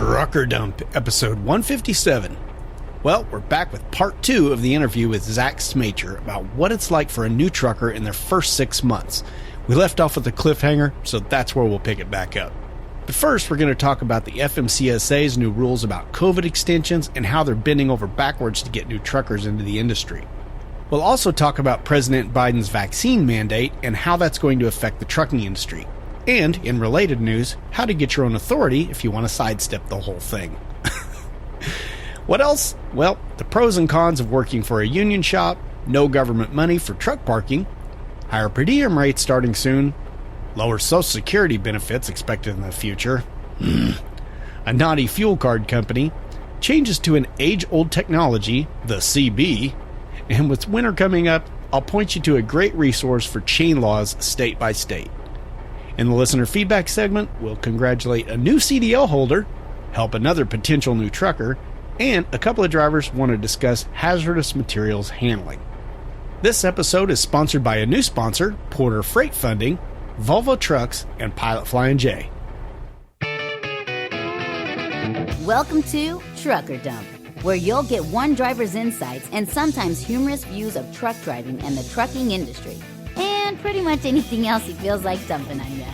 Trucker Dump, episode 157. Well, we're back with part 2 of the interview with Zach Smacher about what it's like for a new trucker in their first 6 months. We left off with a cliffhanger, so that's where we'll pick it back up. But first, we're going to talk about the FMCSA's new rules about COVID extensions and how they're bending over backwards to get new truckers into the industry. We'll also talk about President Biden's vaccine mandate and how that's going to affect the trucking industry. And, in related news, how to get your own authority if you want to sidestep the whole thing. What else? Well, the pros and cons of working for a union shop, no government money for truck parking, higher per diem rates starting soon, lower Social Security benefits expected in the future, a naughty fuel card company, changes to an age-old technology, the CB, and with winter coming up, I'll point you to a great resource for chain laws state by state. In the listener feedback segment, we'll congratulate a new CDL holder, help another potential new trucker, and a couple of drivers want to discuss hazardous materials handling. This episode is sponsored by a new sponsor, Porter Freight Funding, Volvo Trucks, and Pilot Flying J. Welcome to Trucker Dump, where you'll get one driver's insights and sometimes humorous views of truck driving and the trucking industry, and pretty much anything else he feels like dumping on you.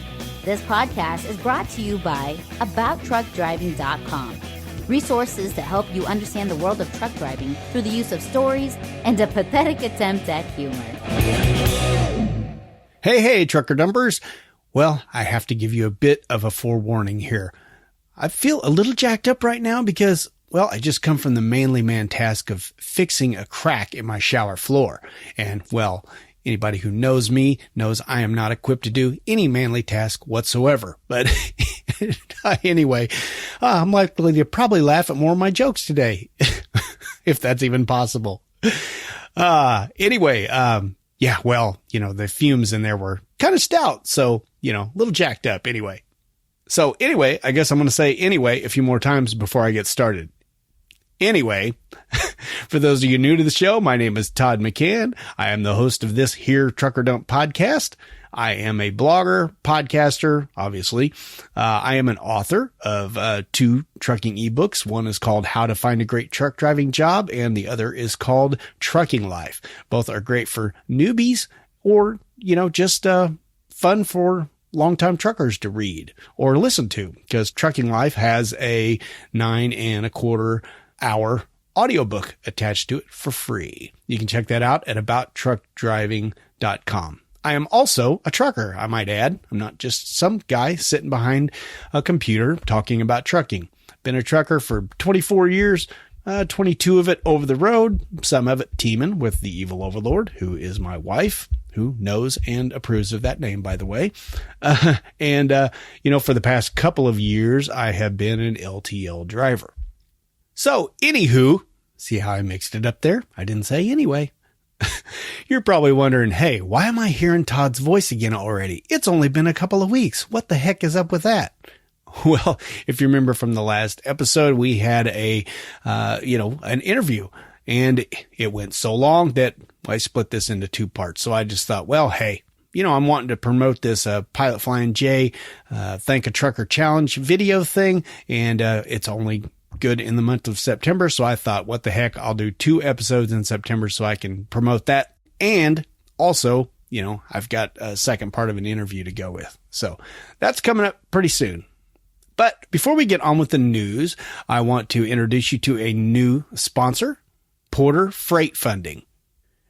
This podcast is brought to you by AboutTruckDriving.com. Resources to help you understand the world of truck driving through the use of stories and a pathetic attempt at humor. Hey, trucker dumpers. Well, I have to give you a bit of a forewarning here. I feel a little jacked up right now because, well, I just come from the manly man task of fixing a crack in my shower floor. And, well, anybody who knows me knows I am not equipped to do any manly task whatsoever. But anyway, I'm likely to probably laugh at more of my jokes today, if that's even possible. Anyway, yeah, well, the fumes in there were kind of stout, so, a little jacked up anyway. So anyway, I guess I'm going to say anyway a few more times before I get started. Anyway, for those of you new to the show, my name is Todd McCann. I am the host of this here Trucker Dump podcast. I am a blogger, podcaster, obviously. I am an author of 2 trucking ebooks. One is called How to Find a Great Truck Driving Job, and the other is called Trucking Life. Both are great for newbies or, just fun for longtime truckers to read or listen to, because Trucking Life has a 9.25 hour audiobook attached to it for free. You can check that out at abouttruckdriving.com. I am also a trucker, I might add. I'm not just some guy sitting behind a computer talking about trucking. Been a trucker for 24 years, 22 of it over the road, some of it teaming with the evil overlord, who is my wife, who knows and approves of that name, by the way. For the past couple of years, I have been an LTL driver. So, anywho, see how I mixed it up there? I didn't say anyway. You're probably wondering, hey, why am I hearing Todd's voice again already? It's only been a couple of weeks. What the heck is up with that? Well, if you remember from the last episode, we had an interview, and it went so long that I split this into 2 parts. So I just thought, well, hey, I'm wanting to promote this Pilot Flying J Thank a Trucker Challenge video thing, and it's only good in the month of September. So I thought, what the heck, I'll do 2 episodes in September so I can promote that. And also, I've got a second part of an interview to go with. So that's coming up pretty soon. But before we get on with the news, I want to introduce you to a new sponsor, Porter Freight Funding.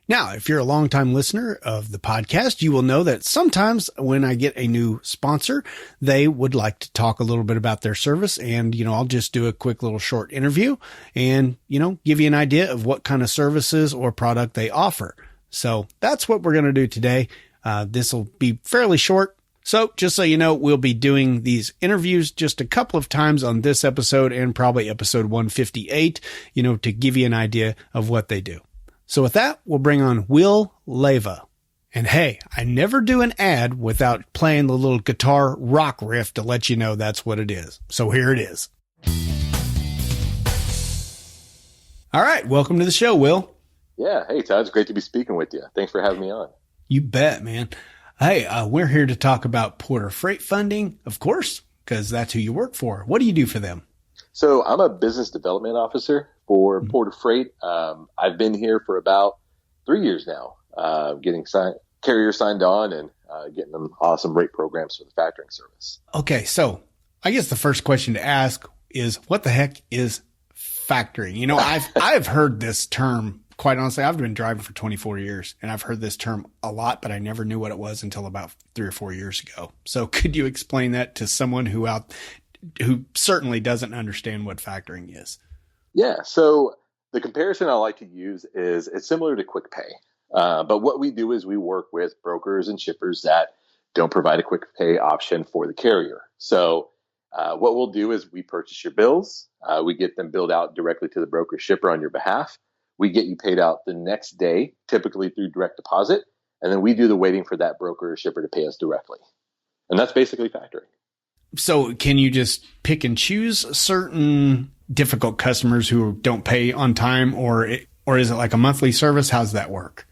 Now, if you're a longtime listener of the podcast, you will know that sometimes when I get a new sponsor, they would like to talk a little bit about their service. And, I'll just do a quick little short interview and, give you an idea of what kind of services or product they offer. So that's what we're going to do today. This will be fairly short. So just so you know, we'll be doing these interviews just a couple of times on this episode and probably episode 158, to give you an idea of what they do. So with that, we'll bring on Will Leva. And hey, I never do an ad without playing the little guitar rock riff to let you know that's what it is. So here it is. All right, welcome to the show, Will. Yeah, hey Todd, it's great to be speaking with you. Thanks for having me on. You bet, man. Hey, we're here to talk about Porter Freight Funding, of course, because that's who you work for. What do you do for them? So I'm a business development officer for Porter Freight. I've been here for about 3 years now, getting carriers signed on and getting them awesome rate programs for the factoring service. Okay, so I guess the first question to ask is, what the heck is factoring? You know, I've heard this term, quite honestly. I've been driving for 24 years, and I've heard this term a lot, but I never knew what it was until about 3 or 4 years ago. So could you explain that to someone who certainly doesn't understand what factoring is? Yeah. So the comparison I like to use is it's similar to quick pay. But what we do is we work with brokers and shippers that don't provide a quick pay option for the carrier. So what we'll do is we purchase your bills. We get them billed out directly to the broker shipper on your behalf. We get you paid out the next day, typically through direct deposit. And then we do the waiting for that broker or shipper to pay us directly. And that's basically factoring. So can you just pick and choose certain difficult customers who don't pay on time, or is it like a monthly service? How's that work?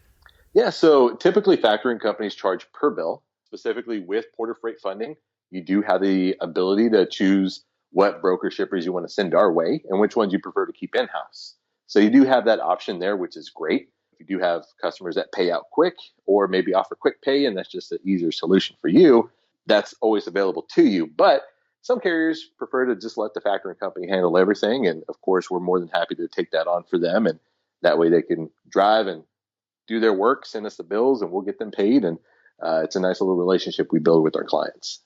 Yeah, so typically factoring companies charge per bill. Specifically with Porter Freight funding, you do have the ability to choose what broker shippers you want to send our way and which ones you prefer to keep in-house. So you do have that option there, which is great. If you do have customers that pay out quick or maybe offer quick pay, and that's just an easier solution for you, that's always available to you. But some carriers prefer to just let the factoring company handle everything. And of course, we're more than happy to take that on for them. And that way they can drive and do their work, send us the bills, and we'll get them paid. And it's a nice little relationship we build with our clients.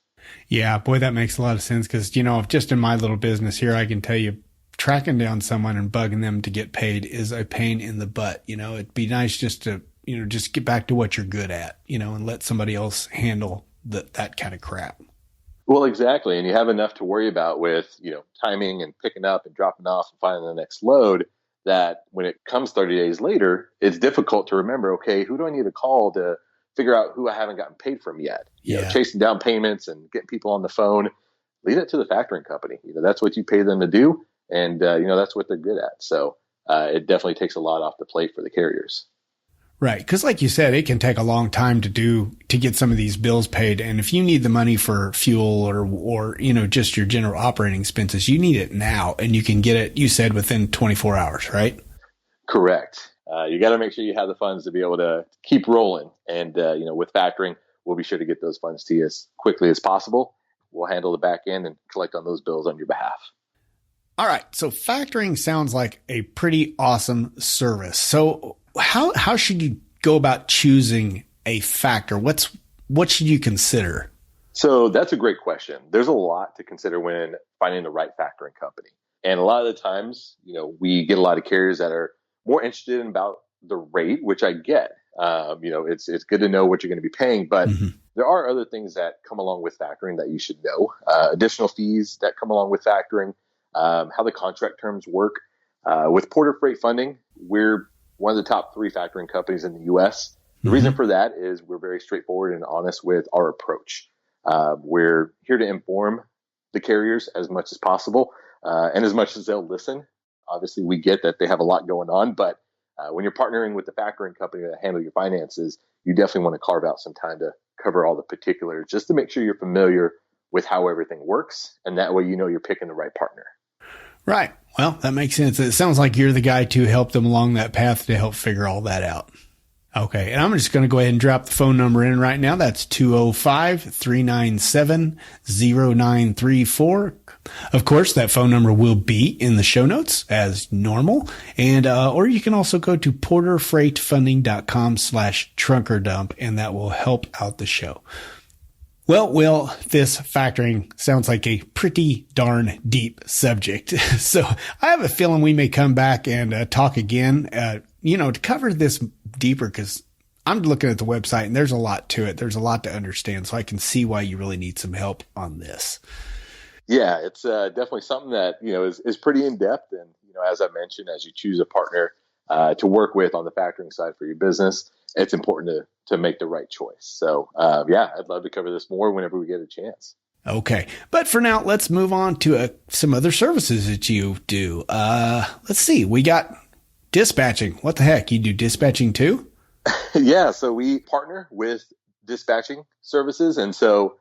Yeah, boy, that makes a lot of sense. Because, you know, just in my little business here, I can tell you, tracking down someone and bugging them to get paid is a pain in the butt. You know, it'd be nice just to, just get back to what you're good at, and let somebody else handle that kind of crap. Well, exactly. And you have enough to worry about with, timing and picking up and dropping off and finding the next load, that when it comes 30 days later, it's difficult to remember, okay, who do I need to call to figure out who I haven't gotten paid from yet? Chasing down payments and getting people on the phone, leave it to the factoring company. That's what you pay them to do. And, that's what they're good at. So it definitely takes a lot off the plate for the carriers. Right. Because like you said, it can take a long time to get some of these bills paid. And if you need the money for fuel or just your general operating expenses, you need it now, and you can get it, you said, within 24 hours, right? Correct. You got to make sure you have the funds to be able to keep rolling. And, with factoring, we'll be sure to get those funds to you as quickly as possible. We'll handle the back end and collect on those bills on your behalf. All right. So factoring sounds like a pretty awesome service. So how should you go about choosing a factor? What should you consider? So that's a great question. There's a lot to consider when finding the right factoring company. And a lot of the times, we get a lot of carriers that are more interested in about the rate, which I get. It's good to know what you're going to be paying, but there are other things that come along with factoring that you should know. Additional fees that come along with factoring, how the contract terms work. With Porter Freight funding, we're one of the top 3 factoring companies in the U.S. The reason for that is we're very straightforward and honest with our approach. We're here to inform the carriers as much as possible, and as much as they'll listen. Obviously, we get that they have a lot going on, but when you're partnering with the factoring company that handle your finances, you definitely want to carve out some time to cover all the particulars, just to make sure you're familiar with how everything works, and that way you're picking the right partner. Right. Well, that makes sense. It sounds like you're the guy to help them along that path to help figure all that out. Okay. And I'm just going to go ahead and drop the phone number in right now. That's 205-397-0934. Of course, that phone number will be in the show notes as normal. And, or you can also go to porterfreightfunding.com/trunkerdump, and that will help out the show. Well, Will, this factoring sounds like a pretty darn deep subject. So I have a feeling we may come back and talk again, to cover this deeper, because I'm looking at the website and there's a lot to it. There's a lot to understand. So I can see why you really need some help on this. Yeah, it's definitely something that, is pretty in depth. And, as I mentioned, as you choose a partner to work with on the factoring side for your business, it's important to make the right choice. So, I'd love to cover this more whenever we get a chance. Okay. But for now, let's move on to some other services that you do. Let's see. We got dispatching. What the heck? You do dispatching too? Yeah. So we partner with dispatching services. And so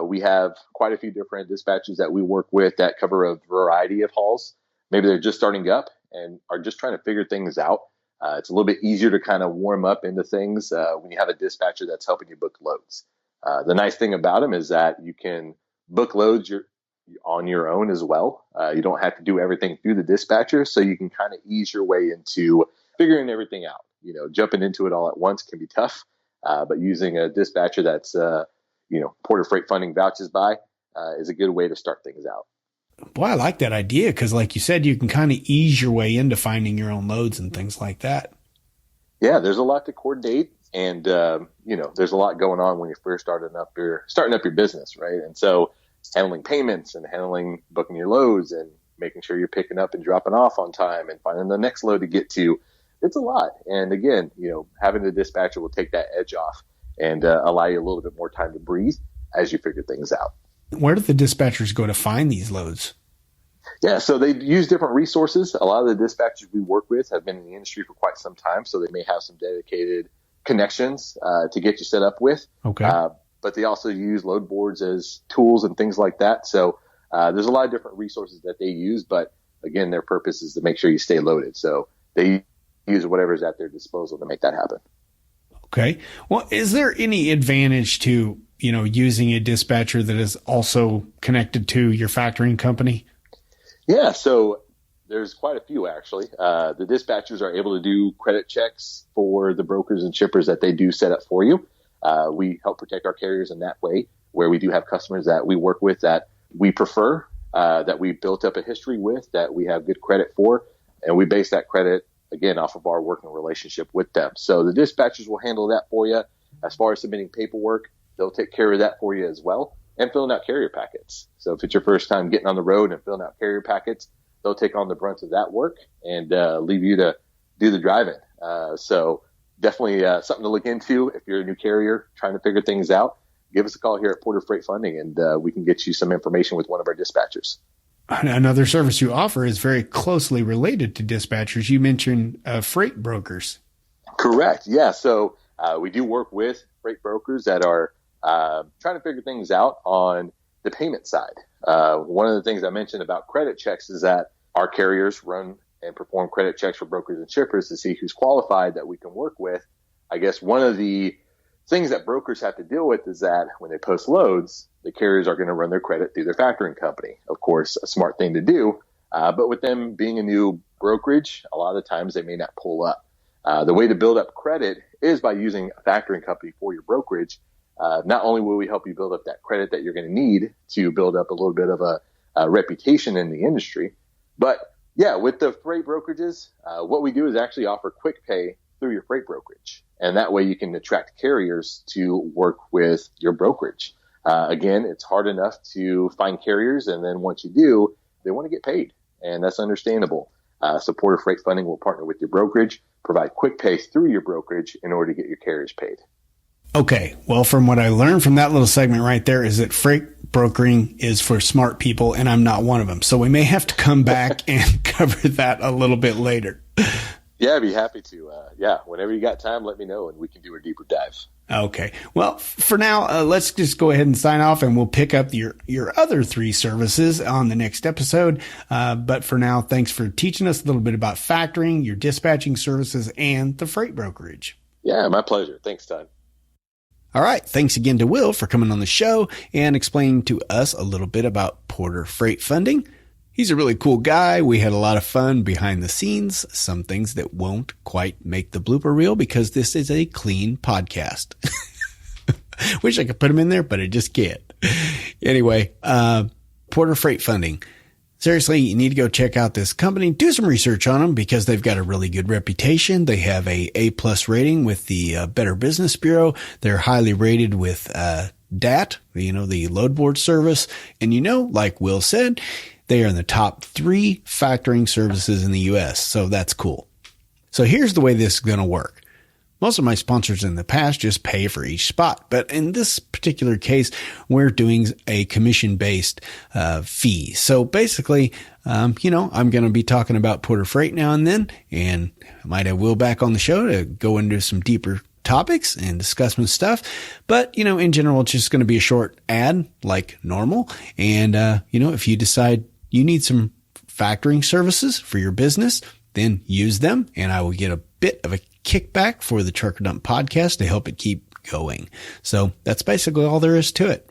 We have quite a few different dispatchers that we work with that cover a variety of hauls. Maybe they're just starting up and are just trying to figure things out. It's a little bit easier to kind of warm up into things when you have a dispatcher that's helping you book loads. The nice thing about them is that you can book loads on your own as well. You don't have to do everything through the dispatcher, so you can kind of ease your way into figuring everything out. Jumping into it all at once can be tough, but using a dispatcher that's Porter Freight Funding vouches by is a good way to start things out. Boy, I like that idea because, like you said, you can kind of ease your way into finding your own loads and things like that. Yeah, there's a lot to coordinate, and there's a lot going on when you're first starting up your business, right? And so, handling payments and handling booking your loads and making sure you're picking up and dropping off on time and finding the next load to get to, it's a lot. And again, having the dispatcher will take that edge off and allow you a little bit more time to breathe as you figure things out. Where do the dispatchers go to find these loads? Yeah, so they use different resources. A lot of the dispatchers we work with have been in the industry for quite some time, so they may have some dedicated connections to get you set up with. Okay. But they also use load boards as tools and things like that. So there's a lot of different resources that they use, but again, their purpose is to make sure you stay loaded. So they use whatever's at their disposal to make that happen. Okay. Well, is there any advantage to using a dispatcher that is also connected to your factoring company? Yeah, so there's quite a few, actually. The dispatchers are able to do credit checks for the brokers and shippers that they do set up for you. We help protect our carriers in that way, where we do have customers that we work with that we prefer, that we built up a history with, that we have good credit for, and we base that credit, again, off of our working relationship with them. So the dispatchers will handle that for you. As far as submitting paperwork, they'll take care of that for you as well, and filling out carrier packets. So if it's your first time getting on the road and filling out carrier packets, they'll take on the brunt of that work and leave you to do the driving. So definitely something to look into if you're a new carrier trying to figure things out. Give us a call here at Porter Freight Funding, and we can get you some information with one of our dispatchers. Another service you offer is very closely related to dispatchers. You mentioned freight brokers. Correct. Yeah. So we do work with freight brokers that are trying to figure things out on the payment side. One of the things I mentioned about credit checks is that our carriers run and perform credit checks for brokers and shippers to see who's qualified that we can work with. I guess one of the things that brokers have to deal with is that when they post loads, the carriers are going to run their credit through their factoring company. Of course, a smart thing to do. But with them being a new brokerage, a lot of the times they may not pull up. The way to build up credit is by using a factoring company for your brokerage. Not only will we help you build up that credit that you're going to need to build up a little bit of a reputation in the industry, but yeah, with the freight brokerages, what we do is actually offer quick pay through your freight brokerage. And that way you can attract carriers to work with your brokerage. Again, it's hard enough to find carriers. And then once you do, they want to get paid. And that's understandable. So Porter Freight Funding will partner with your brokerage, provide quick pay through your brokerage in order to get your carriers paid. Okay. Well, from what I learned from that little segment right there is that freight brokering is for smart people, and I'm not one of them. So we may have to come back and cover that a little bit later. Yeah, I'd be happy to. Whenever you got time, let me know, and we can do a deeper dive. Okay. Well, for now, let's just go ahead and sign off, and we'll pick up your other three services on the next episode. But for now, thanks for teaching us a little bit about factoring, your dispatching services, and the freight brokerage. Yeah, my pleasure. Thanks, Todd. All right. Thanks again to Will for coming on the show and explaining to us a little bit about Porter Freight Funding. He's a really cool guy. We had a lot of fun behind the scenes, some things that won't quite make the blooper reel because this is a clean podcast. Wish I could put him in there, but I just can't. Anyway, Porter Freight Funding. Seriously, you need to go check out this company. Do some research on them because they've got a really good reputation. They have a A+ rating with the Better Business Bureau. They're highly rated with DAT, the load board service. And like Will said, they are in the top 3 factoring services in the U.S. So that's cool. So here's the way this is going to work. Most of my sponsors in the past just pay for each spot. But in this particular case, we're doing a commission-based fee. So basically, I'm going to be talking about Porter Freight now and then, and I might have Will back on the show to go into some deeper topics and discuss some stuff. But, in general, it's just going to be a short ad like normal. And, if you decide you need some factoring services for your business, then use them. And I will get a bit of a kickback for the Trucker Dump podcast to help it keep going. So that's basically all there is to it.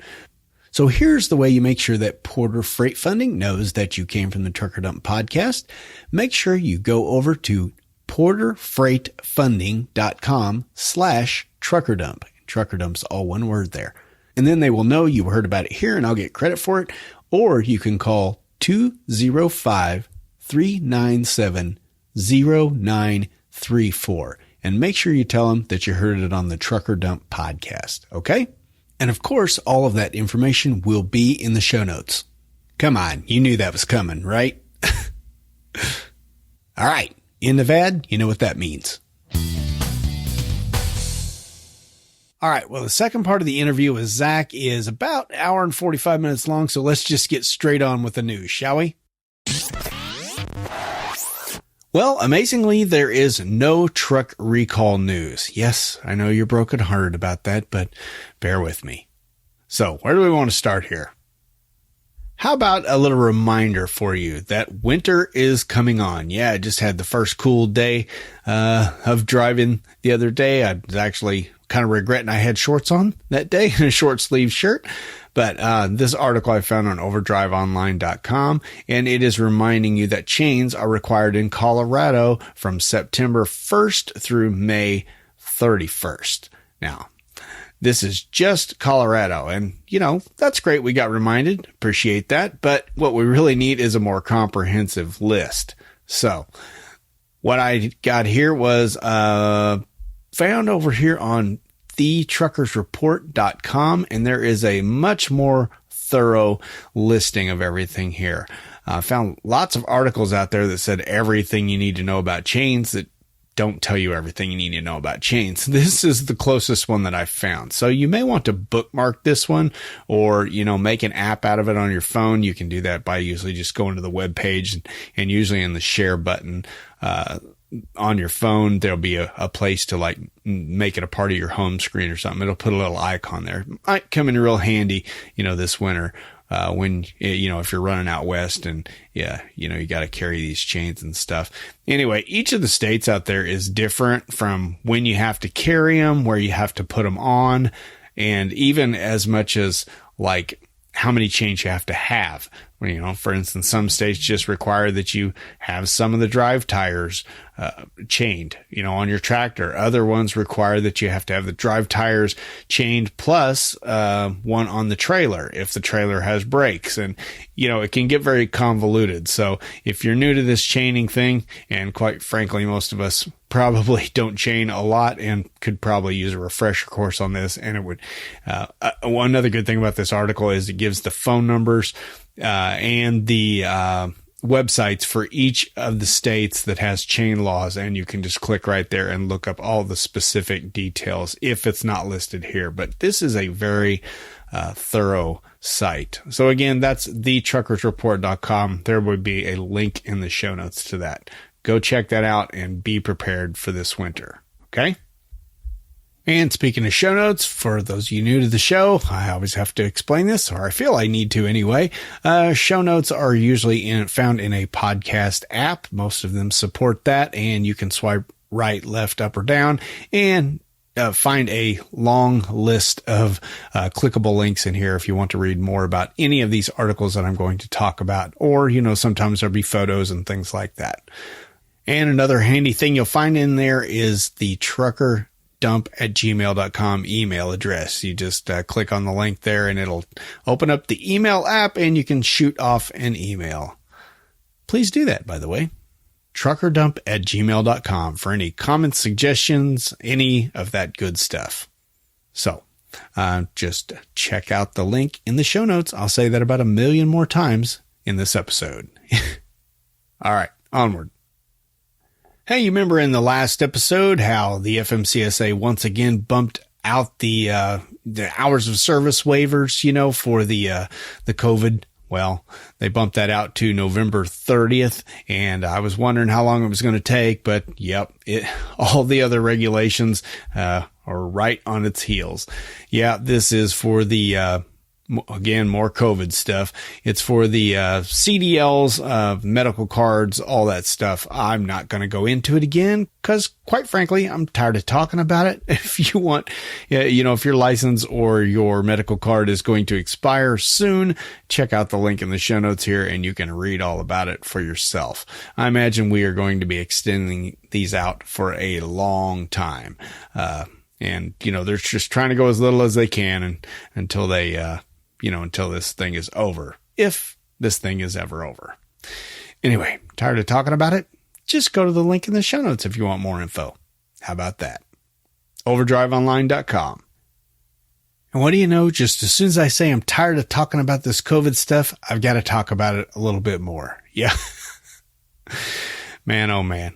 So here's the way you make sure that Porter Freight Funding knows that you came from the Trucker Dump podcast. Make sure you go over to porterfreightfunding.com/truckerdump. Truckerdump's all one word there. And then they will know you heard about it here and I'll get credit for it. Or you can call 205-397-0934 and make sure you tell them that you heard it on the Trucker Dump podcast. Okay? And of course, all of that information will be in the show notes. Come on, you knew that was coming, right? All right, end of ad, you know what that means. All right, well, the second part of the interview with Zach is about an hour and 45 minutes long, so let's just get straight on with the news, shall we? Well, amazingly, there is no truck recall news. Yes, I know you're brokenhearted about that, but bear with me. So, where do we want to start here? How about a little reminder for you that winter is coming on? Yeah, I just had the first cool day of driving the other day. I was actually kind of regretting I had shorts on that day and a short sleeve shirt. But this article I found on overdriveonline.com, and it is reminding you that chains are required in Colorado from September 1st through May 31st. Now, this is just Colorado, and, that's great. We got reminded. Appreciate that. But what we really need is a more comprehensive list. So what I got here was found over here on thetruckersreport.com, and there is a much more thorough listing of everything here. I found lots of articles out there that said everything you need to know about chains that don't tell you everything you need to know about chains. This is the closest one that I found. So you may want to bookmark this one or, make an app out of it on your phone. You can do that by usually just going to the web page and usually in the share button, on your phone, there'll be a place to make it a part of your home screen or something. It'll put a little icon there. Might come in real handy, this winter, when, if you're running out west and you got to carry these chains and stuff. Anyway, each of the states out there is different from when you have to carry them, where you have to put them on, and even as much as how many chains you have to have. For instance, some states just require that you have some of the drive tires chained, on your tractor. Other ones require that you have to have the drive tires chained plus one on the trailer if the trailer has brakes. And, it can get very convoluted. So if you're new to this chaining thing, and quite frankly, most of us probably don't chain a lot and could probably use a refresher course on this. And it would, one other good thing about this article is it gives the phone numbers and the websites for each of the states that has chain laws, and you can just click right there and look up all the specific details if it's not listed here. But this is a very thorough site. So again, that's thetruckersreport.com. There would be a link in the show notes to that. Go check that out and be prepared for this winter. Okay? And speaking of show notes, for those of you new to the show, I always have to explain this, or I feel I need to anyway. Show notes are usually found in a podcast app. Most of them support that, and you can swipe right, left, up, or down, and find a long list of clickable links in here if you want to read more about any of these articles that I'm going to talk about. Or, sometimes there'll be photos and things like that. And another handy thing you'll find in there is the truckerdump@gmail.com email address. You just click on the link there and it'll open up the email app and you can shoot off an email. Please do that, by the way. truckerdump@gmail.com for any comments, suggestions, any of that good stuff. So just check out the link in the show notes. I'll say that about 1 million more times in this episode. All right, onward. Hey, you remember in the last episode how the FMCSA once again bumped out the hours of service waivers, for the COVID. Well, they bumped that out to November 30th, and I was wondering how long it was going to take, but yep, all the other regulations or right on its heels. Yeah, this is for the, again, more COVID stuff. It's for the CDLs, medical cards, all that stuff. I'm not going to go into it again because, quite frankly, I'm tired of talking about it. If you want, if your license or your medical card is going to expire soon, check out the link in the show notes here and you can read all about it for yourself. I imagine we are going to be extending these out for a long time. And they're just trying to go as little as they can and until they, until this thing is over, if this thing is ever over. Anyway, tired of talking about it? Just go to the link in the show notes if you want more info. How about that? overdriveonline.com. And what do you know? Just as soon as I say I'm tired of talking about this COVID stuff, I've got to talk about it a little bit more. Yeah. Man, oh man.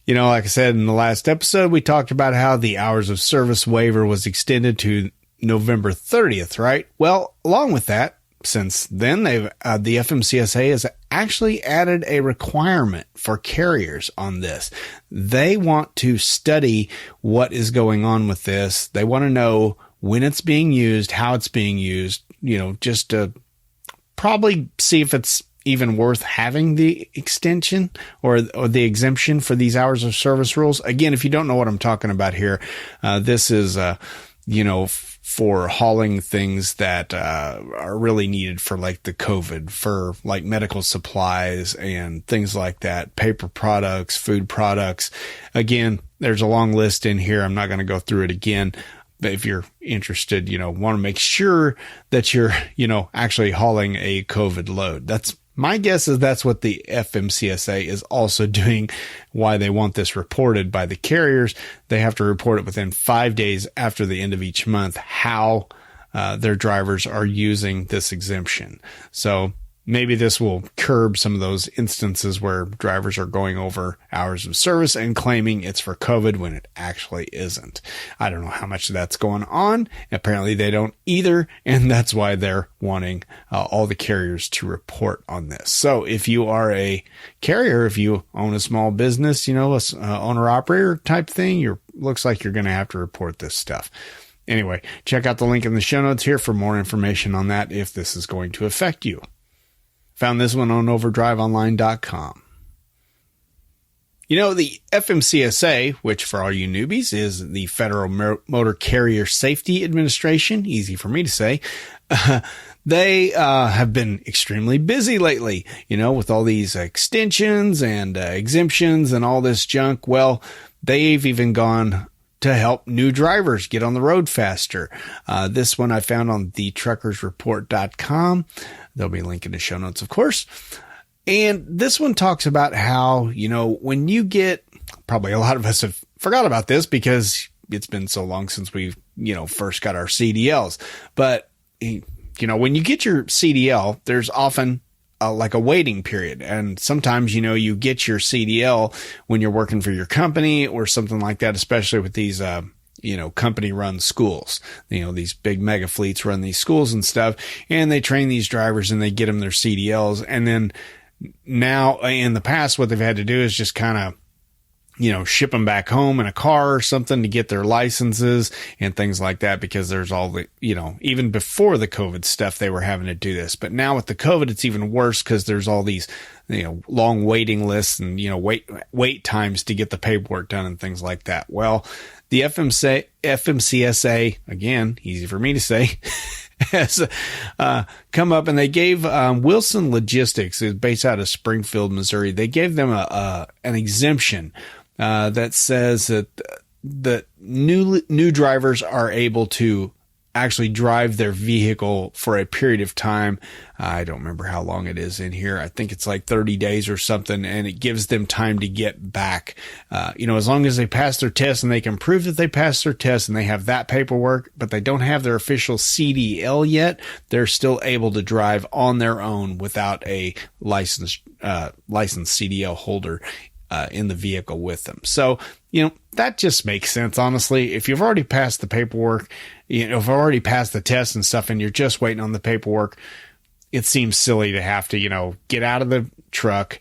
Like I said in the last episode, we talked about how the hours of service waiver was extended to November 30th, right? Well, along with that, since then, the FMCSA has actually added a requirement for carriers on this. They want to study what is going on with this. They want to know when it's being used, how it's being used, just to probably see if it's even worth having the extension or the exemption for these hours of service rules. Again, if you don't know what I'm talking about here, this is, for hauling things that are really needed for like the COVID, for like medical supplies and things like that, paper products, food products. Again, there's a long list in here. I'm not going to go through it again. But if you're interested, want to make sure that you're, actually hauling a COVID load. My guess is that's what the FMCSA is also doing, why they want this reported by the carriers. They have to report it within 5 days after the end of each month, how their drivers are using this exemption. So maybe this will curb some of those instances where drivers are going over hours of service and claiming it's for COVID when it actually isn't. I don't know how much of that's going on. Apparently they don't either. And that's why they're wanting all the carriers to report on this. So if you are a carrier, if you own a small business, owner operator type thing, looks like you're going to have to report this stuff. Anyway, check out the link in the show notes here for more information on that if this is going to affect you. Found this one on overdriveonline.com. The FMCSA, which for all you newbies is the Federal Motor Carrier Safety Administration, easy for me to say, they have been extremely busy lately, with all these extensions and exemptions and all this junk. Well, they've even gone to help new drivers get on the road faster. This one I found on thetruckersreport.com. There'll be a link in the show notes, of course. And this one talks about how, when you get, probably a lot of us have forgot about this because it's been so long since we, first got our CDLs. But, when you get your CDL, there's often like a waiting period. And sometimes, you get your CDL when you're working for your company or something like that, especially with these, company run schools. These big mega fleets run these schools and stuff, and they train these drivers and they get them their CDLs. And then now in the past, what they've had to do is just kind of, ship them back home in a car or something to get their licenses and things like that, because there's all the, even before the COVID stuff, they were having to do this. But now with the COVID, it's even worse because there's all these, long waiting lists and, wait times to get the paperwork done and things like that. Well, the FMCSA, again, easy for me to say, has come up and they gave Wilson Logistics, is based out of Springfield, Missouri. They gave them an exemption that says that new drivers are able to actually drive their vehicle for a period of time. I don't remember how long it is in here. I think it's like 30 days or something, and it gives them time to get back. As long as they pass their test and they can prove that they passed their test and they have that paperwork, but they don't have their official CDL yet, they're still able to drive on their own without a licensed CDL holder in the vehicle with them. So, that just makes sense, honestly. If you've already passed the paperwork, if you've already passed the test and stuff and you're just waiting on the paperwork, it seems silly to have to, get out of the truck,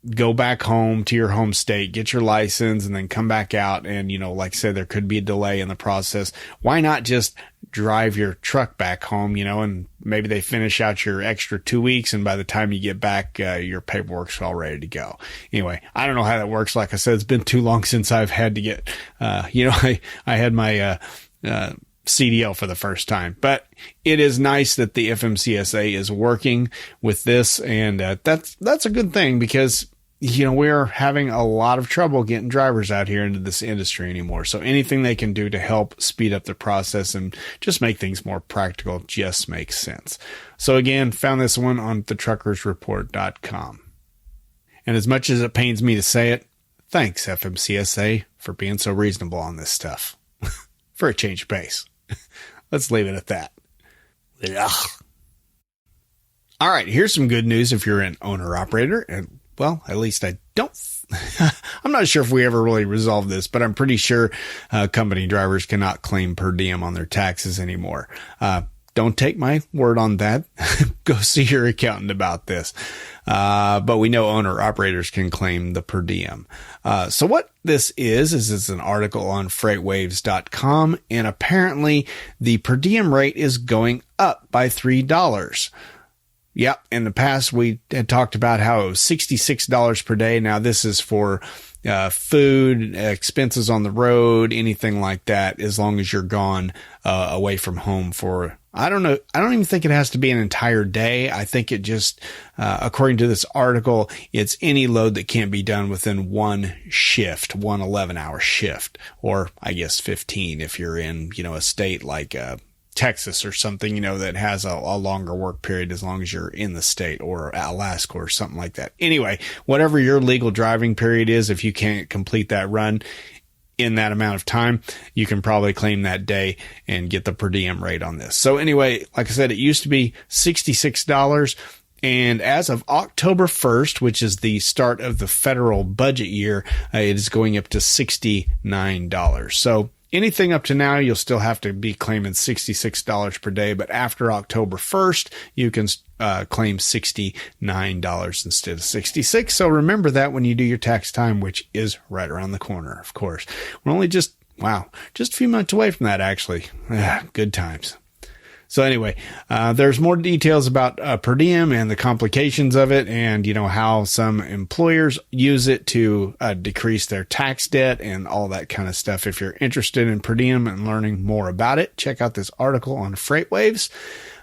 go back home to your home state, get your license, and then come back out. And, like I said, there could be a delay in the process. Why not just drive your truck back home, and maybe they finish out your extra 2 weeks. And by the time you get back, your paperwork's all ready to go. Anyway, I don't know how that works. Like I said, it's been too long since I've had to get, I had my, CDL for the first time, but it is nice that the FMCSA is working with this. And, that's a good thing because, we're having a lot of trouble getting drivers out here into this industry anymore. So anything they can do to help speed up the process and just make things more practical just makes sense. So again, found this one on thetruckersreport.com. And as much as it pains me to say it, thanks FMCSA for being so reasonable on this stuff. For a change of pace. Let's leave it at that. Ugh. All right, here's some good news if you're an owner-operator. And, well, at least I don't... I'm not sure if we ever really resolved this, but I'm pretty sure company drivers cannot claim per diem on their taxes anymore. Don't take my word on that. Go see your accountant about this. But we know owner-operators can claim the per diem. So what this is it's an article on freightwaves.com, and apparently the per diem rate is going up by $3. Yep. In the past, we had talked about how it was $66 per day. Now this is for food, expenses on the road, anything like that, as long as you're gone away from home for, I don't know. I don't even think it has to be an entire day. I think it just, according to this article, it's any load that can't be done within one shift, one 11-hour shift, or I guess 15 if you're in, a state like, Texas or something, that has a longer work period as long as you're in the state, or Alaska or something like that. Anyway, whatever your legal driving period is, if you can't complete that run in that amount of time, you can probably claim that day and get the per diem rate on this. So anyway, like I said, it used to be $66. And as of October 1st, which is the start of the federal budget year, it is going up to $69. So anything up to now, you'll still have to be claiming $66 per day, but after October 1st, you can claim $69 instead of $66. So remember that when you do your tax time, which is right around the corner, of course. We're only just a few months away from that, actually. Good times. So anyway, there's more details about per diem and the complications of it, and how some employers use it to decrease their tax debt and all that kind of stuff. If you're interested in per diem and learning more about it, check out this article on FreightWaves.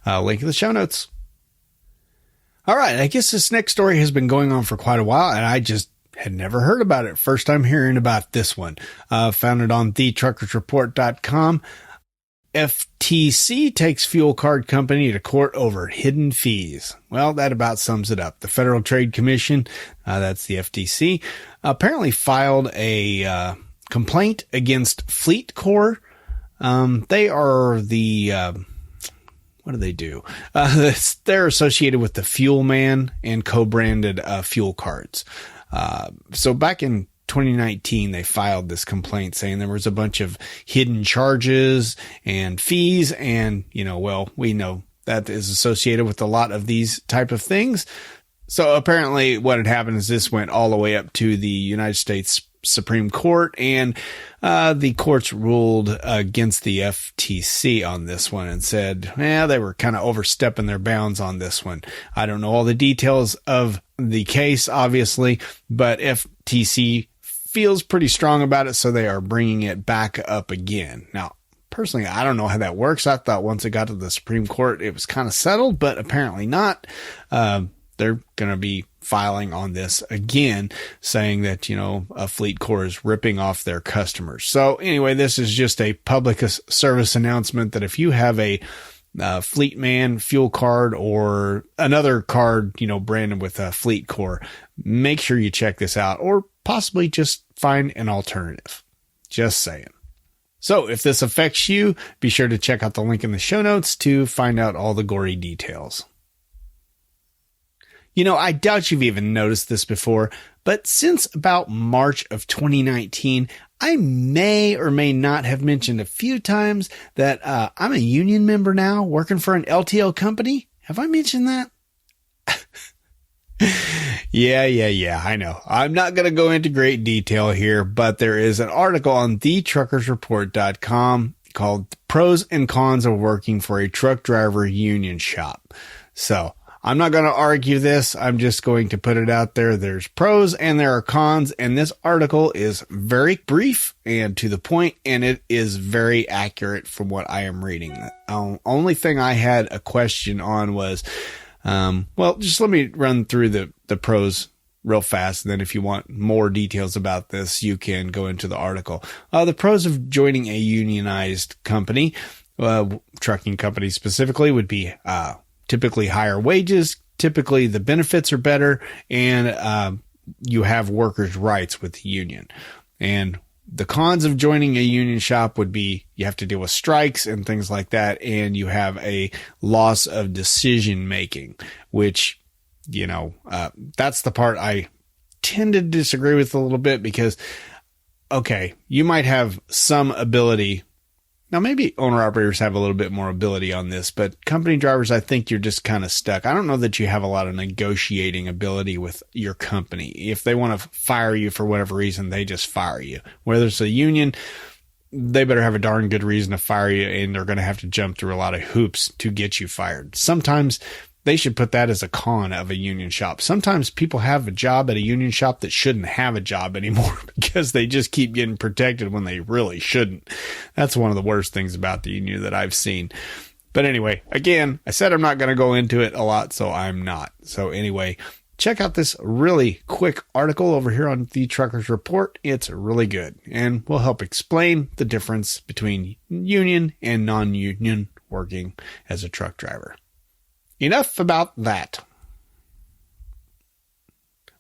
Link in the show notes. All right, I guess this next story has been going on for quite a while, and I just had never heard about it. First time hearing about this one. Found it on thetruckersreport.com. FTC takes fuel card company to court over hidden fees. Well, that about sums it up. The Federal Trade Commission, that's the FTC, apparently filed a complaint against Fleet Corps. They are the, what do they do? They're associated with the Fuel Man and co-branded fuel cards. So back in 2019, they filed this complaint saying there was a bunch of hidden charges and fees. And, we know that is associated with a lot of these type of things. So apparently what had happened is this went all the way up to the United States Supreme Court, and the courts ruled against the FTC on this one and said, they were kind of overstepping their bounds on this one. I don't know all the details of the case, obviously, but FTC feels pretty strong about it, so they are bringing it back up again. Now, personally, I don't know how that works. I thought once it got to the Supreme Court, it was kind of settled, but apparently not. They're going to be filing on this again, saying that, a Fleet Corps is ripping off their customers. So anyway, this is just a public service announcement that if you have a Fleet Man fuel card or another card, branded with a Fleet Corps, make sure you check this out, or possibly just find an alternative. Just saying. So if this affects you, be sure to check out the link in the show notes to find out all the gory details. I doubt you've even noticed this before, but since about March of 2019, I may or may not have mentioned a few times that I'm a union member now working for an LTL company. Have I mentioned that? Yeah. I know. I'm not going to go into great detail here, but there is an article on thetruckersreport.com called Pros and Cons of Working for a Truck Driver Union Shop. So I'm not going to argue this. I'm just going to put it out there. There's pros and there are cons, and this article is very brief and to the point, and it is very accurate from what I am reading. The only thing I had a question on was, just let me run through the pros real fast. And then if you want more details about this, you can go into the article. The pros of joining a unionized company, trucking company specifically, would be, typically higher wages. Typically the benefits are better, and, you have workers' rights with the union. And the cons of joining a union shop would be you have to deal with strikes and things like that. And you have a loss of decision making, which, that's the part I tend to disagree with a little bit because, okay, you might have some ability. Now, maybe owner operators have a little bit more ability on this, but company drivers, I think you're just kind of stuck. I don't know that you have a lot of negotiating ability with your company. If they want to fire you for whatever reason, they just fire you. Whether it's a union, they better have a darn good reason to fire you, and they're going to have to jump through a lot of hoops to get you fired. Sometimes they should put that as a con of a union shop. Sometimes people have a job at a union shop that shouldn't have a job anymore because they just keep getting protected when they really shouldn't. That's one of the worst things about the union that I've seen. But anyway, again, I said I'm not going to go into it a lot, so I'm not. So anyway, check out this really quick article over here on The Truckers Report. It's really good and will help explain the difference between union and non-union working as a truck driver. Enough about that.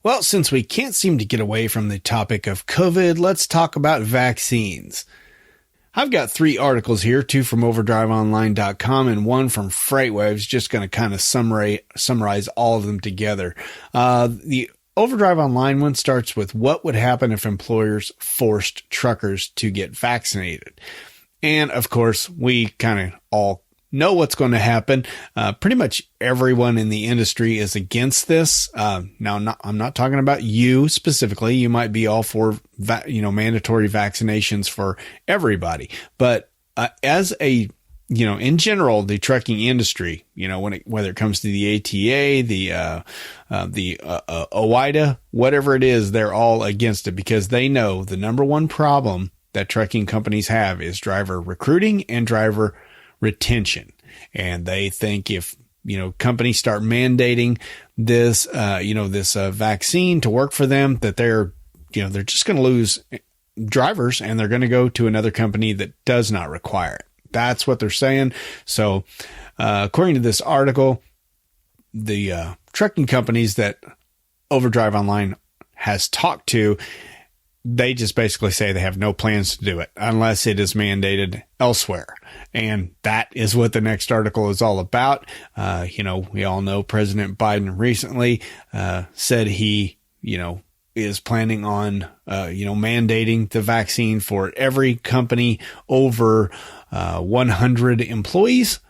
Well, since we can't seem to get away from the topic of COVID, let's talk about vaccines. I've got 3 articles here, 2 from overdriveonline.com and 1 from FreightWaves, just going to kind of summarize all of them together. The Overdrive Online one starts with what would happen if employers forced truckers to get vaccinated. And of course, we kind of all know what's going to happen. Pretty much everyone in the industry is against this. I'm not talking about you specifically. You might be all for, mandatory vaccinations for everybody. But as a, in general, the trucking industry, whether it comes to the ATA, the OIDA, whatever it is, they're all against it because they know the number one problem that trucking companies have is driver recruiting and driver retention. And they think if, companies start mandating this, this vaccine to work for them, that they're just going to lose drivers and they're going to go to another company that does not require it. That's what they're saying. So, according to this article, the trucking companies that Overdrive Online has talked to, they just basically say they have no plans to do it unless it is mandated elsewhere. And that is what the next article is all about. We all know President Biden recently said he, is planning on, mandating the vaccine for every company over 100 employees.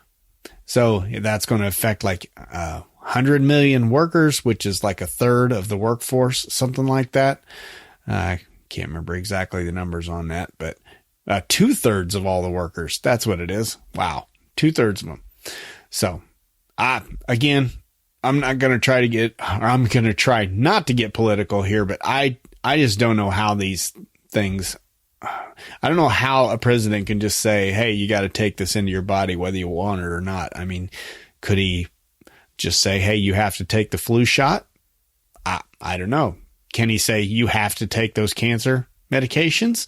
So that's going to affect like 100 million workers, which is like a third of the workforce, something like that. Can't remember exactly the numbers on that, but 2/3 of all the workers. That's what it is. Wow. 2/3 of them. So I'm not going to try not to get political here, but I just don't know how these things, I don't know how a president can just say, hey, you got to take this into your body, whether you want it or not. I mean, could he just say, hey, you have to take the flu shot? I don't know. Can he say you have to take those cancer medications?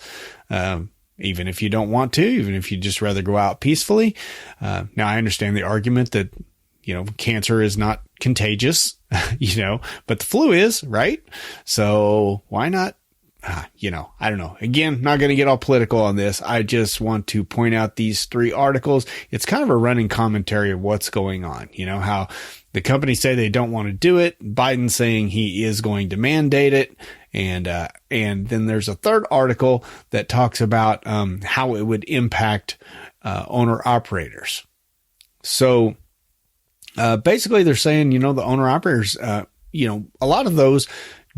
Even if you don't want to, even if you'd just rather go out peacefully. Now I understand the argument that, cancer is not contagious, but the flu is, right? So why not? I don't know. Again, not going to get all political on this. I just want to point out these 3 articles. It's kind of a running commentary of what's going on, how the companies say they don't want to do it. Biden saying he is going to mandate it. And then there's a third article that talks about, how it would impact, owner operators. So, basically they're saying, the owner operators, a lot of those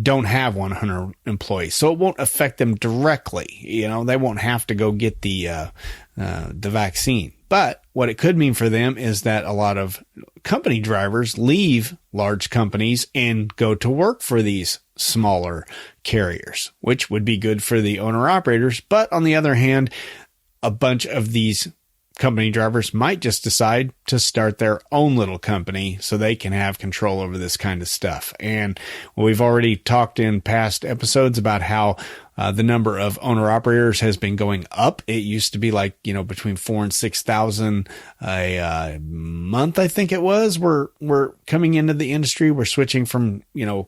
don't have 100 employees, so it won't affect them directly. They won't have to go get the vaccine. But what it could mean for them is that a lot of company drivers leave large companies and go to work for these smaller carriers, which would be good for the owner operators. But on the other hand, a bunch of these company drivers might just decide to start their own little company so they can have control over this kind of stuff. And we've already talked in past episodes about how the number of owner operators has been going up. It used to be like, between 4,000 and 6,000 a month, I think it was. We're coming into the industry. We're switching from,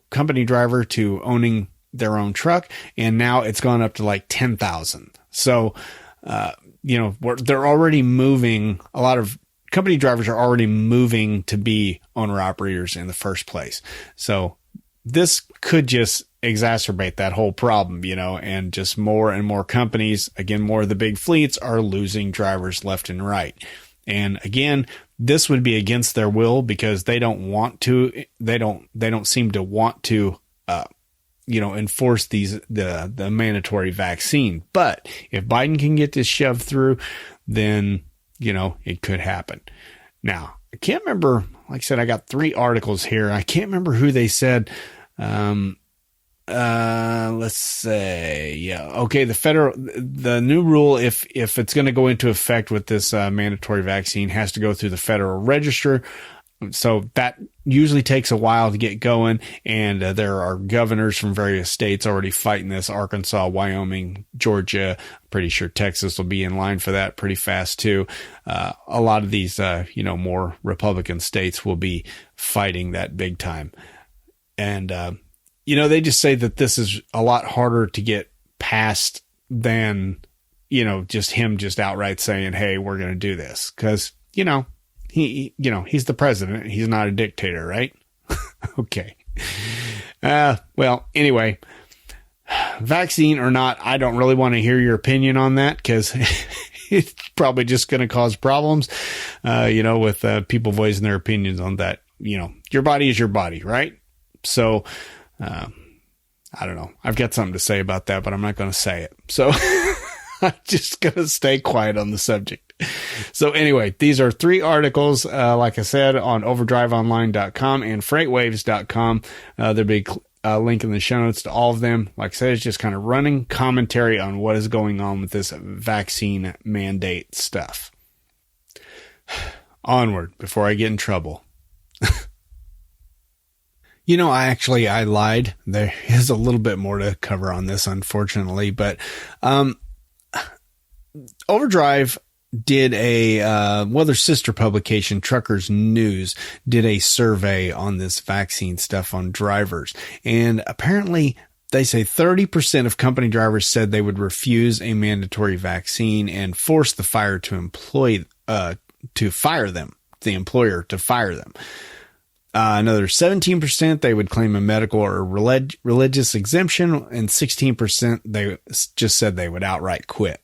company driver to owning their own truck. And now it's gone up to like 10,000. So, they're already moving. A lot of company drivers are already moving to be owner operators in the first place. So this could just exacerbate that whole problem, and just more and more companies, again, more of the big fleets are losing drivers left and right. And again, this would be against their will because they don't seem to want to, enforce the mandatory vaccine. But if Biden can get this shoved through, then, it could happen. Now, I can't remember, like I said, I got 3 articles here. I can't remember who they said. Let's say, the new rule, if it's going to go into effect with this mandatory vaccine, has to go through the Federal Register. So that usually takes a while to get going. And there are governors from various states already fighting this: Arkansas, Wyoming, Georgia. I'm pretty sure Texas will be in line for that pretty fast too. A lot of these, more Republican states will be fighting that big time. And, they just say that this is a lot harder to get past than, just him just outright saying, hey, we're going to do this. Cause, he's the president. He's not a dictator, right? Okay. Well, anyway, vaccine or not, I don't really want to hear your opinion on that because it's probably just going to cause problems, with people voicing their opinions on that. Your body is your body, right? So, I don't know. I've got something to say about that, but I'm not going to say it. So I'm just going to stay quiet on the subject. So anyway, these are 3 articles, like I said, on overdriveonline.com and freightwaves.com. There'll be a link in the show notes to all of them. Like I said, it's just kind of running commentary on what is going on with this vaccine mandate stuff. Onward before I get in trouble. I lied. There is a little bit more to cover on this, unfortunately, but, Overdrive did their sister publication, Truckers News, did a survey on this vaccine stuff on drivers. And apparently they say 30% of company drivers said they would refuse a mandatory vaccine and force the employer to fire them. Another 17% they would claim a medical or religious exemption, and 16% they just said they would outright quit.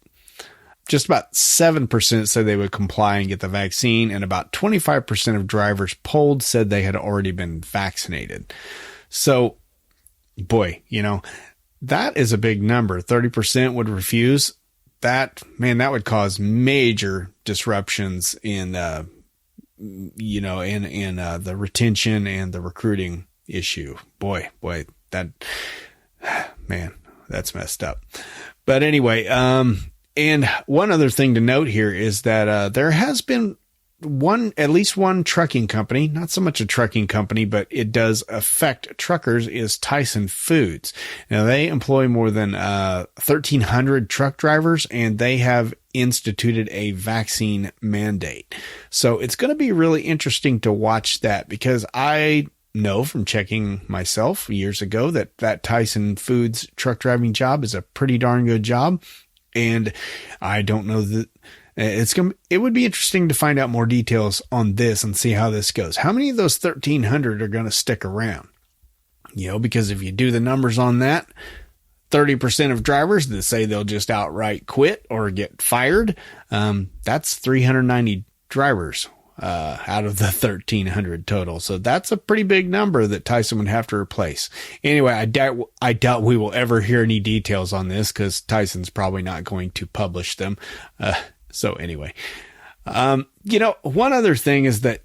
Just about 7% said they would comply and get the vaccine, and about 25% of drivers polled said they had already been vaccinated. So, boy, that is a big number. 30% would refuse. That would cause major disruptions in the retention and the recruiting issue. Boy, that's messed up. But anyway, and one other thing to note here is that there has been at least one trucking company, not so much a trucking company, but it does affect truckers, is Tyson Foods. Now, they employ more than 1,300 truck drivers, and they have instituted a vaccine mandate. So it's going to be really interesting to watch that, because I know from checking myself years ago that Tyson Foods truck driving job is a pretty darn good job. And I don't know that it would be interesting to find out more details on this and see how this goes. How many of those 1,300 are going to stick around? Because if you do the numbers on that, 30% of drivers that say they'll just outright quit or get fired, that's 390 drivers. out of the 1,300 total. So that's a pretty big number that Tyson would have to replace. Anyway, I doubt we will ever hear any details on this because Tyson's probably not going to publish them. So anyway, one other thing is that,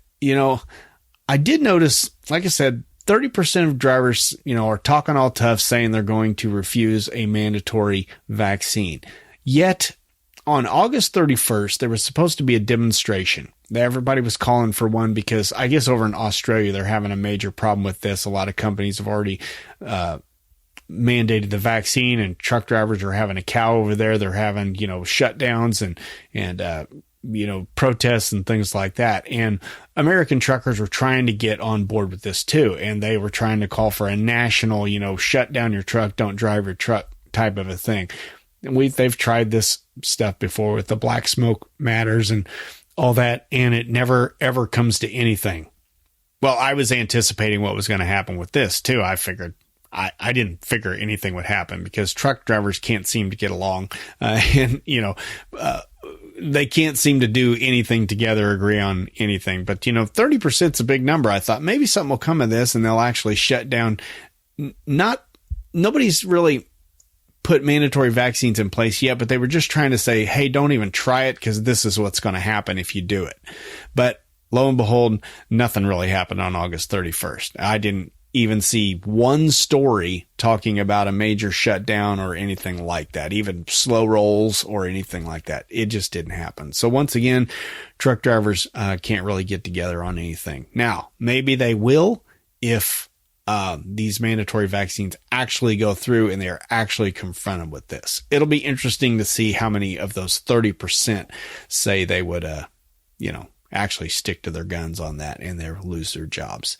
I did notice, like I said, 30% of drivers, are talking all tough saying they're going to refuse a mandatory vaccine. Yet on August 31st, there was supposed to be a demonstration. Everybody was calling for one because I guess over in Australia, they're having a major problem with this. A lot of companies have already mandated the vaccine, and truck drivers are having a cow over there. They're having, shutdowns and protests and things like that. And American truckers were trying to get on board with this too. And they were trying to call for a national, shut down your truck, don't drive your truck type of a thing. And they've tried this stuff before with the black smoke matters and all that, and it never ever comes to anything. Well, I was anticipating what was going to happen with this too. I figured I didn't figure anything would happen because truck drivers can't seem to get along, and they can't seem to do anything together, agree on anything. But 30% is a big number. I thought maybe something will come of this, and they'll actually shut down. Nobody's really put mandatory vaccines in place yet, but they were just trying to say, hey, don't even try it because this is what's going to happen if you do it. But lo and behold, nothing really happened on August 31st. I didn't even see one story talking about a major shutdown or anything like that, even slow rolls or anything like that. It just didn't happen. So once again, truck drivers can't really get together on anything. Now, maybe they will if these mandatory vaccines actually go through and they are actually confronted with this. It'll be interesting to see how many of those 30% say they would, actually stick to their guns on that and they lose their jobs.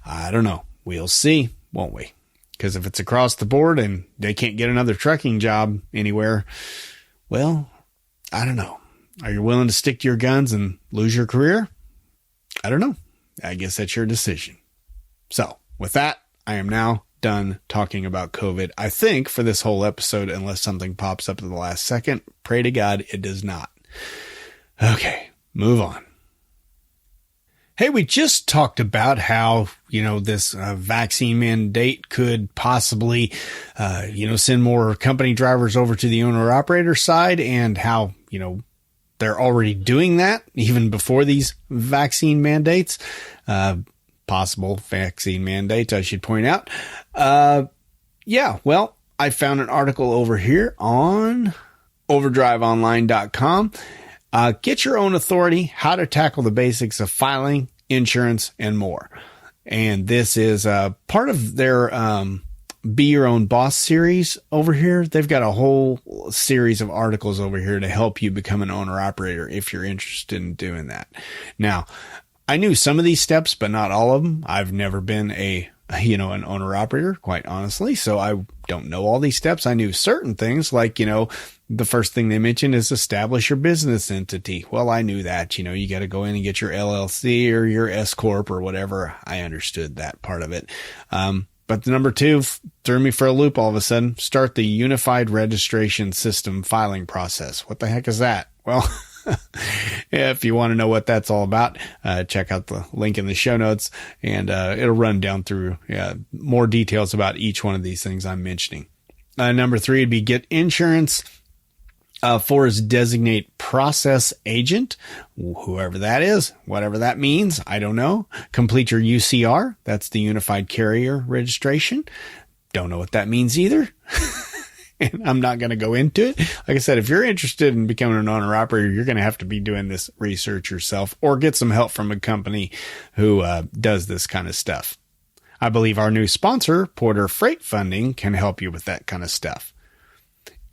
I don't know. We'll see, won't we? Because if it's across the board and they can't get another trucking job anywhere, well, I don't know. Are you willing to stick to your guns and lose your career? I don't know. I guess that's your decision. So, with that, I am now done talking about COVID. I think for this whole episode, unless something pops up at the last second, pray to God it does not. Okay, move on. Hey, we just talked about how, this vaccine mandate could possibly, send more company drivers over to the owner-operator side and how, they're already doing that even before these vaccine mandates. Possible vaccine mandates, I should point out. Well, I found an article over here on overdriveonline.com. Get your own authority, how to tackle the basics of filing, insurance, and more. And this is part of their Be Your Own Boss series over here. They've got a whole series of articles over here to help you become an owner-operator if you're interested in doing that. Now, I knew some of these steps, but not all of them. I've never been an owner-operator, quite honestly, so I don't know all these steps. I knew certain things like, the first thing they mentioned is establish your business entity. Well, I knew that, you got to go in and get your LLC or your S Corp or whatever. I understood that part of it. But the number 2 threw me for a loop all of a sudden. Start the Unified Registration System filing process. What the heck is that? Well, if you want to know what that's all about, check out the link in the show notes and it'll run down through more details about each one of these things I'm mentioning. Number 3 would be get insurance. 4 is designate process agent, whoever that is, whatever that means. I don't know. Complete your UCR. That's the Unified Carrier Registration. Don't know what that means either. And I'm not going to go into it. Like I said, if you're interested in becoming an owner operator, you're going to have to be doing this research yourself or get some help from a company who does this kind of stuff. I believe our new sponsor, Porter Freight Funding, can help you with that kind of stuff.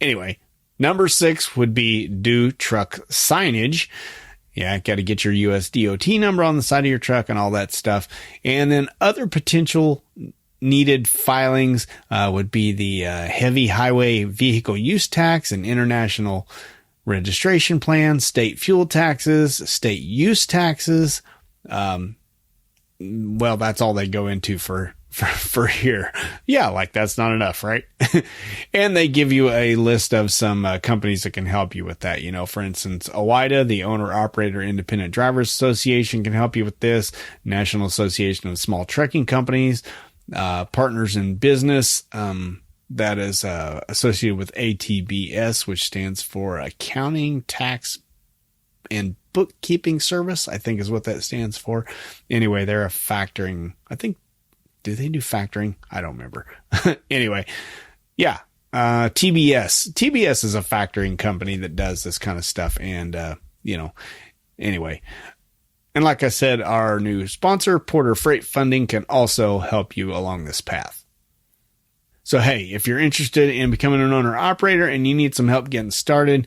Anyway, number 6 would be do truck signage. Yeah, got to get your US DOT number on the side of your truck and all that stuff. And then other potential needed filings would be the heavy highway vehicle use tax and international registration plan, state fuel taxes, state use taxes. Well, that's all they go into for for here. Yeah, like that's not enough, right? And they give you a list of some companies that can help you with that. You know, for instance, OIDA, the Owner Operator Independent Drivers Association, can help you with this. National Association of Small Trucking Companies, Partners in Business, that is associated with ATBS, which stands for Accounting, Tax, and Bookkeeping Service, I think is what that stands for. Anyway, they're a factoring, I think. Do they do factoring? I don't remember. Anyway, yeah. TBS. TBS is a factoring company that does this kind of stuff. And, anyway. And like I said, our new sponsor, Porter Freight Funding, can also help you along this path. So, hey, if you're interested in becoming an owner operator and you need some help getting started,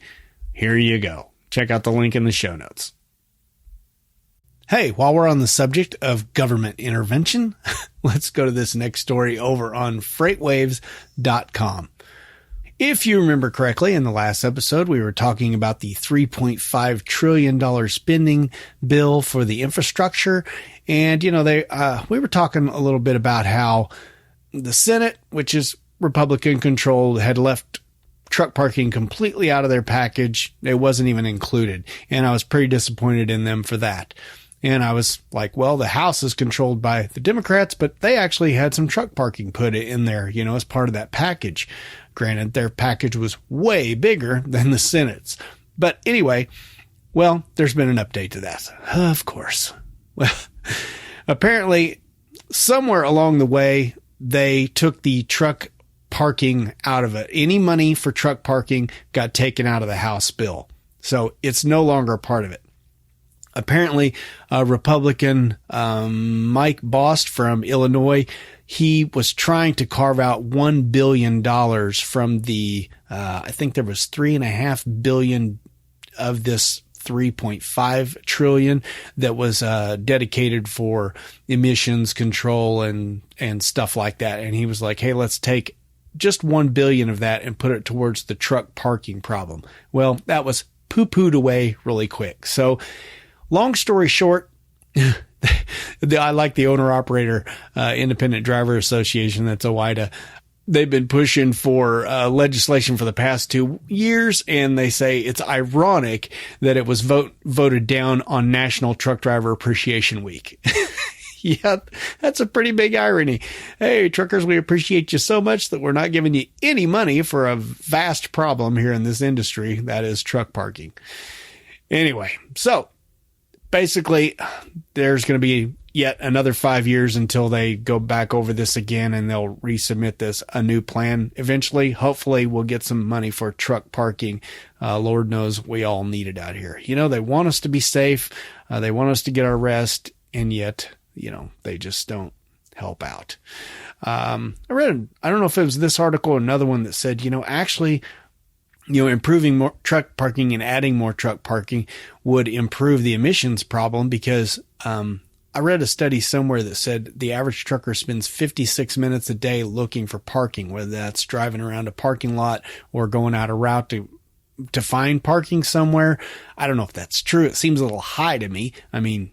here you go. Check out the link in the show notes. Hey, while we're on the subject of government intervention, let's go to this next story over on freightwaves.com. If you remember correctly, in the last episode, we were talking about the $3.5 trillion spending bill for the infrastructure. And, we were talking a little bit about how the Senate, which is Republican controlled, had left truck parking completely out of their package. It wasn't even included. And I was pretty disappointed in them for that. And I was like, well, the House is controlled by the Democrats, but they actually had some truck parking put in there, as part of that package. Granted, their package was way bigger than the Senate's. But anyway, well, there's been an update to that. Of course. Well, apparently, somewhere along the way, they took the truck parking out of it. Any money for truck parking got taken out of the House bill. So it's no longer a part of it. Apparently, Republican Mike Bost from Illinois, he was trying to carve out $1 billion from the, I think there was $3.5 billion of this $3.5 trillion that was dedicated for emissions control and stuff like that. And he was like, hey, let's take just $1 billion of that and put it towards the truck parking problem. Well, that was poo-pooed away really quick. So, long story short, I like the Owner Operator Independent Driver Association, that's OIDA. They've been pushing for legislation for the past 2 years, and they say it's ironic that it was voted down on National Truck Driver Appreciation Week. Yeah, that's a pretty big irony. Hey, truckers, we appreciate you so much that we're not giving you any money for a vast problem here in this industry, that is truck parking. Anyway, so basically, there's going to be yet another 5 years until they go back over this again and they'll resubmit a new plan. Eventually, hopefully, we'll get some money for truck parking. Lord knows we all need it out here. They want us to be safe. They want us to get our rest. And yet, they just don't help out. I don't know if it was this article or another one that said, actually, improving more truck parking and adding more truck parking would improve the emissions problem because I read a study somewhere that said the average trucker spends 56 minutes a day looking for parking, whether that's driving around a parking lot or going out a route to find parking somewhere. I don't know if that's true. It seems a little high to me. I mean,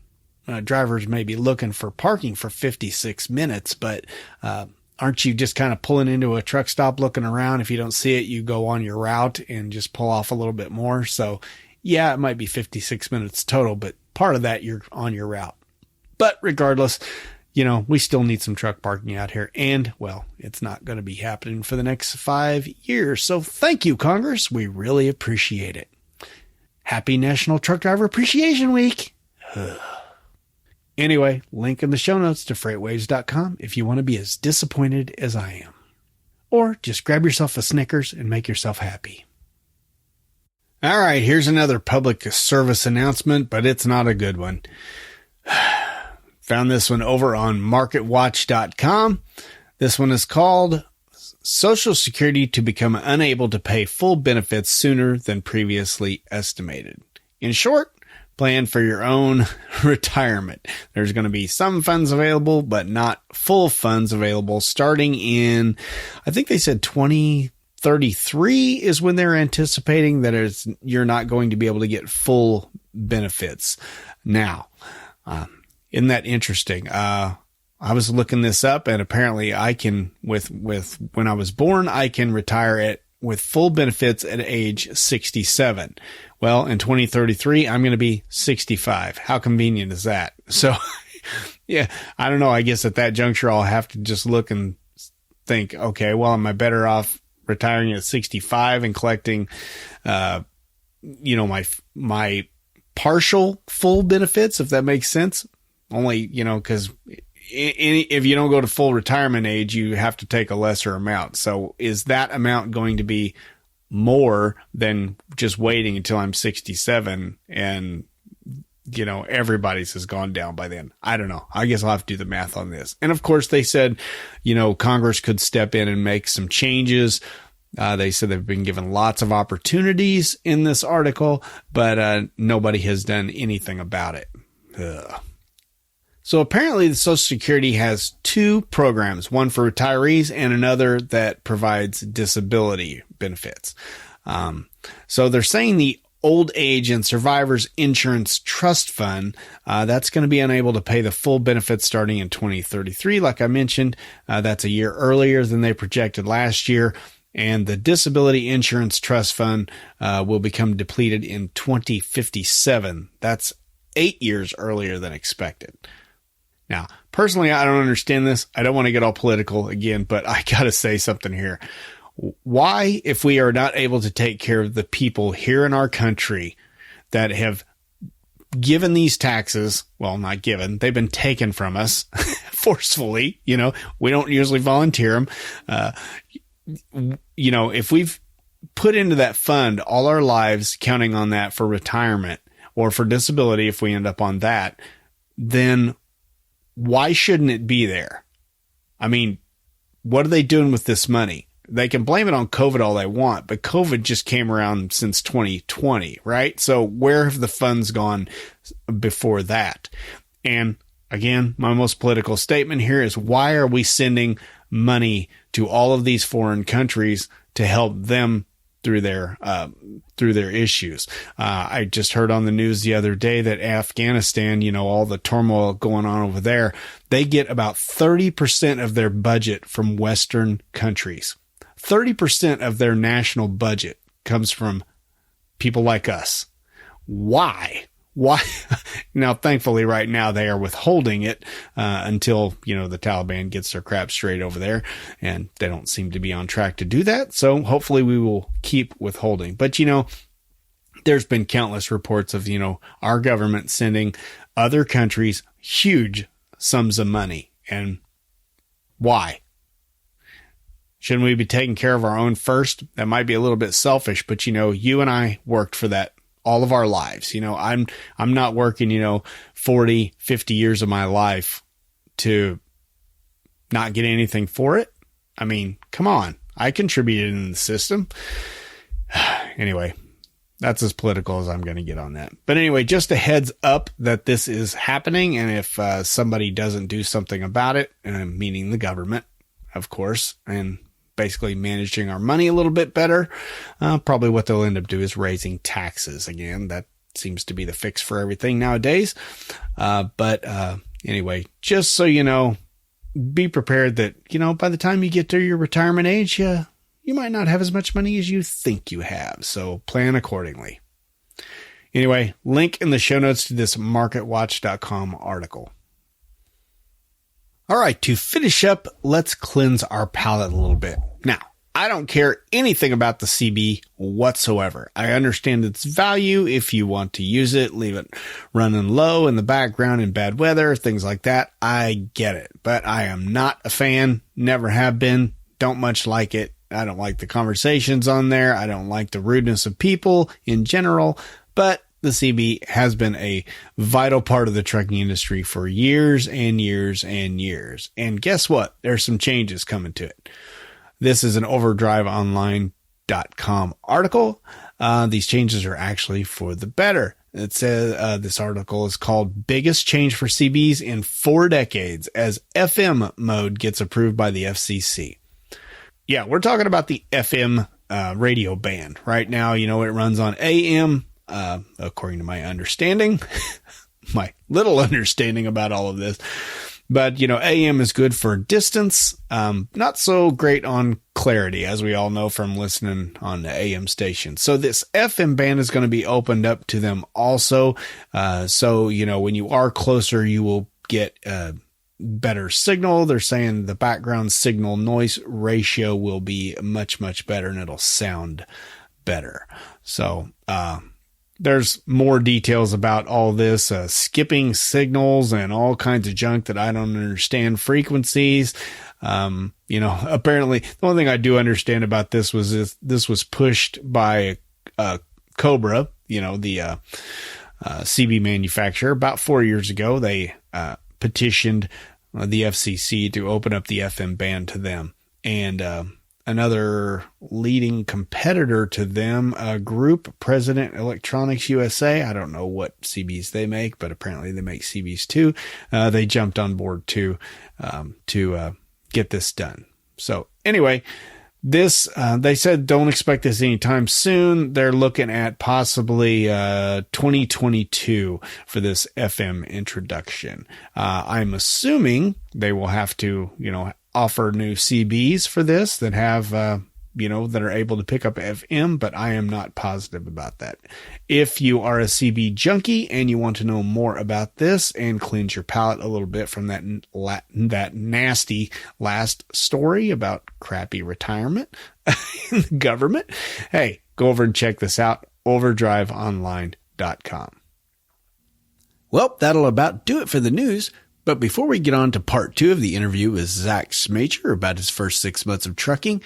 drivers may be looking for parking for 56 minutes, but aren't you just kind of pulling into a truck stop looking around? If you don't see it, you go on your route and just pull off a little bit more. So yeah, it might be 56 minutes total, but part of that you're on your route. But regardless, we still need some truck parking out here. And, well, it's not going to be happening for the next 5 years. So thank you, Congress. We really appreciate it. Happy National Truck Driver Appreciation Week. Anyway, link in the show notes to freightwaves.com if you want to be as disappointed as I am. Or just grab yourself a Snickers and make yourself happy. All right, here's another public service announcement, but it's not a good one. Found this one over on marketwatch.com. This one is called Social Security to become unable to pay full benefits sooner than previously estimated. In short, plan for your own retirement. There's going to be some funds available, but not full funds available starting in, I think they said 2033 is when they're anticipating that you're not going to be able to get full benefits. Now, isn't that interesting? I was looking this up, and apparently I can, with when I was born, I can retire with full benefits at age 67. Well, in 2033, I'm going to be 65. How convenient is that? So, yeah, I don't know. I guess at that juncture, I'll have to just look and think, okay, well, am I better off retiring at 65 and collecting, my partial full benefits, if that makes sense? Only, because if you don't go to full retirement age, you have to take a lesser amount. So is that amount going to be more than just waiting until I'm 67 and, everybody's has gone down by then? I don't know. I guess I'll have to do the math on this. And of course they said, Congress could step in and make some changes. They said they've been given lots of opportunities in this article, but nobody has done anything about it. Ugh. So apparently the Social Security has two programs, one for retirees and another that provides disability benefits. So they're saying the Old Age and Survivors Insurance Trust Fund, that's going to be unable to pay the full benefits starting in 2033. Like I mentioned, that's a year earlier than they projected last year. And the Disability Insurance Trust Fund will become depleted in 2057. That's 8 years earlier than expected. Now, personally, I don't understand this. I don't want to get all political again, but I got to say something here. Why, if we are not able to take care of the people here in our country that have given these taxes, well, not given, they've been taken from us forcefully, we don't usually volunteer them. If we've put into that fund all our lives, counting on that for retirement or for disability, if we end up on that, then why shouldn't it be there? I mean, what are they doing with this money? They can blame it on COVID all they want, but COVID just came around since 2020, right? So where have the funds gone before that? And again, my most political statement here is, why are we sending money to all of these foreign countries to help them through their issues? I just heard on the news the other day that Afghanistan, all the turmoil going on over there, they get about 30% of their budget from Western countries. 30% of their national budget comes from people like us. Why? Now, thankfully, right now they are withholding it until, the Taliban gets their crap straight over there, and they don't seem to be on track to do that. So hopefully we will keep withholding. But, there's been countless reports of, our government sending other countries huge sums of money. And why? Shouldn't we be taking care of our own first? That might be a little bit selfish, but, you and I worked for that all of our lives. I'm not working, 40, 50 years of my life to not get anything for it. I mean, come on. I contributed in the system. Anyway, that's as political as I'm going to get on that. But anyway, just a heads up that this is happening. And if somebody doesn't do something about it, meaning the government, of course, and basically managing our money a little bit better, probably what they'll end up doing is raising taxes again. That seems to be the fix for everything nowadays. But anyway, just so you know, be prepared that, by the time you get to your retirement age, you might not have as much money as you think you have. So plan accordingly. Anyway, link in the show notes to this MarketWatch.com article. All right, to finish up, let's cleanse our palate a little bit. Now, I don't care anything about the CB whatsoever. I understand its value. If you want to use it, leave it running low in the background in bad weather, things like that. I get it, but I am not a fan. Never have been. Don't much like it. I don't like the conversations on there. I don't like the rudeness of people in general, but the CB has been a vital part of the trucking industry for years and years and years. And guess what? There's some changes coming to it. This is an overdriveonline.com article. These changes are actually for the better. It says this article is called Biggest Change for CBs in 4 Decades as FM mode gets approved by the FCC. Yeah, we're talking about the FM radio band. Right now, it runs on AM. According to my understanding, my little understanding about all of this, But, AM is good for distance. Not so great on clarity, as we all know from listening on the AM station. So this FM band is going to be opened up to them also. So, when you are closer, you will get better signal. They're saying the background signal noise ratio will be much, much better, and it'll sound better. So, there's more details about all this, skipping signals and all kinds of junk that I don't understand, frequencies. Apparently the only thing I do understand about this was this was pushed by Cobra, the CB manufacturer. About 4 years ago, they petitioned the FCC to open up the FM band to them. And another leading competitor to them, Group President Electronics USA. I don't know what CBs they make, but apparently they make CBs too. They jumped on board to get this done. So anyway, this, they said don't expect this anytime soon. They're looking at possibly 2022 for this FM introduction. I'm assuming they will have to, offer new CBs for this that have, that are able to pick up FM, but I am not positive about that. If you are a CB junkie and you want to know more about this and cleanse your palate a little bit from that nasty last story about crappy retirement in the government, hey, go over and check this out, overdriveonline.com. Well, that'll about do it for the news. But before we get on to part 2 of the interview with Zach Smacher about his first 6 months of trucking,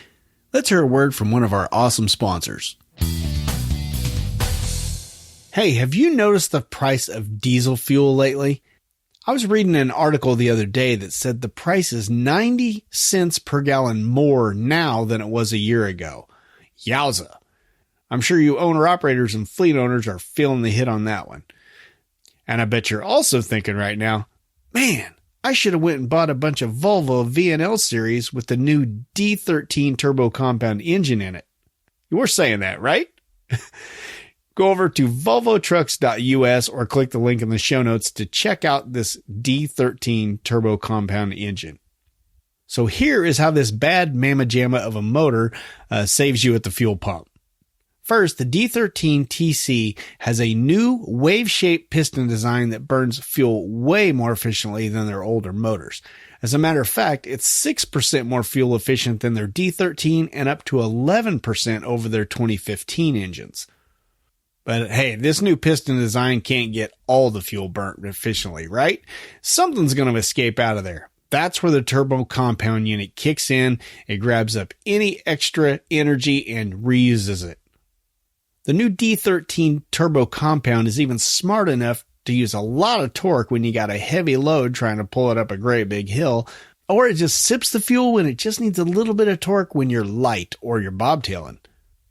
let's hear a word from one of our awesome sponsors. Hey, have you noticed the price of diesel fuel lately? I was reading an article the other day that said the price is 90 cents per gallon more now than it was a year ago. Yowza. I'm sure you owner-operators and fleet owners are feeling the hit on that one. And I bet you're also thinking right now, man, I should have went and bought a bunch of Volvo VNL series with the new D13 turbo compound engine in it. You were saying that, right? Go over to volvotrucks.us or click the link in the show notes to check out this D13 turbo compound engine. So here is how this bad mamma jamma of a motor saves you at the fuel pump. First, the D13 TC has a new wave-shaped piston design that burns fuel way more efficiently than their older motors. As a matter of fact, it's 6% more fuel efficient than their D13 and up to 11% over their 2015 engines. But hey, this new piston design can't get all the fuel burnt efficiently, right? Something's going to escape out of there. That's where the turbo compound unit kicks in. It grabs up any extra energy and reuses it. The new D13 turbo compound is even smart enough to use a lot of torque when you got a heavy load trying to pull it up a great big hill, or it just sips the fuel when it just needs a little bit of torque when you're light or you're bobtailing.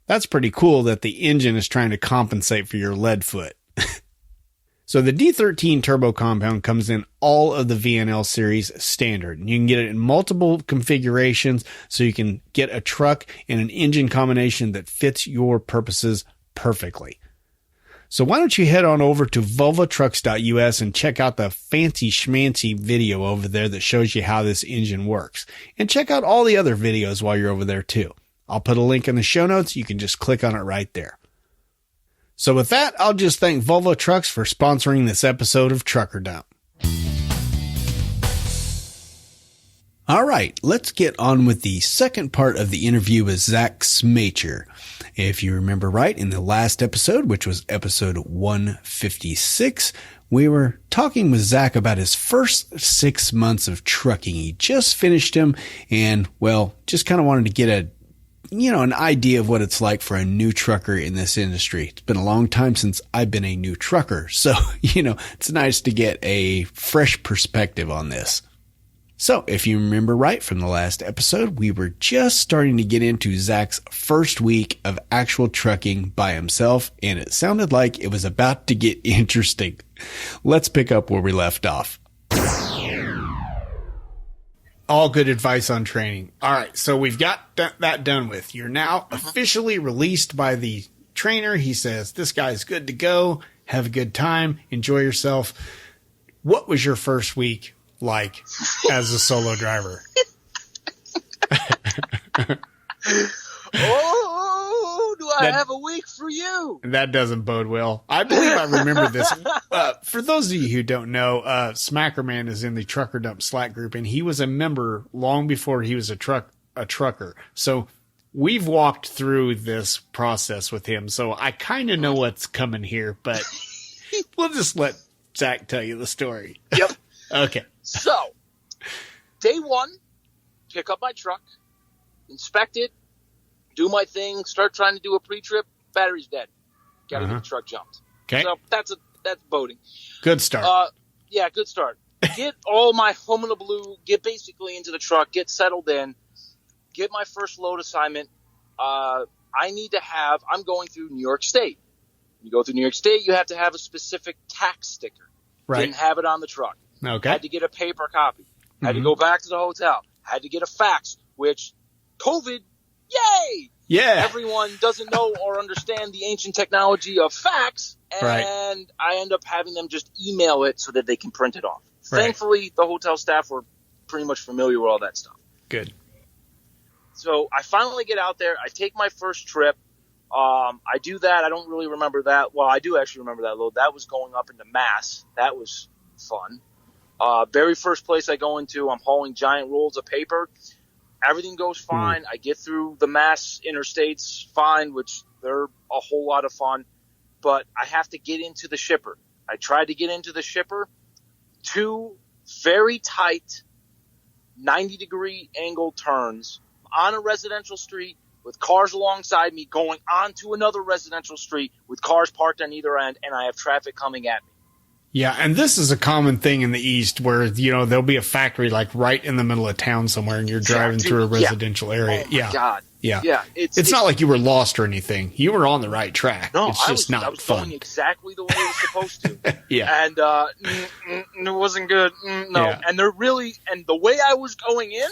That's pretty cool that the engine is trying to compensate for your lead foot. So the D13 turbo compound comes in all of the VNL series standard. You can get it in multiple configurations so you can get a truck and an engine combination that fits your purposes perfectly. So why don't you head on over to volvotrucks.us and check out the fancy schmancy video over there that shows you how this engine works. And check out all the other videos while you're over there too. I'll put a link in the show notes. You can just click on it right there. So with that, I'll just thank Volvo Trucks for sponsoring this episode of Trucker Dump. All right, let's get on with the second part of the interview with Zach Smacher. If you remember right, in the last episode, which was episode 156, we were talking with Zach about his first 6 months of trucking. He just finished them and, well, just kind of wanted to get an idea of what it's like for a new trucker in this industry. It's been a long time since I've been a new trucker. So, it's nice to get a fresh perspective on this. So if you remember right from the last episode, we were just starting to get into Zach's first week of actual trucking by himself, and it sounded like it was about to get interesting. Let's pick up where we left off. All good advice on training. All right, so we've got that done with. You're now officially released by the trainer. He says, this guy's good to go. Have a good time. Enjoy yourself. What was your first week like as a solo driver? Oh, do I have a week for you? That doesn't bode well. I believe I remember this. For those of you who don't know, Smacher Man is in the Trucker Dump Slack group, and he was a member long before he was a trucker. So we've walked through this process with him. So I kind of know what's coming here, but we'll just let Zach tell you the story. Yep. Okay. So, day one, pick up my truck, inspect it, do my thing, start trying to do a pre-trip, battery's dead. Got to get the truck jumped. Okay. So that's boating. Good start. Yeah, good start. Get all my home in the blue, get basically into the truck, get settled in, get my first load assignment. I'm going through New York State. You go through New York State, you have to have a specific tax sticker. Right. Didn't have it on the truck. Okay. Had to get a paper copy. Had to go back to the hotel. Had to get a fax, which COVID, yay! Yeah. Everyone doesn't know or understand the ancient technology of fax, and I end up having them just email it so that they can print it off. Right. Thankfully, the hotel staff were pretty much familiar with all that stuff. Good. So I finally get out there. I take my first trip. I do that. I don't really remember that. Well, I do actually remember that load. That was going up into Mass. That was fun. Very first place I go into, I'm hauling giant rolls of paper. Everything goes fine. I get through the Mass interstates fine, which they're a whole lot of fun. But I have to get into the shipper. I tried to get into the shipper. 2 very tight 90-degree angle turns on a residential street with cars alongside me going onto another residential street with cars parked on either end, and I have traffic coming at me. Yeah, and this is a common thing in the East where, there'll be a factory like right in the middle of town somewhere and you're driving through a residential area. Oh, my God. Yeah. Yeah. It's not like you were lost or anything. You were on the right track. No, it's just I was fun. going exactly the way it was supposed to. Yeah. And it wasn't good. No. Yeah. And the way I was going in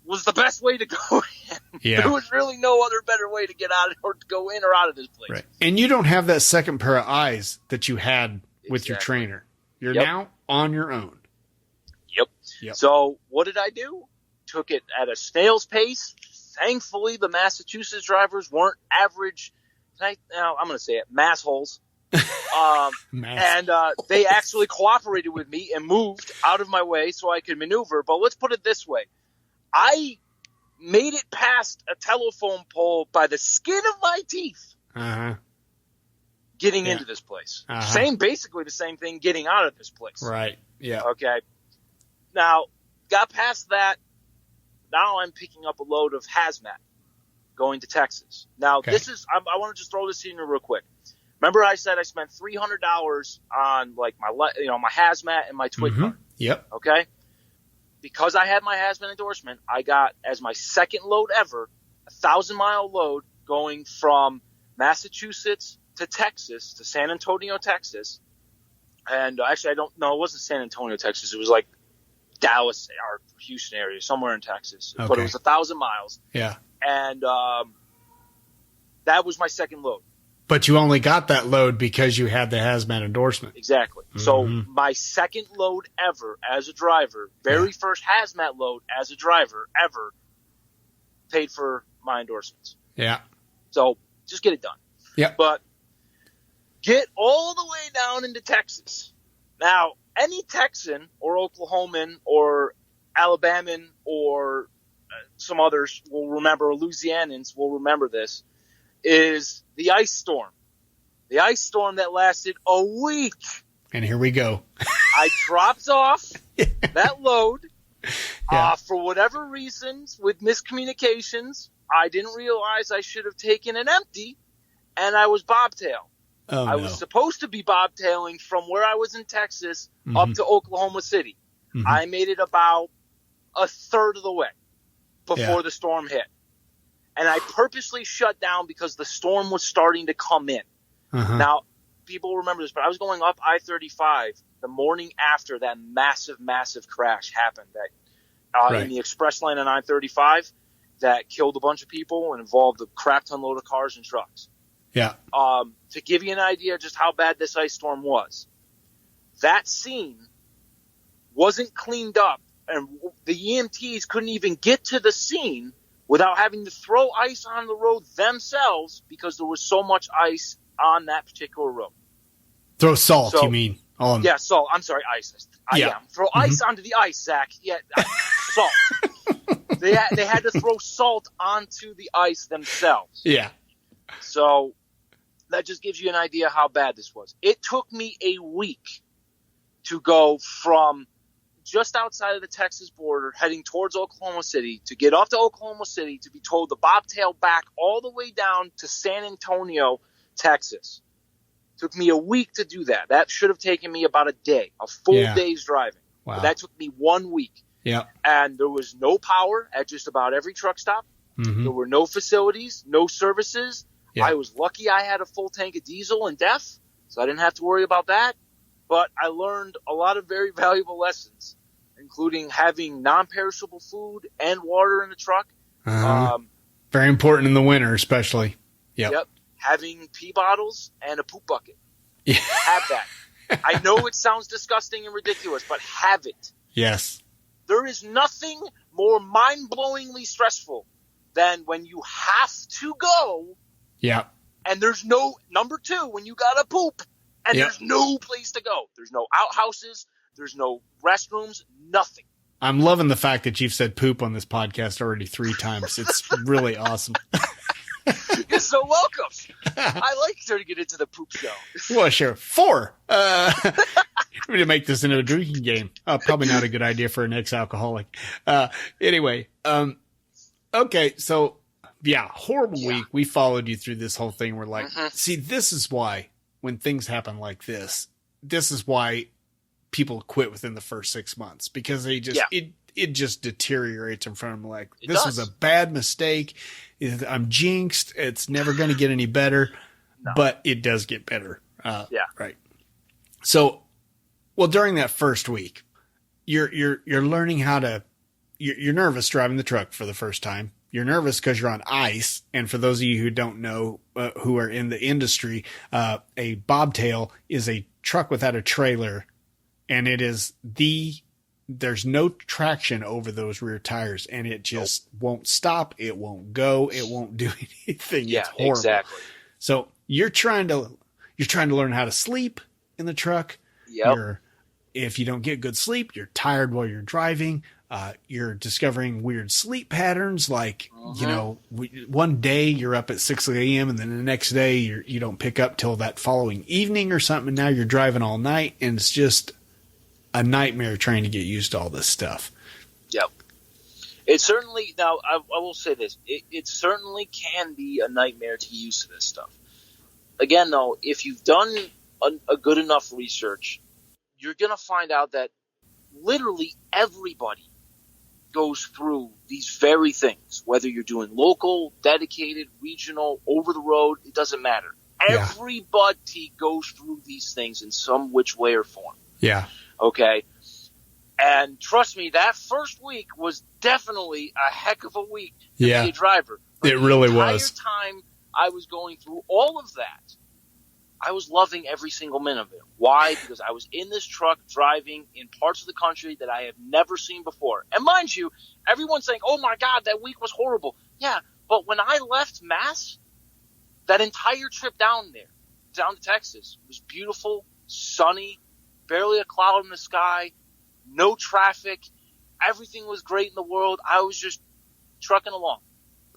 was the best way to go in. Yeah. There was really no other better way to get out or to go in or out of this place. Right. And you don't have that second pair of eyes that you had with your trainer. You're now on your own. Yep. So what did I do? Took it at a snail's pace. Thankfully, the Massachusetts drivers weren't average. I'm going to say it, massholes. And they actually cooperated with me and moved out of my way so I could maneuver. But let's put it this way. I made it past a telephone pole by the skin of my teeth. Getting into this place. Basically the same thing getting out of this place. Right. Yeah. Okay. Now, got past that. Now I'm picking up a load of hazmat going to Texas. Now, this is, I want to just throw this in real quick. Remember I said I spent $300 on like my hazmat and my twig cart. Yep. Okay. Because I had my hazmat endorsement, I got as my second load ever, 1,000-mile load going from Massachusetts to Texas, to San Antonio, Texas. And actually, I don't know. It wasn't San Antonio, Texas. It was like Dallas or Houston area, somewhere in Texas. Okay. But it was 1,000 miles. Yeah. And that was my second load. But you only got that load because you had the hazmat endorsement. Exactly. So my second load ever as a driver, very first hazmat load as a driver ever, paid for my endorsements. Yeah. So just get it done. Yeah. But get all the way down into Texas. Now, any Texan or Oklahoman or Alabaman or some others will remember, Louisianans will remember this, is the ice storm. The ice storm that lasted a week. And here we go. I dropped off that load. For whatever reasons, with miscommunications, I didn't realize I should have taken an empty, and I was bobtail. I was supposed to be bobtailing from where I was in Texas up to Oklahoma City. I made it about a third of the way before the storm hit. And I purposely shut down because the storm was starting to come in. Now, people remember this, but I was going up I-35 the morning after that massive, massive crash happened in the express lane on I-35 that killed a bunch of people and involved a crap ton load of cars and trucks. Yeah. To give you an idea just how bad this ice storm was, that scene wasn't cleaned up, and the EMTs couldn't even get to the scene without having to throw ice on the road themselves because there was so much ice on that particular road. Throw salt, you mean? Yeah, salt. I'm sorry, ice. Yeah. Throw ice onto the ice, Zach. Yeah, salt. They had to throw salt onto the ice themselves. Yeah. So that just gives you an idea how bad this was. It took me a week to go from just outside of the Texas border heading towards Oklahoma City to get off to Oklahoma City to be told to bobtail back all the way down to San Antonio, Texas. Took me a week to do that. That should have taken me about a day, a full day's driving. Wow. But that took me 1 week. Yeah. And there was no power at just about every truck stop. Mm-hmm. There were no facilities, no services. Yeah. I was lucky I had a full tank of diesel and DEF, so I didn't have to worry about that. But I learned a lot of very valuable lessons, including having non-perishable food and water in the truck. Very important in the winter, especially. Yep. Having pee bottles and a poop bucket. Yeah. Have that. I know it sounds disgusting and ridiculous, but have it. Yes. There is nothing more mind-blowingly stressful than when you have to go. Yeah. And there's no, number two, when you gotta poop and there's no place to go. There's no outhouses. There's no restrooms. Nothing. I'm loving the fact that you've said poop on this podcast already 3 times. It's really awesome. You're so welcome. I like to get into the poop show. Well, sure. 4. We're going to make this into a drinking game. Probably not a good idea for an ex-alcoholic. Anyway. Okay. So, horrible week. We followed you through this whole thing. We're like, see, this is why when things happen like this is why people quit within the first 6 months, because they just, it just deteriorates in front of them. Like, this was a bad mistake. I'm jinxed. It's never going to get any better, but it does get better. Right. So, well, during that first week, you're learning how to, you're nervous driving the truck for the first time. You're nervous because you're on ice. And for those of you who don't know, who are in the industry, a bobtail is a truck without a trailer, and it is there's no traction over those rear tires, and it just won't stop. It won't go. It won't do anything. Yeah, it's horrible. Exactly. So you're trying to learn how to sleep in the truck. Yep. If you don't get good sleep, you're tired while you're driving. You're discovering weird sleep patterns. Like, one day you're up at 6 a.m. and then the next day you don't pick up till that following evening or something. And now you're driving all night, and it's just a nightmare trying to get used to all this stuff. Yep. It certainly, now I will say this, it certainly can be a nightmare to get used to this stuff. Again, though, if you've done a good enough research, you're going to find out that literally everybody goes through these very things, whether you're doing local, dedicated, regional, over the road, it doesn't matter. Yeah. Everybody goes through these things in some which way or form. Yeah. Okay. And trust me, that first week was definitely a heck of a week to be a driver. But it really was. The entire time I was going through all of that, I was loving every single minute of it. Why? Because I was in this truck driving in parts of the country that I have never seen before. And mind you, everyone's saying, oh my God, that week was horrible. Yeah, but when I left Mass, that entire trip down to Texas, was beautiful, sunny, barely a cloud in the sky, no traffic. Everything was great in the world. I was just trucking along,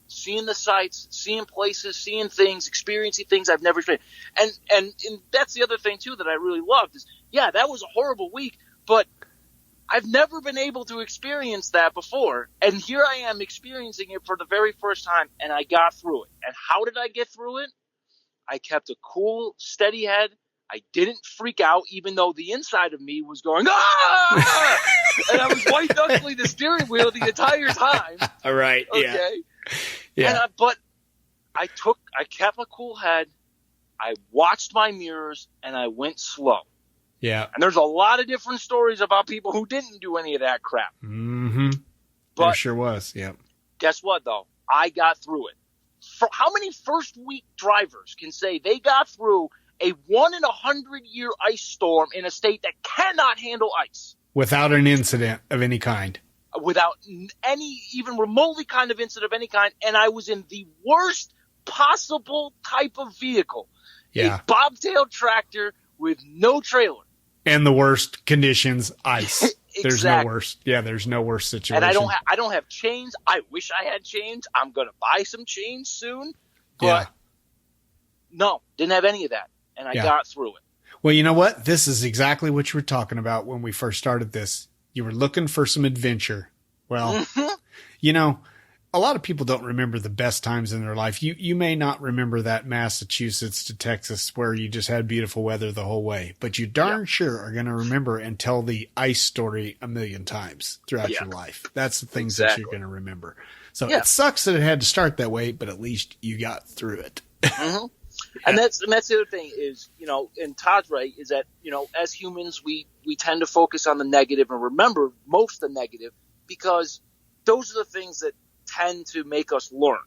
seeing the sights, seeing places, seeing things, experiencing things I've never experienced. And that's the other thing, too, that I really loved is, that was a horrible week, but I've never been able to experience that before. And here I am experiencing it for the very first time, and I got through it. And how did I get through it? I kept a cool, steady head. I didn't freak out, even though the inside of me was going, ah! And I was white knuckling the steering wheel the entire time. All right. Okay. Yeah. But I kept a cool head. I watched my mirrors and I went slow. Yeah. And there's a lot of different stories about people who didn't do any of that crap. Mm-hmm. But there sure was. Yeah. Guess what, though? I got through it. For how many first week drivers can say they got through a 1 in 100 year ice storm in a state that cannot handle ice? Without an incident of any kind. Without any even remotely kind of incident of any kind, and I was in the worst possible type of vehicle. Yeah. A bobtail tractor with no trailer. And the worst conditions, ice. Exactly. There's no worse. Yeah, there's no worse situation. And I don't have chains. I wish I had chains. I'm going to buy some chains soon. But Yeah. no, didn't have any of that. And I got through it. Well, you know what? This is exactly what you were talking about when we first started this. You were looking for some adventure. Well, you know, a lot of people don't remember the best times in their life. You may not remember that Massachusetts to Texas where you just had beautiful weather the whole way, but you darn sure are going to remember and tell the ice story a million times throughout your life. That's the things that you're going to remember. So it sucks that it had to start that way, but at least you got through it. And that's the other thing is, you know, and Todd's right, is that, you know, as humans, we tend to focus on the negative and remember most the negative because those are the things that tend to make us learn.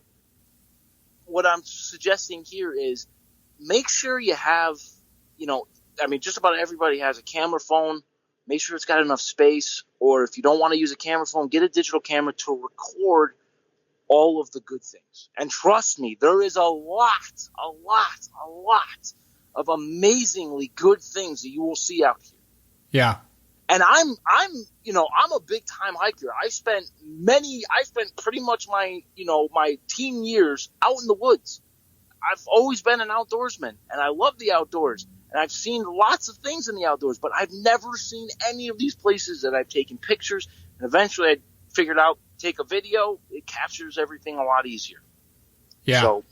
What I'm suggesting here is make sure you have, you know, I mean, just about everybody has a camera phone. Make sure it's got enough space, or if you don't want to use a camera phone, get a digital camera to record all of the good things. And trust me, there is a lot of amazingly good things that you will see out here. Yeah. And I'm a big time hiker. I spent pretty much my teen years out in the woods. I've always been an outdoorsman and I love the outdoors and I've seen lots of things in the outdoors, but I've never seen any of these places that I've taken pictures, and eventually I figured out, take a video, it captures everything a lot easier. Yeah. So,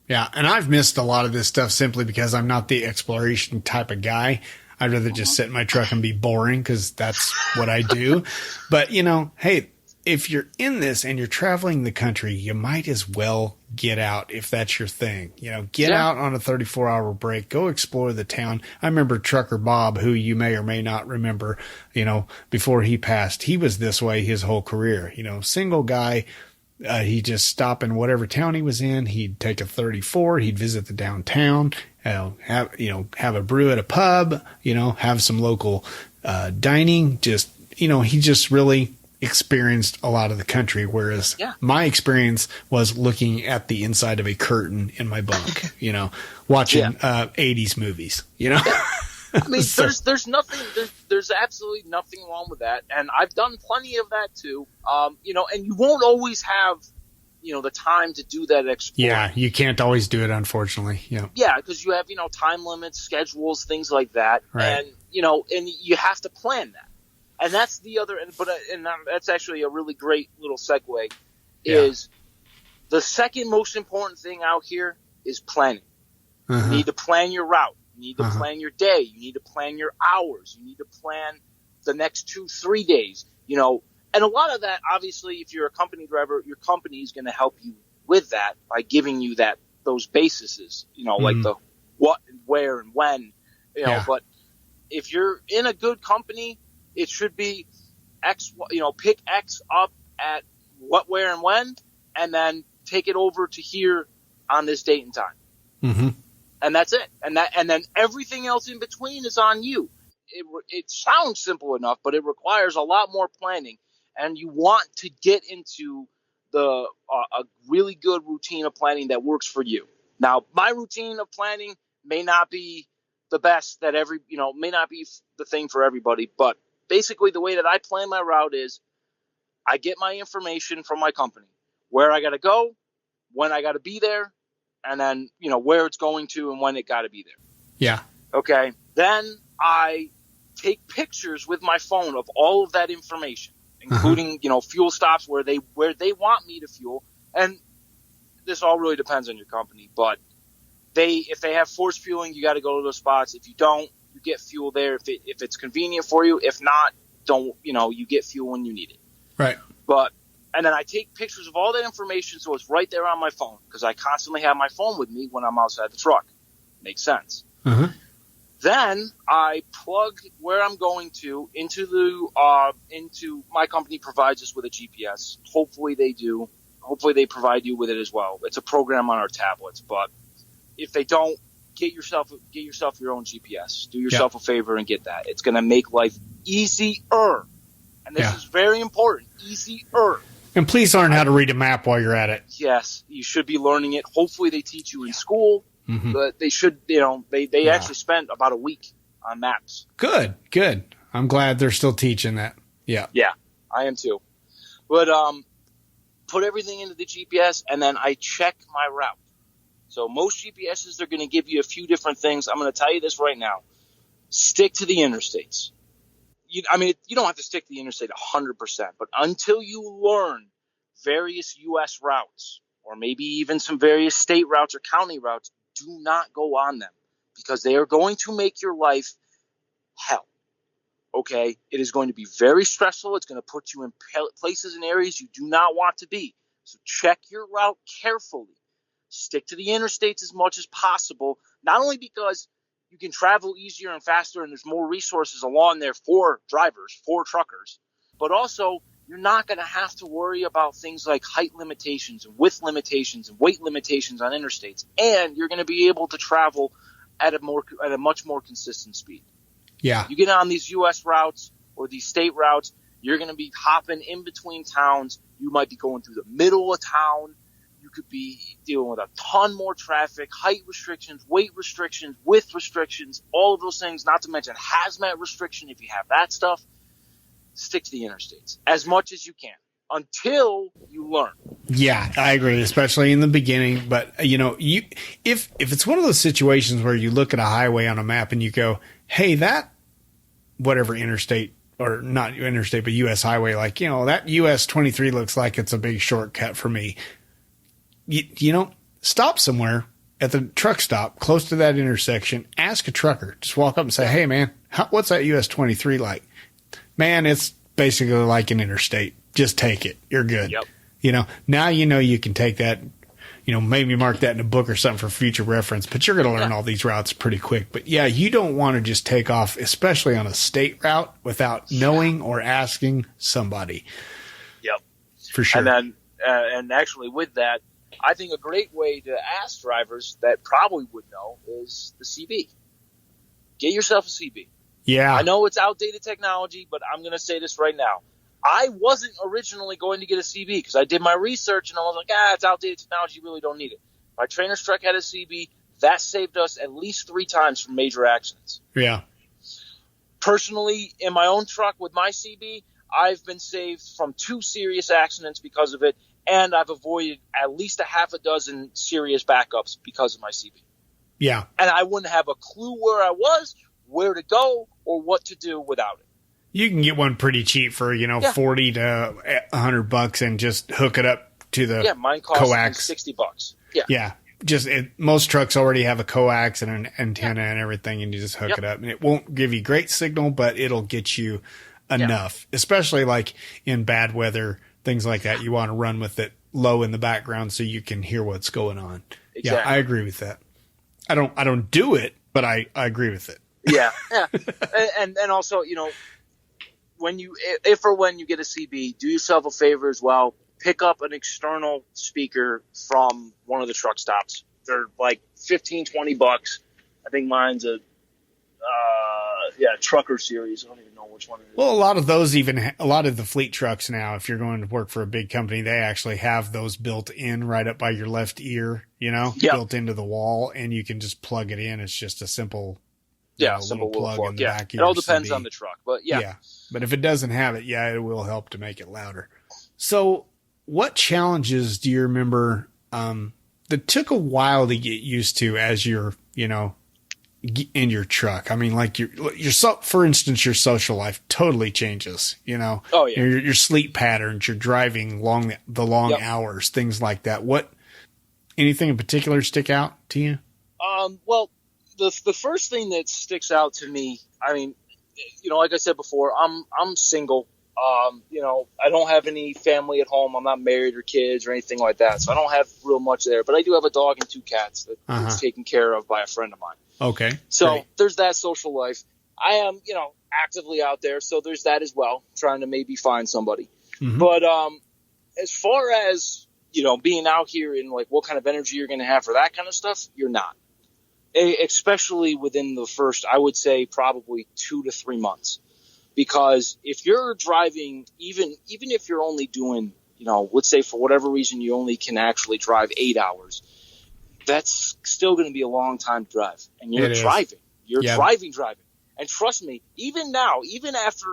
yeah. And I've missed a lot of this stuff simply because I'm not the exploration type of guy. I'd rather just sit in my truck and be boring because that's what I do. But, you know, hey, if you're in this and you're traveling the country, you might as well get out if that's your thing. You know, get out on a 34-hour break. Go explore the town. I remember Trucker Bob, who you may or may not remember, you know, before he passed. He was this way his whole career. You know, single guy. He'd just stop in whatever town he was in. He'd take a 34. He'd visit the downtown. Have a brew at a pub. You know, have some local dining. Just, you know, he just really experienced a lot of the country, whereas my experience was looking at the inside of a curtain in my bunk. You know, watching 80s movies. You know. I mean, there's absolutely nothing wrong with that. And I've done plenty of that too. You know, and you won't always have, you know, the time to do that exploring. Yeah, you can't always do it, unfortunately. Yeah. Yeah, because you have, you know, time limits, schedules, things like that. Right. And, you know, and you have to plan that. And that's the other, and that's actually a really great little segue, is the second most important thing out here is planning. You need to plan your route. You need to plan your day. You need to plan your hours. You need to plan the next 2-3 days, you know. And a lot of that, obviously, if you're a company driver, your company is going to help you with that by giving you those bases, you know, like the what and where and when, you know. But if you're in a good company, it should be X, you know, pick X up at what, where, and when, and then take it over to here on this date and time. And that's it. And then everything else in between is on you. It sounds simple enough, but it requires a lot more planning. And you want to get into a really good routine of planning that works for you. Now, my routine of planning may not be the best may not be the thing for everybody. But basically the way that I plan my route is I get my information from my company, where I got to go, when I got to be there, and then, you know, where it's going to and when it got to be there. Yeah. Okay. Then I take pictures with my phone of all of that information, including, you know, fuel stops where they want me to fuel. And this all really depends on your company, but if they have forced fueling, you got to go to those spots. If you don't, you get fuel there. If it's convenient for you, if not, you get fuel when you need it. Right. And then I take pictures of all that information so it's right there on my phone, because I constantly have my phone with me when I'm outside the truck. Makes sense. Then I plug where I'm going to into my company provides us with a GPS. Hopefully they do. Hopefully they provide you with it as well. It's a program on our tablets, but if they don't, get yourself your own GPS. Do yourself a favor and get that. It's going to make life Easier. And this is very important. Easier. And please learn how to read a map while you're at it. Yes, you should be learning it. Hopefully they teach you in school, but they should, they actually spent about a week on maps. Good. I'm glad they're still teaching that. Yeah. Yeah, I am too. But put everything into the GPS, and then I check my route. So most GPSs, they're going to give you a few different things. I'm going to tell you this right now. Stick to the interstates. You don't have to stick to the interstate 100%, but until you learn various U.S. routes, or maybe even some various state routes or county routes, do not go on them, because they are going to make your life hell. Okay? It is going to be very stressful. It's going to put you in places and areas you do not want to be. So check your route carefully. Stick to the interstates as much as possible, not only because you can travel easier and faster and there's more resources along there for drivers, for truckers, but also you're not going to have to worry about things like height limitations and width limitations and weight limitations on interstates, and you're going to be able to travel at a much more consistent speed. Yeah. You get on these U.S. routes or these state routes, you're going to be hopping in between towns. You might be going through the middle of town. You could be dealing with a ton more traffic, height restrictions, weight restrictions, width restrictions, all of those things, not to mention hazmat restriction if you have that stuff. Stick to the interstates as much as you can until you learn. Yeah, I agree, especially in the beginning. But, if it's one of those situations where you look at a highway on a map and you go, hey, that whatever interstate, or not interstate, but U.S. highway, that U.S. 23 looks like it's a big shortcut for me. Stop somewhere at the truck stop close to that intersection. Ask a trucker. Just walk up and say, hey, man, what's that US 23 like? Man, it's basically like an interstate. Just take it. You're good. Yep. Now you can take that, maybe mark that in a book or something for future reference, but you're going to learn all these routes pretty quick. But, yeah, you don't want to just take off, especially on a state route, without knowing or asking somebody. Yep. For sure. And then, and actually with that, I think a great way to ask drivers that probably would know is the CB. Get yourself a CB. Yeah. I know it's outdated technology, but I'm going to say this right now. I wasn't originally going to get a CB because I did my research and I was like, it's outdated technology. You really don't need it. My trainer's truck had a CB. That saved us at least 3 times from major accidents. Yeah. Personally, in my own truck with my CB, I've been saved from 2 serious accidents because of it. And I've avoided at least a half a dozen serious backups because of my CB. Yeah. And I wouldn't have a clue where I was, where to go, or what to do without it. You can get one pretty cheap for, $40 to $100 and just hook it up to the mine costs coax. $60. Yeah. Yeah. Most trucks already have a coax and an antenna and everything, and you just hook it up. And it won't give you great signal, but it'll get you enough, especially like in bad weather. Things like that, you want to run with it low in the background so you can hear what's going on. Exactly. Yeah, I agree with that. I don't do it, but I agree with it. Yeah. and also, when you get a CB, do yourself a favor as well. Pick up an external speaker from one of the truck stops. They're like $15, $20. I think mine's a trucker series. I don't even know which one it is. Well, a lot of the fleet trucks now, if you're going to work for a big company, they actually have those built in right up by your left ear, built into the wall, and you can just plug it in. It's just a simple, simple little plug in the back of it your all depends CB. on the truck, but yeah. But if it doesn't have it, it will help to make it louder. So what challenges do you remember that took a while to get used to as you're, in your truck? I mean, like for instance, your social life totally changes, Oh, yeah. Your sleep patterns, your driving long hours, things like that. Anything in particular stick out to you? Well, the first thing that sticks out to me, I mean, like I said before, I'm single. I don't have any family at home. I'm not married or kids or anything like that. So I don't have real much there, but I do have a dog and 2 cats that's taken care of by a friend of mine. Okay. So there's that social life. I am, actively out there. So there's that as well, trying to maybe find somebody. Mm-hmm. But, as far as, being out here and like what kind of energy you're going to have for that kind of stuff, you're not. Especially within the first, I would say probably 2 to 3 months. because if you're driving, even if you're only doing, let's say for whatever reason you only can actually drive 8 hours, that's still going to be a long time to drive. And you're driving. You're driving. And trust me, even now, even after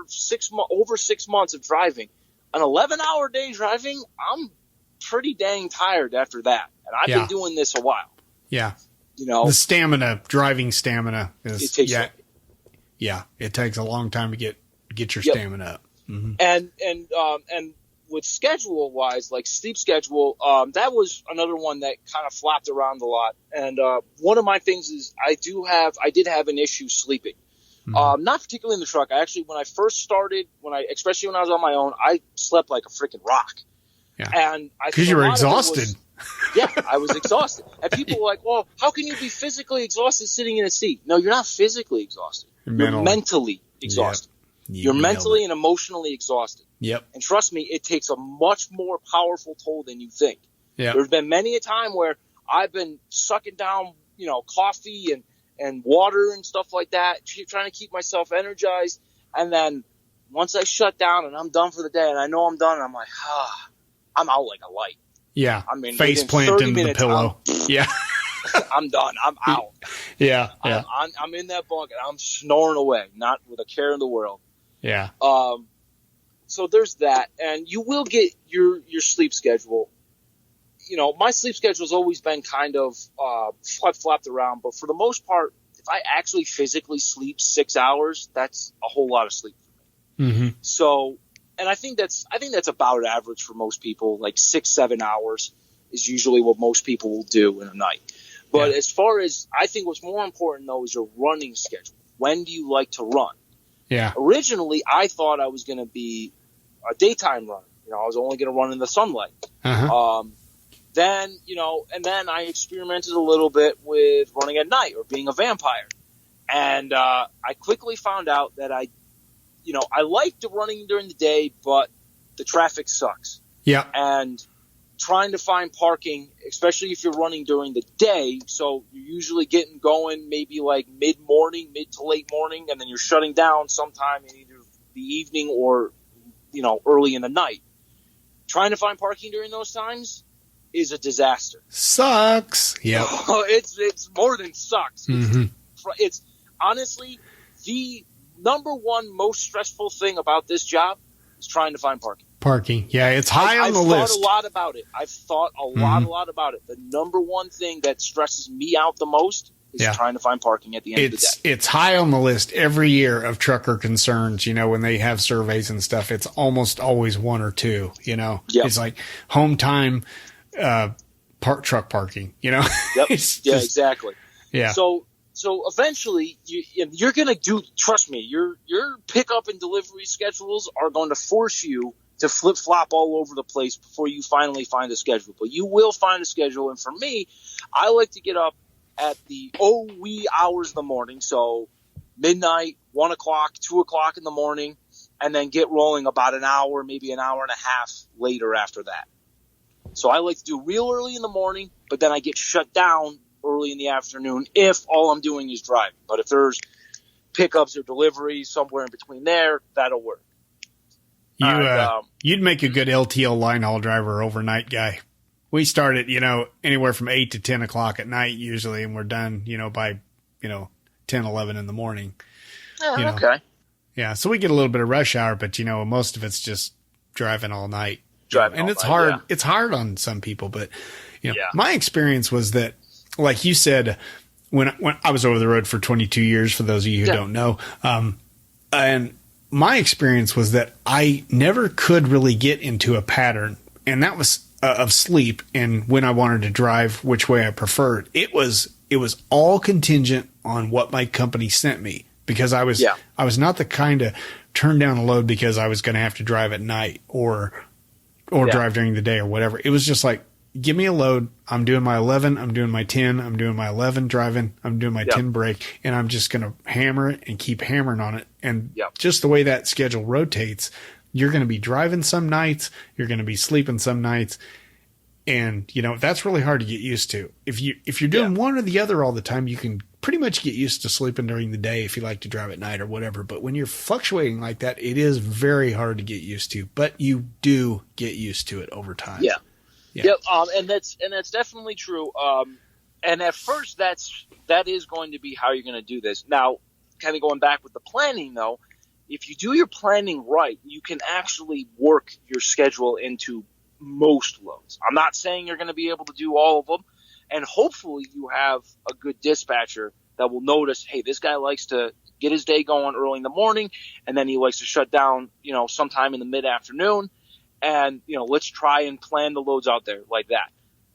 over 6 months of driving, an 11-hour day driving, I'm pretty dang tired after that. And I've been doing this a while. Yeah. The driving stamina is, it takes it takes a long time to get your stamina up. Mm-hmm. And with schedule wise, like sleep schedule, that was another one that kind of flopped around a lot. And one of my things is I did have an issue sleeping. Mm-hmm. Not particularly in the truck. When I first started, especially when I was on my own, I slept like a freaking rock. Yeah. And because you were exhausted. I was exhausted. And people were like, well, how can you be physically exhausted sitting in a seat? No, you're not physically exhausted. You're mentally exhausted. Yep. You're mentally and emotionally exhausted. Yep. And trust me, it takes a much more powerful toll than you think. Yep. There's been many a time where I've been sucking down, coffee and water and stuff like that, trying to keep myself energized. And then once I shut down and I'm done for the day and I know I'm done, I'm like, I'm out like a light. Yeah. I mean, face plant into the pillow. I'm done. I'm out. Yeah. I'm in that bunk and I'm snoring away, not with a care in the world. Yeah. So there's that, and you will get your sleep schedule. My sleep schedule has always been kind of flip-flopped around, but for the most part, if I actually physically sleep 6 hours, that's a whole lot of sleep for me. Mm-hmm. So, and I think that's about average for most people. Like 6-7 hours is usually what most people will do in a night. But as far as, I think what's more important though is your running schedule. When do you like to run? Yeah. Originally, I thought I was going to be a daytime runner. I was only going to run in the sunlight. Uh-huh. Then I experimented a little bit with running at night or being a vampire. And I quickly found out that I liked running during the day, but the traffic sucks. Yeah. And trying to find parking, especially if you're running during the day, so you're usually getting going maybe like mid to late morning, and then you're shutting down sometime in either the evening or, early in the night. Trying to find parking during those times is a disaster. Sucks. Yeah. It's more than sucks. Mm-hmm. It's honestly the number one most stressful thing about this job is trying to find parking. Yeah, it's high on the list. I've thought a lot about it. I've thought a lot about it. The number one thing that stresses me out the most is trying to find parking at the end of the day. It's high on the list every year of trucker concerns. When they have surveys and stuff, it's almost always one or two. Yep. It's like home time, truck parking. Yep. Exactly. Yeah. So eventually you're going to do. Trust me, your pickup and delivery schedules are going to force you to flip-flop all over the place before you finally find a schedule. But you will find a schedule. And for me, I like to get up at the wee hours of the morning. So midnight, 1 o'clock, 2 o'clock in the morning, and then get rolling about an hour, maybe an hour and a half later after that. So I like to do real early in the morning, but then I get shut down early in the afternoon if all I'm doing is driving. But if there's pickups or deliveries somewhere in between there, that'll work. You'd make a good LTL line haul driver, overnight guy. We start at, anywhere from 8 to 10 o'clock at night usually, and we're done, by, 10, 11 in the morning. Okay. Yeah, so we get a little bit of rush hour, but, most of it's just driving all night. And it's hard. Yeah. It's hard on some people, but, my experience was that, like you said, when I was over the road for 22 years, for those of you who don't know, and my experience was that I never could really get into a pattern, and that was of sleep and when I wanted to drive, which way I preferred. It was all contingent on what my company sent me, because I was not the kind to turn down a load because I was going to have to drive at night or drive during the day or whatever. It was just like, give me a load. I'm doing my 11. I'm doing my 10. I'm doing my 11 driving. I'm doing my 10 break, and I'm just going to hammer it and keep hammering on it. And just the way that schedule rotates, you're going to be driving some nights. You're going to be sleeping some nights. And, that's really hard to get used to. If you're doing one or the other all the time, you can pretty much get used to sleeping during the day if you like to drive at night or whatever. But when you're fluctuating like that, it is very hard to get used to. But you do get used to it over time. Yeah. Yep. And that's definitely true. And at first, that is going to be how you're going to do this. Now, kind of going back with the planning, though, if you do your planning right, you can actually work your schedule into most loads. I'm not saying you're going to be able to do all of them, and hopefully you have a good dispatcher that will notice, hey, this guy likes to get his day going early in the morning, and then he likes to shut down, sometime in the mid-afternoon, and, let's try and plan the loads out there like that.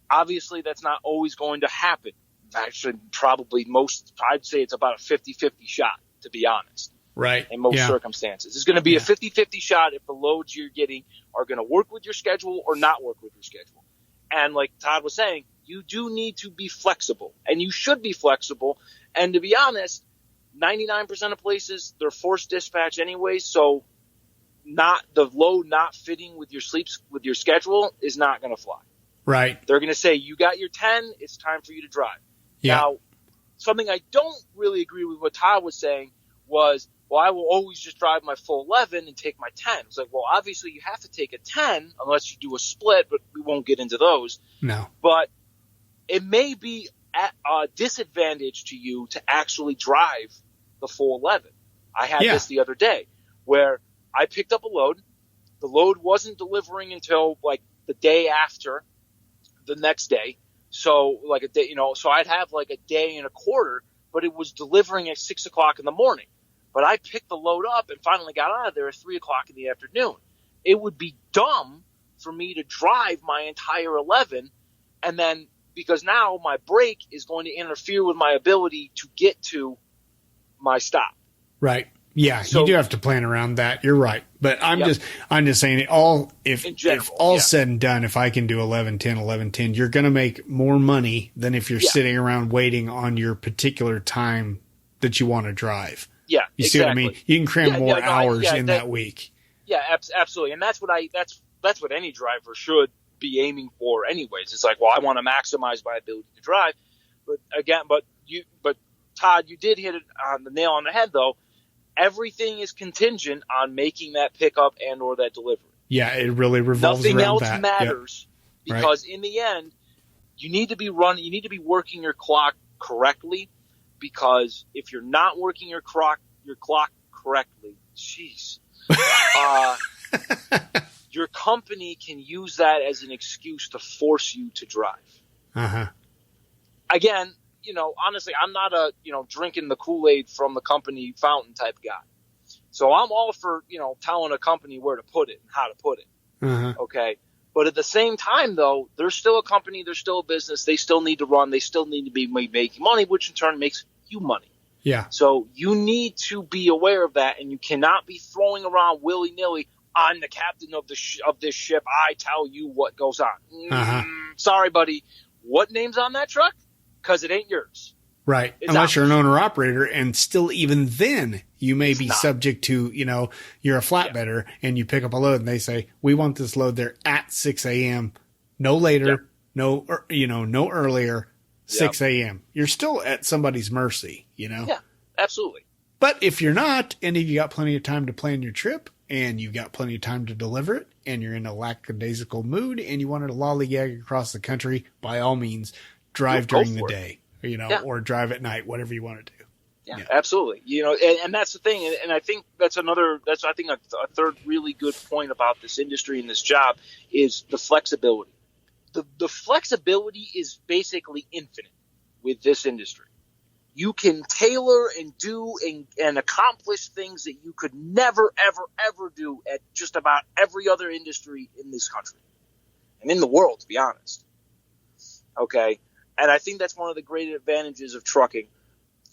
Obviously, that's not always going to happen. Actually, probably I'd say it's about a 50-50 shot, to be honest. Right. In most circumstances. It's going to be a 50-50 shot if the loads you're getting are going to work with your schedule or not work with your schedule. And like Todd was saying, you do need to be flexible, and you should be flexible. And to be honest, 99% of places, they're forced dispatch anyway, so the load not fitting with your schedule is not going to fly. Right. They're going to say, you got your 10, it's time for you to drive. Yeah. Now, something I don't really agree with what Todd was saying was, well, I will always just drive my full 11 and take my 10. It's like, well, obviously you have to take a 10 unless you do a split, but we won't get into those. No. But it may be at a disadvantage to you to actually drive the full 11. I had this the other day where I picked up a load. The load wasn't delivering until like the day after the next day. So like a day, so I'd have like a day and a quarter, but it was delivering at 6 o'clock in the morning. But I picked the load up and finally got out of there at 3 o'clock in the afternoon. It would be dumb for me to drive my entire 11, and then because now my brake is going to interfere with my ability to get to my stop. Right. Yeah, So, you do have to plan around that. You're right. But I'm just saying it all, if all said and done, if I can do 11:10, you're going to make more money than if you're sitting around waiting on your particular time that you want to drive. Yeah, you see what I mean? You can cram more hours in that week. Yeah, absolutely. And that's what any driver should be aiming for anyways. It's like, well, I want to maximize my ability to drive. But Todd, you did hit it on the nail on the head though. Everything is contingent on making that pickup and or that delivery. Yeah, it really revolves Nothing around else matters because in the end, you need to be working your clock correctly, because if you're not working your clock correctly, your company can use that as an excuse to force you to drive. Uh-huh. Again, honestly, I'm not a, drinking the Kool-Aid from the company fountain type guy. So I'm all for, telling a company where to put it and how to put it. Uh-huh. Okay. But at the same time, though, they're still a company. They're still a business. They still need to run. They still need to be making money, which in turn makes you money. Yeah. So you need to be aware of that, and you cannot be throwing around willy-nilly, I'm the captain of this ship. I tell you what goes on. Uh-huh. Sorry, buddy. What name's on that truck? Because it ain't yours. Right. Unless you're an owner-operator, and still even then you may be subject to, you're a flatbedder and you pick up a load and they say, we want this load there at 6 a.m., no later, no earlier, 6 a.m. You're still at somebody's mercy, Yeah, absolutely. But if you're not, and if you got plenty of time to plan your trip and you've got plenty of time to deliver it and you're in a lackadaisical mood and you wanted to lollygag across the country, by all means, drive during the day, or drive at night, whatever you want to do. Yeah, absolutely. And that's the thing. And I think that's a third really good point about this industry and this job is the flexibility. The flexibility is basically infinite with this industry. You can tailor and do and accomplish things that you could never, ever, ever do at just about every other industry in this country and in the world, to be honest. Okay. And I think that's one of the great advantages of trucking,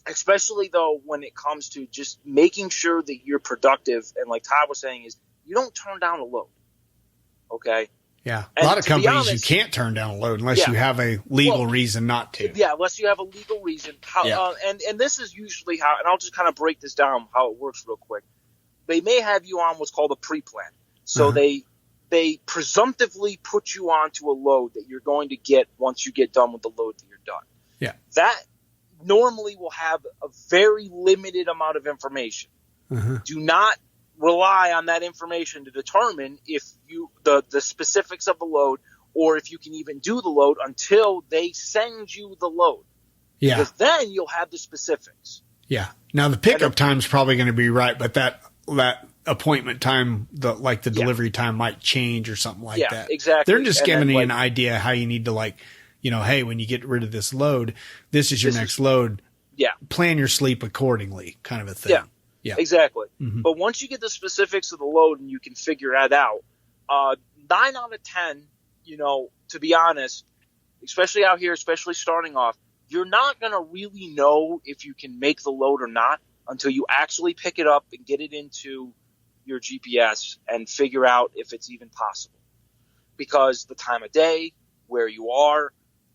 especially though when it comes to just making sure that you're productive. And like Todd was saying, is you don't turn down a load. Okay. Yeah. A lot of companies you can't turn down a load unless you have a legal reason not to. Yeah. Unless you have a legal reason. And this is usually how, and I'll just kind of break this down, how it works real quick. They may have you on what's called a pre-plan. So they presumptively put you onto a load that you're going to get once you get done with the load that you're done. Yeah. That normally will have a very limited amount of information. Do not rely on that information to determine if the specifics of the load, or if you can even do the load until they send you the load. Yeah. Because then you'll have the specifics. Yeah. Now the pickup time's probably going to be right, but that appointment time, the delivery time might change or something like that. Yeah, exactly. They're just giving you an idea how you need to hey, when you get rid of this load, this is your next load. Yeah. Plan your sleep accordingly, kind of a thing. Yeah. Yeah. Exactly. But once you get the specifics of the load and you can figure that out, 9 out of 10, to be honest, especially out here, especially starting off, you're not going to really know if you can make the load or not until you actually pick it up and get it into your GPS and figure out if it's even possible. Because the time of day, where you are,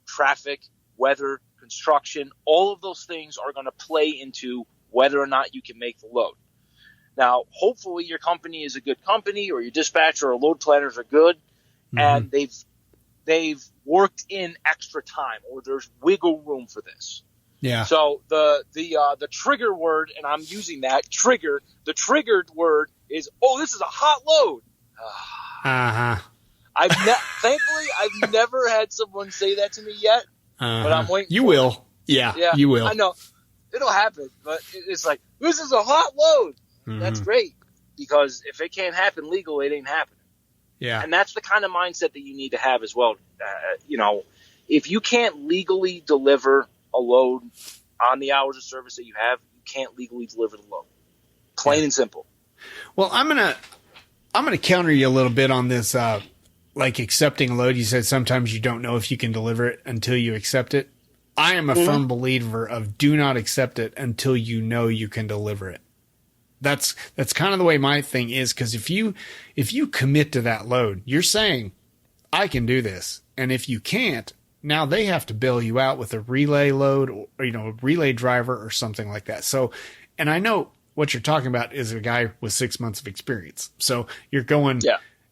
traffic, weather, construction, all of those things are going to play into whether or not you can make the load. Now, hopefully your company is a good company, or your dispatcher or load planners are good, and they've worked in extra time, or there's wiggle room for this. Yeah. So the trigger word, and I'm using that trigger. The triggered word is, this is a hot load. Thankfully, I've never had someone say that to me yet, but I'm waiting. You will. Yeah, you will. I know. It'll happen, but it's like, this is a hot load. That's great, because if it can't happen legally, it ain't happening. Yeah. And that's the kind of mindset that you need to have as well. If you can't legally deliver a load on the hours of service that you have, you can't legally deliver the load. Plain and simple. Well, I'm gonna counter you a little bit on this, accepting a load. You said sometimes you don't know if you can deliver it until you accept it. I am a firm believer of do not accept it until you know you can deliver it. That's kind of the way my thing is, because if you commit to that load, you're saying, I can do this. And if you can't, now they have to bail you out with a relay load, or a relay driver or something like that. So, and I know what you're talking about is a guy with 6 months of experience. So you're going,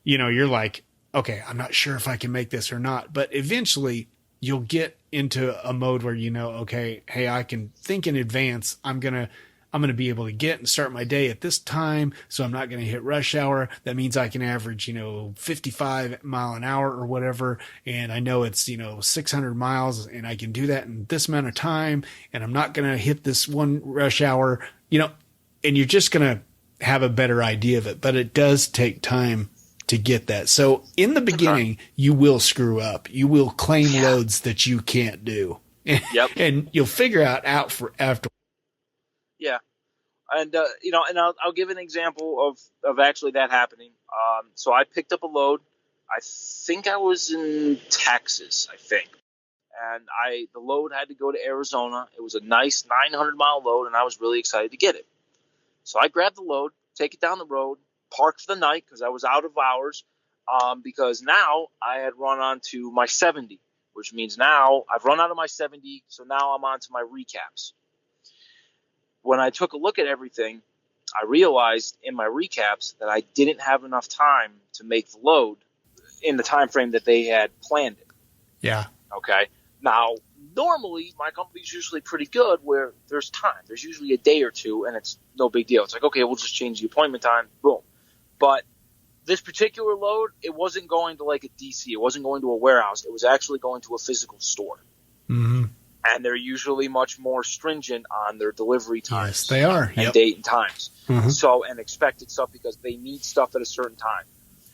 you're like, okay, I'm not sure if I can make this or not, but eventually you'll get into a mode where okay, hey, I can think in advance. I'm going to be able to get and start my day at this time, so I'm not going to hit rush hour. That means I can average, 55 mile an hour or whatever. And I know it's, 600 miles, and I can do that in this amount of time. And I'm not going to hit this one rush hour, and you're just going to have a better idea of it. But it does take time to get that. So in the beginning, you will screw up. You will claim loads that you can't do. Yep. And you'll figure out for after. Yeah. And, and I'll give an example of actually that happening. So I picked up a load. I think I was in Texas, and the load had to go to Arizona. It was a nice 900-mile load, and I was really excited to get it. So I grabbed the load, take it down the road, parked for the night because I was out of hours, because now I had run onto my 70, which means now I've run out of my 70, so now I'm on to my recaps. When I took a look at everything, I realized in my recaps that I didn't have enough time to make the load in the time frame that they had planned it. Yeah. Okay. Now, normally my company's usually pretty good where there's time. There's usually a day or two, and it's no big deal. It's like, okay, we'll just change the appointment time. Boom. But this particular load, it wasn't going to like a DC. It wasn't going to a warehouse. It was actually going to a physical store. Mm-hmm. And they're usually much more stringent on their delivery times. Yes, they are. And date and times. Mm-hmm. So, and expected stuff because they need stuff at a certain time.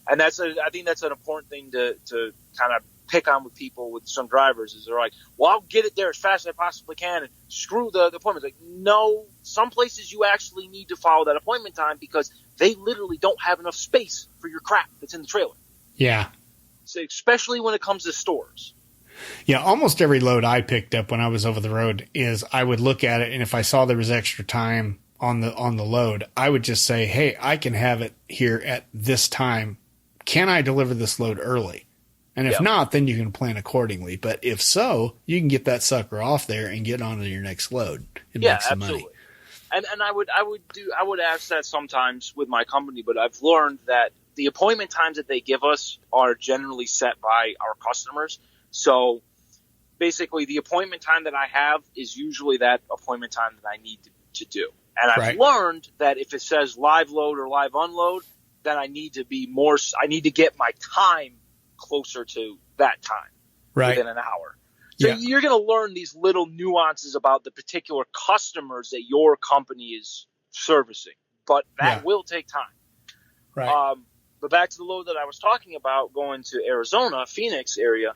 And I think that's an important thing to kind of pick on with people, with some drivers, is they're like, well, I'll get it there as fast as I possibly can and screw the appointment. Like, no, some places you actually need to follow that appointment time because they literally don't have enough space for your crap that's in the trailer. Yeah. So especially when it comes to stores. Yeah, almost every load I picked up when I was over the road is I would look at it, and if I saw there was extra time on the load, I would just say, hey, I can have it here at this time. Can I deliver this load early? And if not, then you can plan accordingly. But if so, you can get that sucker off there and get on to your next load and make some money. And I would ask that sometimes with my company, but I've learned that the appointment times that they give us are generally set by our customers. So basically the appointment time that I have is usually that appointment time that I need to do. And I've learned that if it says live load or live unload, then I need to get my time closer to that time within an hour. So you're going to learn these little nuances about the particular customers that your company is servicing, but that will take time. Right. But back to the load that I was talking about, going to Arizona, Phoenix area,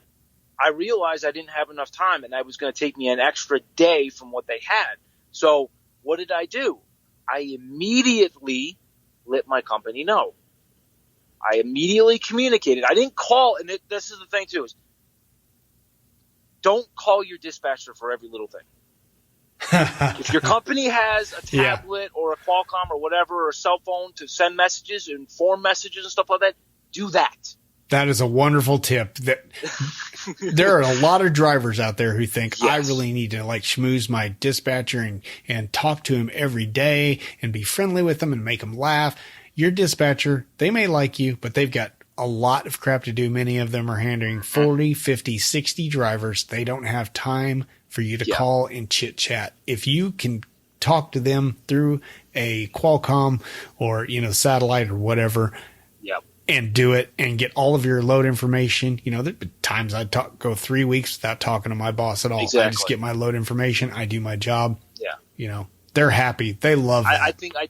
I realized I didn't have enough time, and that was going to take me an extra day from what they had. So what did I do? I immediately let my company know. I immediately communicated. I didn't call, and this is the thing too, is don't call your dispatcher for every little thing. If your company has a tablet or a Qualcomm or whatever, or a cell phone to send messages and form messages and stuff like that, do that. That is a wonderful tip. That there are a lot of drivers out there who think I really need to like schmooze my dispatcher and talk to him every day and be friendly with them and make them laugh. Your dispatcher, they may like you, but they've got a lot of crap to do. Many of them are handling 40, 50, 60 drivers. They don't have time for you to call and chit chat. If you can talk to them through a Qualcomm or, satellite or whatever, and do it and get all of your load information. There's been times I go 3 weeks without talking to my boss at all. Exactly. I just get my load information. I do my job. Yeah. They're happy. They love that. I think I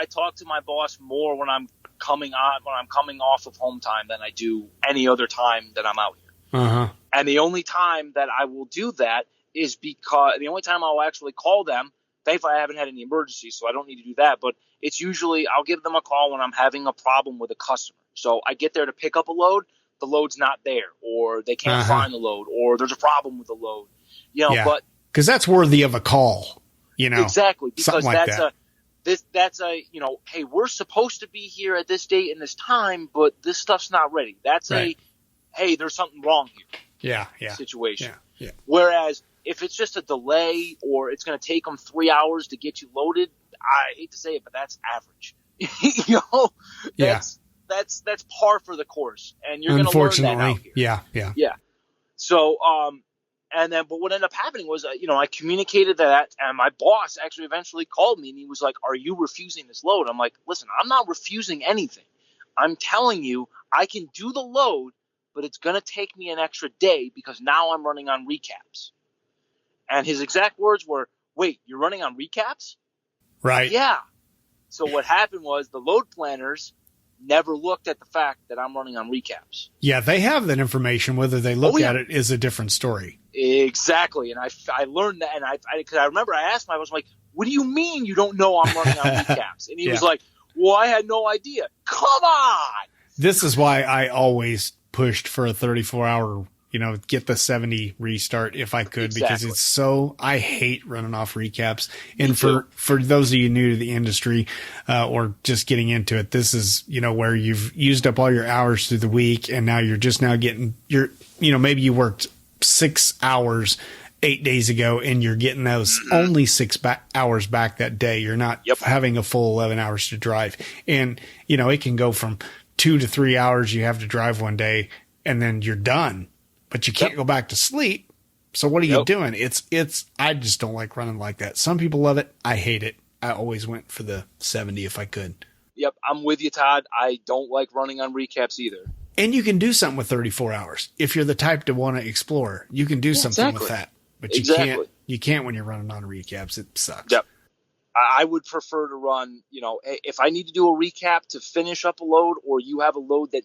talk to my boss more when I'm coming off of home time than I do any other time that I'm out here. Uh-huh. And the only time that I will do that is because the only time I'll actually call them, thankfully I haven't had any emergencies, so I don't need to do that, but it's usually I'll give them a call when I'm having a problem with a customer. So I get there to pick up a load, the load's not there, or they can't find the load, or there's a problem with the load. But because that's worthy of a call, Exactly, because like that's a hey, we're supposed to be here at this date and this time, but this stuff's not ready. That's hey, there's something wrong here. Situation. Yeah. Whereas if it's just a delay or it's going to take them 3 hours to get you loaded, I hate to say it, but that's average. That's par for the course, and you're going to learn that out here. Yeah. So, but what ended up happening was, I communicated that, and my boss actually eventually called me, and he was like, "Are you refusing this load?" I'm like, "Listen, I'm not refusing anything. I'm telling you, I can do the load, but it's going to take me an extra day because now I'm running on recaps." And his exact words were, "Wait, you're running on recaps?" Right. Yeah. So what happened was the load planners never looked at the fact that I'm running on recaps. Yeah, they have that information. Whether they look at it is a different story. Exactly. And I learned that. And because I remember I asked him, I was like, "What do you mean you don't know I'm running on recaps?" And he was like, "Well, I had no idea." Come on. This is why I always pushed for a 34-hour, get the 70 restart if I could, because it's I hate running off recaps. And for those of you new to the industry, or just getting into it, this is, where you've used up all your hours through the week. And now you're just now getting maybe you worked 6 hours 8 days ago and you're getting those only 6 hours back that day. You're not having a full 11 hours to drive. And, it can go from 2 to 3 hours you have to drive one day and then you're done. But you can't go back to sleep. So what are you doing? I just don't like running like that. Some people love it. I hate it. I always went for the 70 if I could. Yep. I'm with you, Todd. I don't like running on recaps either. And you can do something with 34 hours. If you're the type to want to explore, you can do something with that. But you can't when you're running on recaps. It sucks. Yep. I would prefer to run, if I need to do a recap to finish up a load, or you have a load that,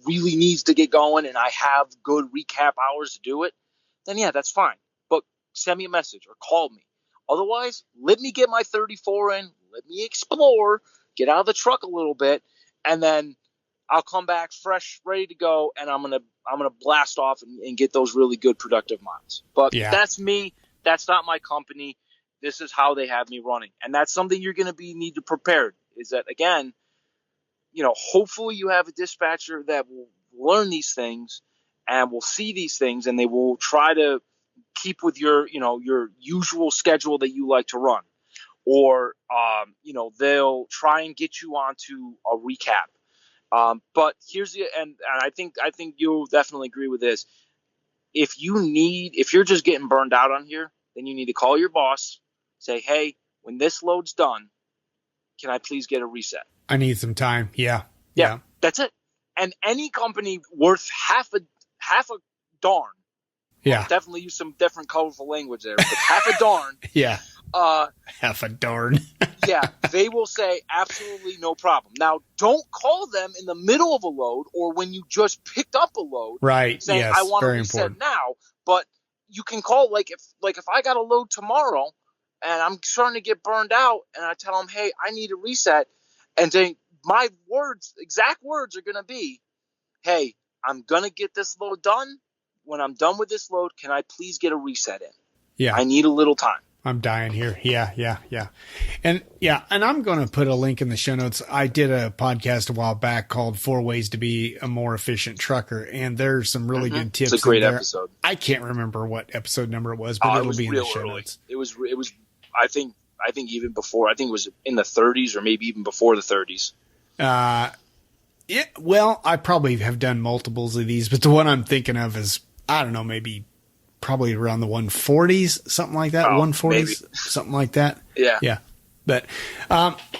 really needs to get going and I have good recap hours to do it, then that's fine. But send me a message or call me. Otherwise, let me get my 34 in, let me explore, get out of the truck a little bit, and then I'll come back fresh, ready to go, and I'm gonna blast off and get those really good productive miles. But that's me. That's not my company. This is how they have me running. And that's something you're going to need to prepare, is that, again, hopefully you have a dispatcher that will learn these things and will see these things, and they will try to keep with your usual schedule that you like to run. Or, they'll try and get you onto a recap. But here's and I think you'll definitely agree with this. if you're just getting burned out on here, then you need to call your boss, say, hey, when this load's done, can I please get a reset? I need some time. Yeah. That's it. And any company worth half a darn. Yeah. I'll definitely use some different colorful language there, but half a darn. Yeah. Half a darn. Yeah, they will say absolutely no problem. Now, don't call them in the middle of a load or when you just picked up a load. Right. Saying, yes. I want to Very reset important. now. But you can call, if I got a load tomorrow and I'm starting to get burned out and I tell them, hey, I need a reset. And then my exact words are going to be, hey, I'm going to get this load done. When I'm done with this load, can I please get a reset in? Yeah. I need a little time. I'm dying here. Yeah. And I'm going to put a link in the show notes. I did a podcast a while back called 4 Ways to Be a More Efficient Trucker. And there's some really good tips. It's a great in there. episode. I can't remember what episode number it was, but it'll be in the show notes. It was, I think even before, I think it was in the 30s or maybe even before the 30s. Well, I probably have done multiples of these, but the one I'm thinking of is, I don't know, probably around the 140s, something like that. 140s, maybe. something like that. Yeah. But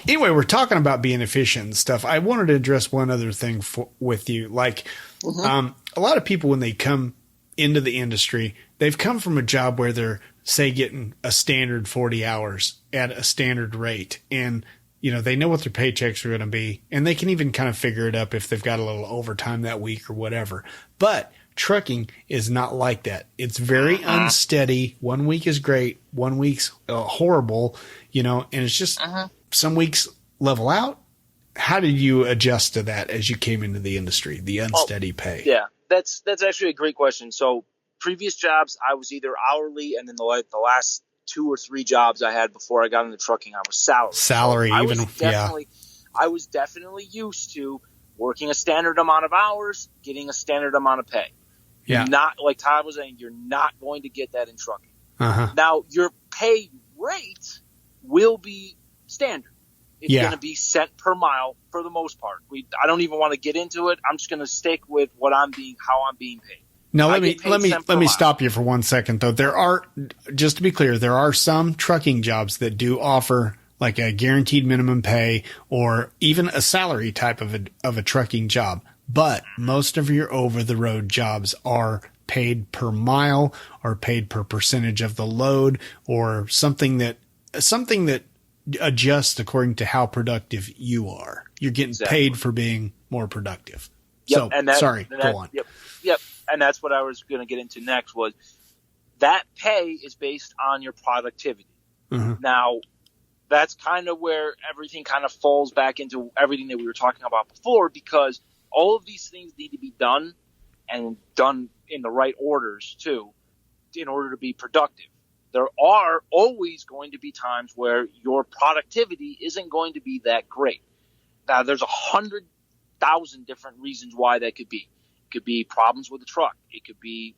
anyway, we're talking about being efficient and stuff. I wanted to address one other thing with you. Like a lot of people, when they come into the industry, they've come from a job where they're, say, getting a standard 40 hours at a standard rate. And, they know what their paychecks are going to be. And they can even kind of figure it up if they've got a little overtime that week or whatever. But trucking is not like that. It's very unsteady. 1 week is great. 1 week's horrible, and it's just some weeks level out. How did you adjust to that as you came into the industry, the unsteady pay? Yeah, that's actually a great question. So previous jobs, I was either hourly, and then the last 2 or 3 jobs I had before I got into trucking, I was salary. So I was definitely used to working a standard amount of hours, getting a standard amount of pay. Yeah. Not like Todd was saying, you're not going to get that in trucking. Uh-huh. Now, your pay rate will be standard. It's going to be cent per mile for the most part. I don't even want to get into it. I'm just going to stick with how I'm being paid. Now let me stop you for 1 second though. There are, just to be clear, there are some trucking jobs that do offer like a guaranteed minimum pay or even a salary type of a trucking job. But most of your over-the-road jobs are paid per mile or paid per percentage of the load or something that adjusts according to how productive you are. You're getting paid for being more productive. Yep, go on. Yep. And that's what I was going to get into next was that pay is based on your productivity. Mm-hmm. Now, that's kind of where everything kind of falls back into everything that we were talking about before because all of these things need to be done and done in the right orders too in order to be productive. There are always going to be times where your productivity isn't going to be that great. Now, there's 100,000 different reasons why that could be. It could be problems with the truck. It could be,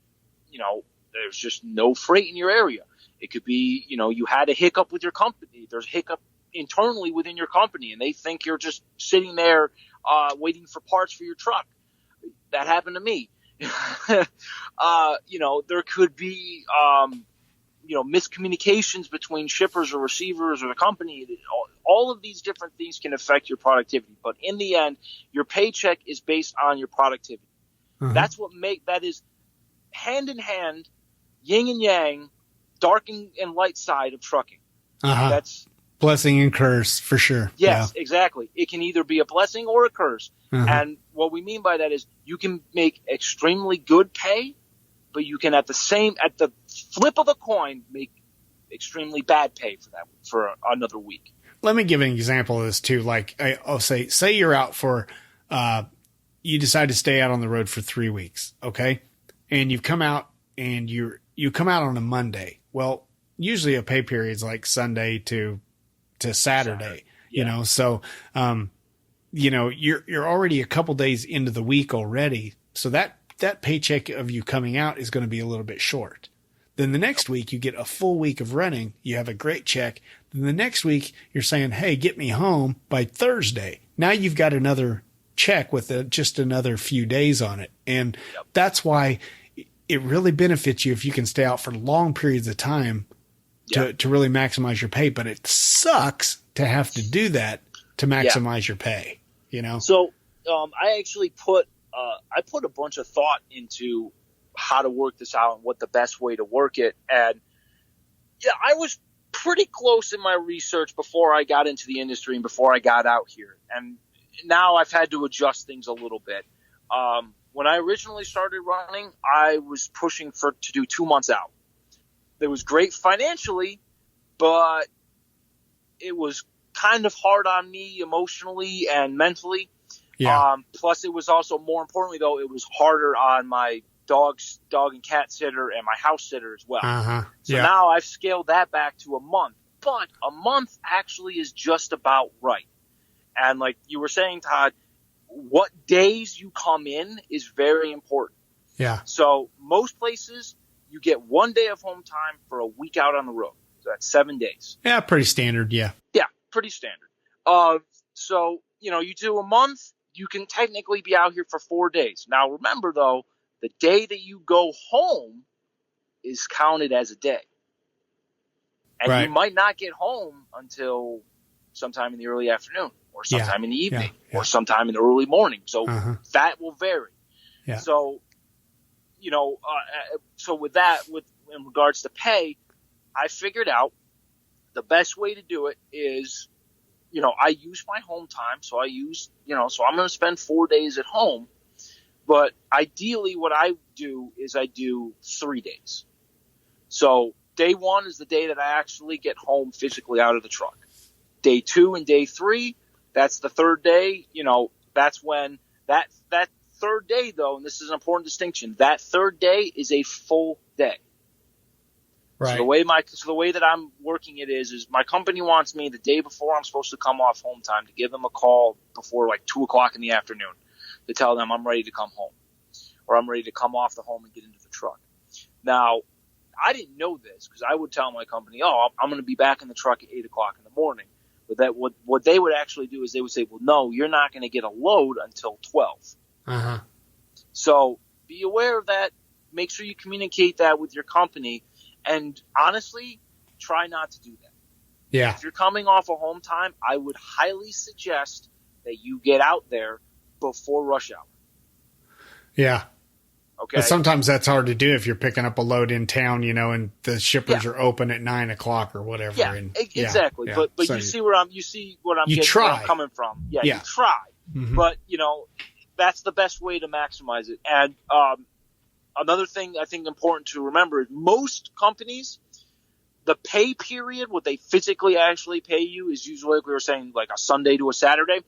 there's just no freight in your area. It could be, you had a hiccup with your company. There's a hiccup internally within your company, and they think you're just sitting there waiting for parts for your truck. That happened to me. There could be, miscommunications between shippers or receivers or the company. All of these different things can affect your productivity. But in the end, your paycheck is based on your productivity. Mm-hmm. That is hand in hand, yin and yang, dark and light side of trucking. Uh-huh. That's blessing and curse for sure. Yes, exactly. It can either be a blessing or a curse. Uh-huh. And what we mean by that is you can make extremely good pay, but you can at the flip of the coin make extremely bad pay for another week. Let me give an example of this too. Like I'll say you're out for you decide to stay out on the road for 3 weeks, okay? And you've come out and you come out on a Monday. Well, usually a pay period is like Sunday to Saturday, yeah. So you're already a couple days into the week already. So that paycheck of you coming out is going to be a little bit short. Then the next week you get a full week of running. You have a great check. Then the next week you're saying, hey, get me home by Thursday. Now you've got another check with just another few days on it. And that's why it really benefits you if you can stay out for long periods of time to really maximize your pay. But it sucks to have to do that to maximize your pay, So I actually put a bunch of thought into how to work this out and what the best way to work it. And I was pretty close in my research before I got into the industry and before I got out here. And now I've had to adjust things a little bit. When I originally started running, I was pushing to do 2 months out. It was great financially, but it was kind of hard on me emotionally and mentally. Yeah. Plus, it was also, more importantly, though, it was harder on my dog and cat sitter and my house sitter as well. So now I've scaled that back to a month. But a month actually is just about right. And like you were saying, Todd, what days you come in is very important. Yeah. So most places, you get 1 day of home time for a week out on the road. So that's 7 days. Yeah, pretty standard, yeah. Yeah, pretty standard. So, you do a month, you can technically be out here for 4 days. Now, remember, though, the day that you go home is counted as a day. And you might not get home until sometime in the early afternoon or sometime in the evening or sometime in the early morning. So that will vary. Yeah. So, so with that, in regards to pay, I figured out the best way to do it is, I use my home time. So so I'm going to spend 4 days at home. But ideally what I do is I do 3 days. So day 1 is the day that I actually get home physically out of the truck. Day 2 and day 3, that's the third day. That's when that third day, though, and this is an important distinction, that third day is a full day. Right. So the way that I'm working it is my company wants me the day before I'm supposed to come off home time to give them a call before like 2:00 in the afternoon to tell them I'm ready to come home or I'm ready to come off the home and get into the truck. Now, I didn't know this because I would tell my company, I'm going to be back in the truck at 8:00 in the morning. But that what they would actually do is they would say, well, no, you're not going to get a load until 12. So be aware of that. Make sure you communicate that with your company. And honestly, try not to do that. Yeah. If you're coming off of home time, I would highly suggest that you get out there before rush hour. Yeah. Okay. But sometimes that's hard to do if you're picking up a load in town, and the shippers are open at 9:00 or whatever. Yeah, and, exactly. Yeah. But so you see what I'm getting, where I'm coming from. Yeah, you try. But, that's the best way to maximize it. And another thing I think important to remember is most companies, the pay period, what they physically actually pay you is usually, like we were saying, like a Sunday to a Saturday.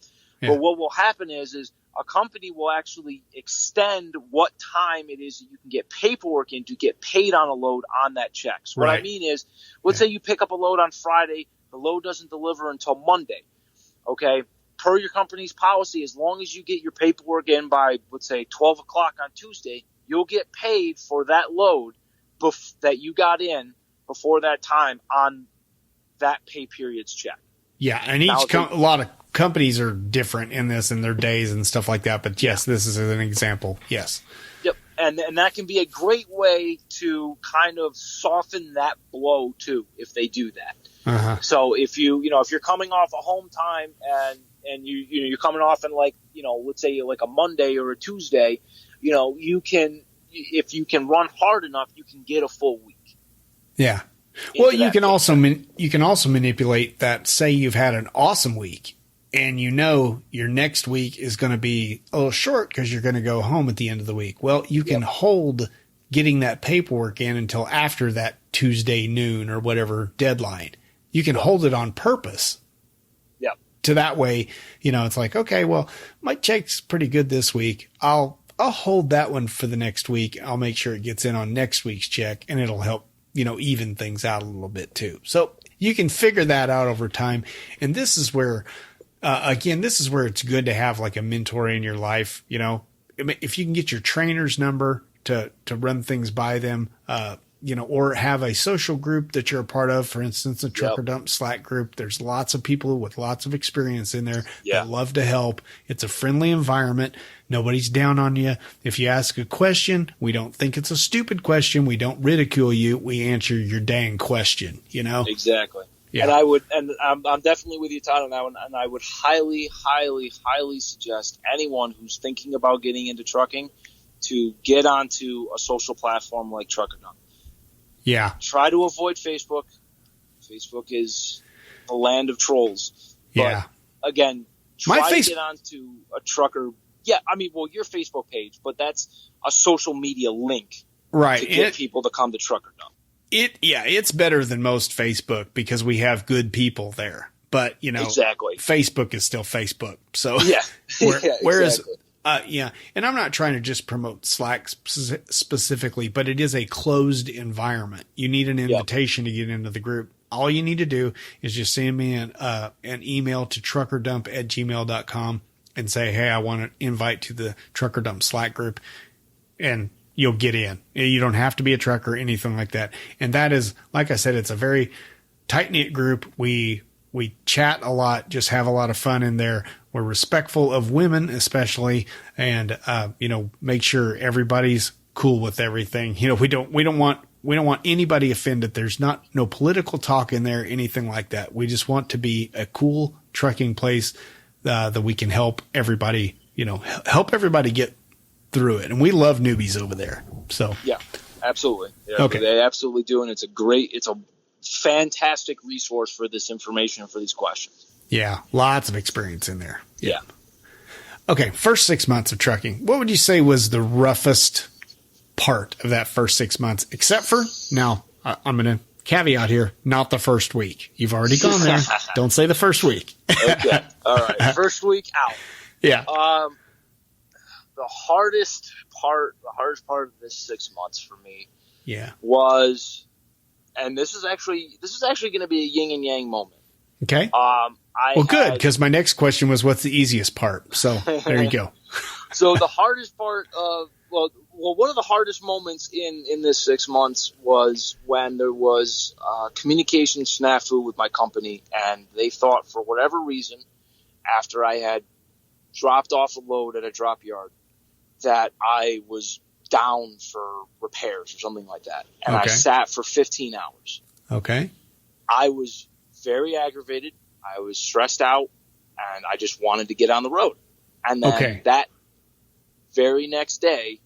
Yeah. But what will happen is a company will actually extend what time it is that you can get paperwork in to get paid on a load on that check. So what I mean is, let's say you pick up a load on Friday, the load doesn't deliver until Monday. Okay. Per your company's policy, as long as you get your paperwork in by, let's say, 12:00 on Tuesday, you'll get paid for that load that you got in before that time on that pay period's check. Yeah, and a lot of companies are different in this and their days and stuff like that. But yes, this is an example. Yes. Yep, and that can be a great way to kind of soften that blow too, if they do that. So if if you're coming off a home time and you're coming off in let's say like a Monday or a Tuesday, you can, if you can run hard enough, you can get a full week. Yeah. Well, you can also manipulate that. Say you've had an awesome week and your next week is going to be a little short because you're going to go home at the end of the week. Well, you can hold getting that paperwork in until after that Tuesday noon or whatever deadline. You can hold it on purpose. Yeah. To that way, it's like, okay, well, my check's pretty good this week. I'll hold that one for the next week. I'll make sure it gets in on next week's check, and it'll help, even things out a little bit too. So you can figure that out over time. And this is where, it's good to have like a mentor in your life. If you can get your trainer's number to run things by them, or have a social group that you're a part of. For instance, a Trucker Dump Slack group. There's lots of people with lots of experience in there that love to help. It's a friendly environment. Nobody's down on you. If you ask a question, we don't think it's a stupid question. We don't ridicule you. We answer your dang question, Exactly. Yeah. And I'm definitely with you, Todd, on that one. And I would highly, highly, highly suggest anyone who's thinking about getting into trucking to get onto a social platform like Trucker Dump. Yeah. Try to avoid Facebook. Facebook is the land of trolls. Yeah. But again, to get onto a trucker. Yeah, your Facebook page, but that's a social media link, right? To get people to come to Trucker Dump. It's better than most Facebook because we have good people there. But exactly, Facebook is still Facebook. So whereas. Exactly. And I'm not trying to just promote Slack specifically, but it is a closed environment. You need an invitation to get into the group. All you need to do is just send me an email to truckerdump@gmail.com and say, hey, I want to invite to the Trucker Dump Slack group, and you'll get in. You don't have to be a trucker or anything like that. And that is, like I said, it's a very tight-knit group. We chat a lot, just have a lot of fun in there. We're respectful of women, especially, and make sure everybody's cool with everything. We don't want anybody offended. There's no political talk in there, anything like that. We just want to be a cool trucking place that we can help everybody, help everybody get through it. And we love newbies over there. So yeah, absolutely. Yeah, okay. They absolutely do. And it's a fantastic resource for this information and for these questions. Yeah. Lots of experience in there. Yeah. Okay. First 6 months of trucking. What would you say was the roughest part of that first 6 months, except for now I'm going to caveat here, not the first week. You've already gone there. Don't say the first week. Okay. All right. First week out. Yeah. The hardest part of this 6 months for me was, and this is actually going to be a yin and yang moment. Okay. Good, because my next question was, what's the easiest part? So there you go. So the hardest part of, one of the hardest moments in this 6 months was when there was communication snafu with my company, and they thought, for whatever reason, after I had dropped off a load at a drop yard, that I was down for repairs or something like that. And I sat for 15 hours. Okay. I was very aggravated. I was stressed out, and I just wanted to get on the road. And then that very next day,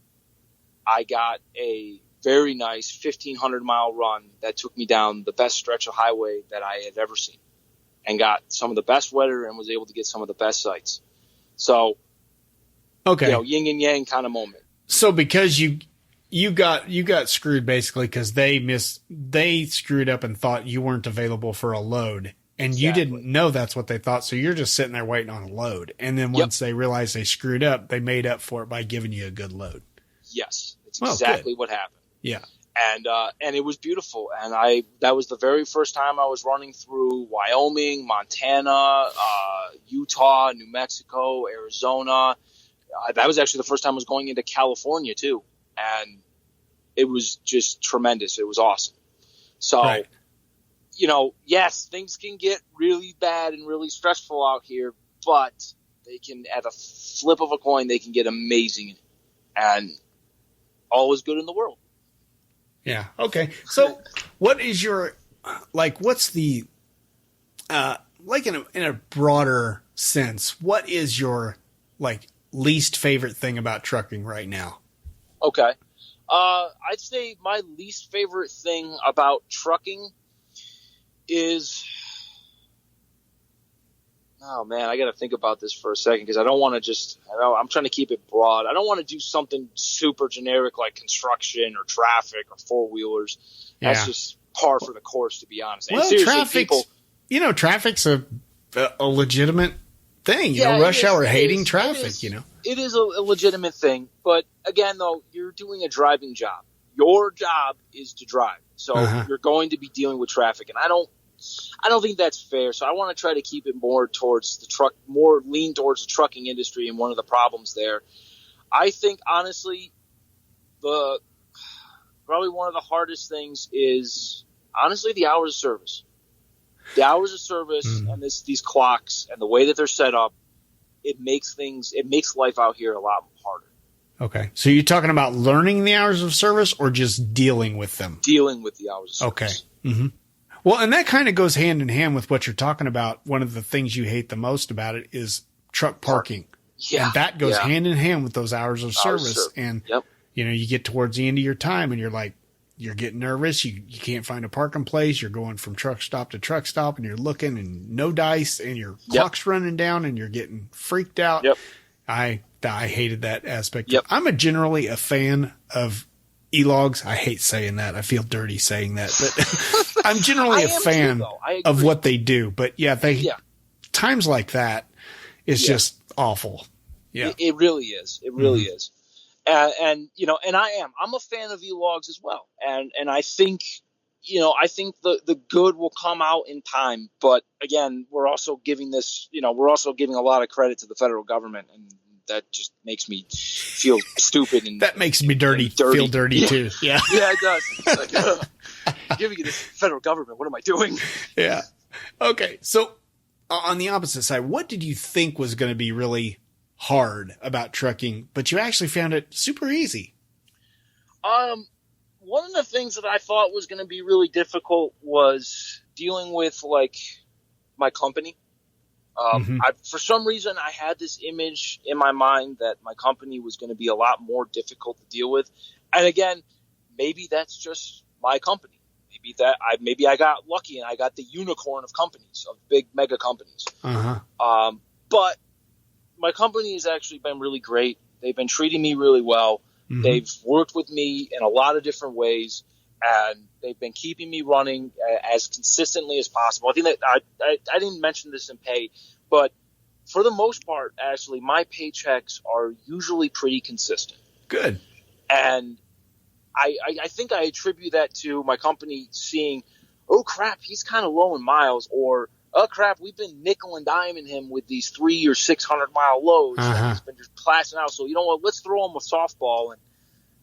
I got a very nice 1,500-mile run that took me down the best stretch of highway that I had ever seen, and got some of the best weather and was able to get some of the best sights. So, yin and yang kind of moment. So because you got screwed basically because they screwed up and thought you weren't available for a load. And you didn't know that's what they thought. So you're just sitting there waiting on a load. And then once they realized they screwed up, they made up for it by giving you a good load. Yes. It's exactly what happened. Yeah. And it was beautiful. And that was the very first time I was running through Wyoming, Montana, Utah, New Mexico, Arizona. That was actually the first time I was going into California too. And it was just tremendous. It was awesome. So, yes, things can get really bad and really stressful out here, but they can, at a flip of a coin, they can get amazing, and all is good in the world. Yeah. Okay. So what is your, what's the, in a broader sense, what is your, least favorite thing about trucking right now? Okay. I'd say my least favorite thing about trucking is, oh man, I got to think about this for a second because I don't want to I'm trying to keep it broad. I don't want to do something super generic like construction or traffic or four-wheelers. That's just par for the course, to be honest. Well, traffic's a legitimate thing. Rush hour hating traffic, It is a legitimate thing. But again, though, you're doing a driving job. Your job is to drive. So you're going to be dealing with traffic. And I don't think that's fair. So I want to try to keep it more towards more lean towards the trucking industry and one of the problems there. I think, honestly, the probably one of the hardest things is honestly the hours of service. The hours of service and these clocks and the way that they're set up, it makes life out here a lot harder. Okay. So you're talking about learning the hours of service or just dealing with them? Dealing with the hours of service. Okay. Mm-hmm. Well, and that kind of goes hand in hand with what you're talking about. One of the things you hate the most about it is truck parking. Yeah. And that goes hand in hand with those hours of service. And, you get towards the end of your time and you're like, you're getting nervous. You can't find a parking place. You're going from truck stop to truck stop and you're looking and no dice and your clock's running down and you're getting freaked out. Yep. I hated that aspect. Yep. I'm generally a fan of e-logs. I hate saying that. I feel dirty saying that, but I'm generally a fan of what they do. But times like that is just awful. Yeah, it really is. It really is. And I'm a fan of e-logs as well. And I think, the good will come out in time. But again, we're also giving a lot of credit to the federal government, and that just makes me feel stupid. And that makes me feel dirty too. Yeah. Yeah, it does. It's like, giving you this federal government. What am I doing? Yeah. Okay. So on the opposite side, what did you think was going to be really hard about trucking, but you actually found it super easy? One of the things that I thought was going to be really difficult was dealing with my company. For some reason, I had this image in my mind that my company was going to be a lot more difficult to deal with. And again, maybe that's just my company. Maybe I got lucky and I got the unicorn of companies, of big mega companies. But my company has actually been really great. They've been treating me really well. They've worked with me in a lot of different ways, and they've been keeping me running as consistently as possible. I think that I didn't mention this in pay, but for the most part, actually, my paychecks are usually pretty consistent. Good. And I think I attribute that to my company seeing, oh, crap, he's kind of low in miles, or oh crap, we've been nickel and diming him with these 300 or 600 mile loads. And he's been just blasting out. So you know what? Let's throw him a softball and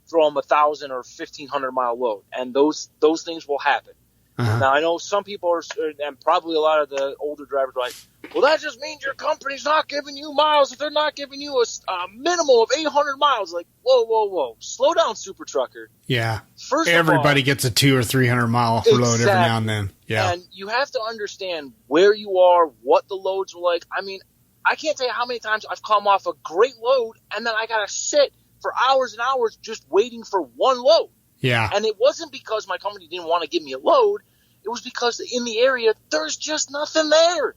throw him 1,000 or 1,500 mile load. And those things will happen. Now I know some people are, and probably a lot of the older drivers are like, well, that just means your company's not giving you miles if they're not giving you a minimum of 800 miles. Like, whoa, slow down, super trucker. Yeah. Everybody gets a 200 or 300 mile load every now and then. Yeah. And you have to understand where you are, what the loads are like. I mean, I can't tell you how many times I've come off a great load and then I got to sit for hours and hours just waiting for one load. Yeah. And it wasn't because my company didn't want to give me a load. It was because in the area, there's just nothing there.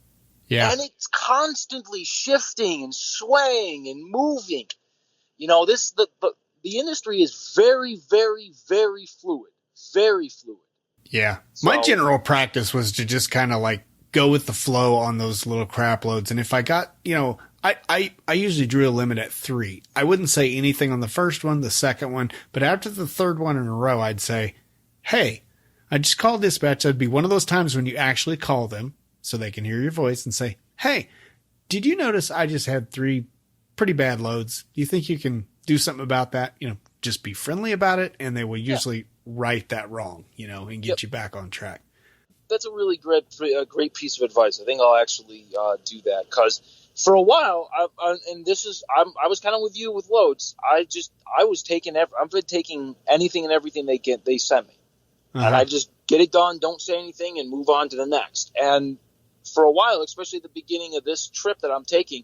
Yeah. And it's constantly shifting and swaying and moving. The industry is very, very, very fluid. Very fluid. Yeah. So, my general practice was to just kind of go with the flow on those little crap loads. And if I got, I usually drew a limit at 3. I wouldn't say anything on the first one, the second one, but after the third one in a row, I'd say, hey, I just called dispatch. That'd be one of those times when you actually call them so they can hear your voice and say, hey, did you notice I just had 3 pretty bad loads? Do you think you can do something about that? Just be friendly about it. And they will usually right that wrong, and get you back on track. That's a really great piece of advice. I think I'll actually do that, because for a while, I was kind of with you with loads. I've been taking anything and everything they sent me. And I just get it done, don't say anything, and move on to the next. And for a while, especially at the beginning of this trip that I'm taking,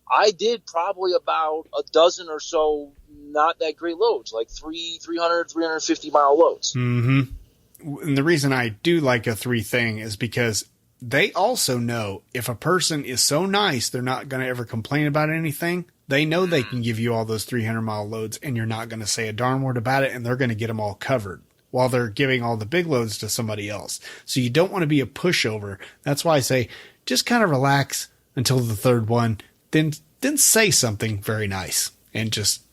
I did probably about a dozen or so not that great loads, like 300, 350 mile loads. Mm-hmm. And the reason I do like a 3 thing is because they also know if a person is so nice, they're not going to ever complain about anything. They know they can give you all those 300 mile loads and you're not going to say a darn word about it, and they're going to get them all covered while they're giving all the big loads to somebody else. So you don't want to be a pushover. That's why I say just kind of relax until the third one, then say something very nice and just,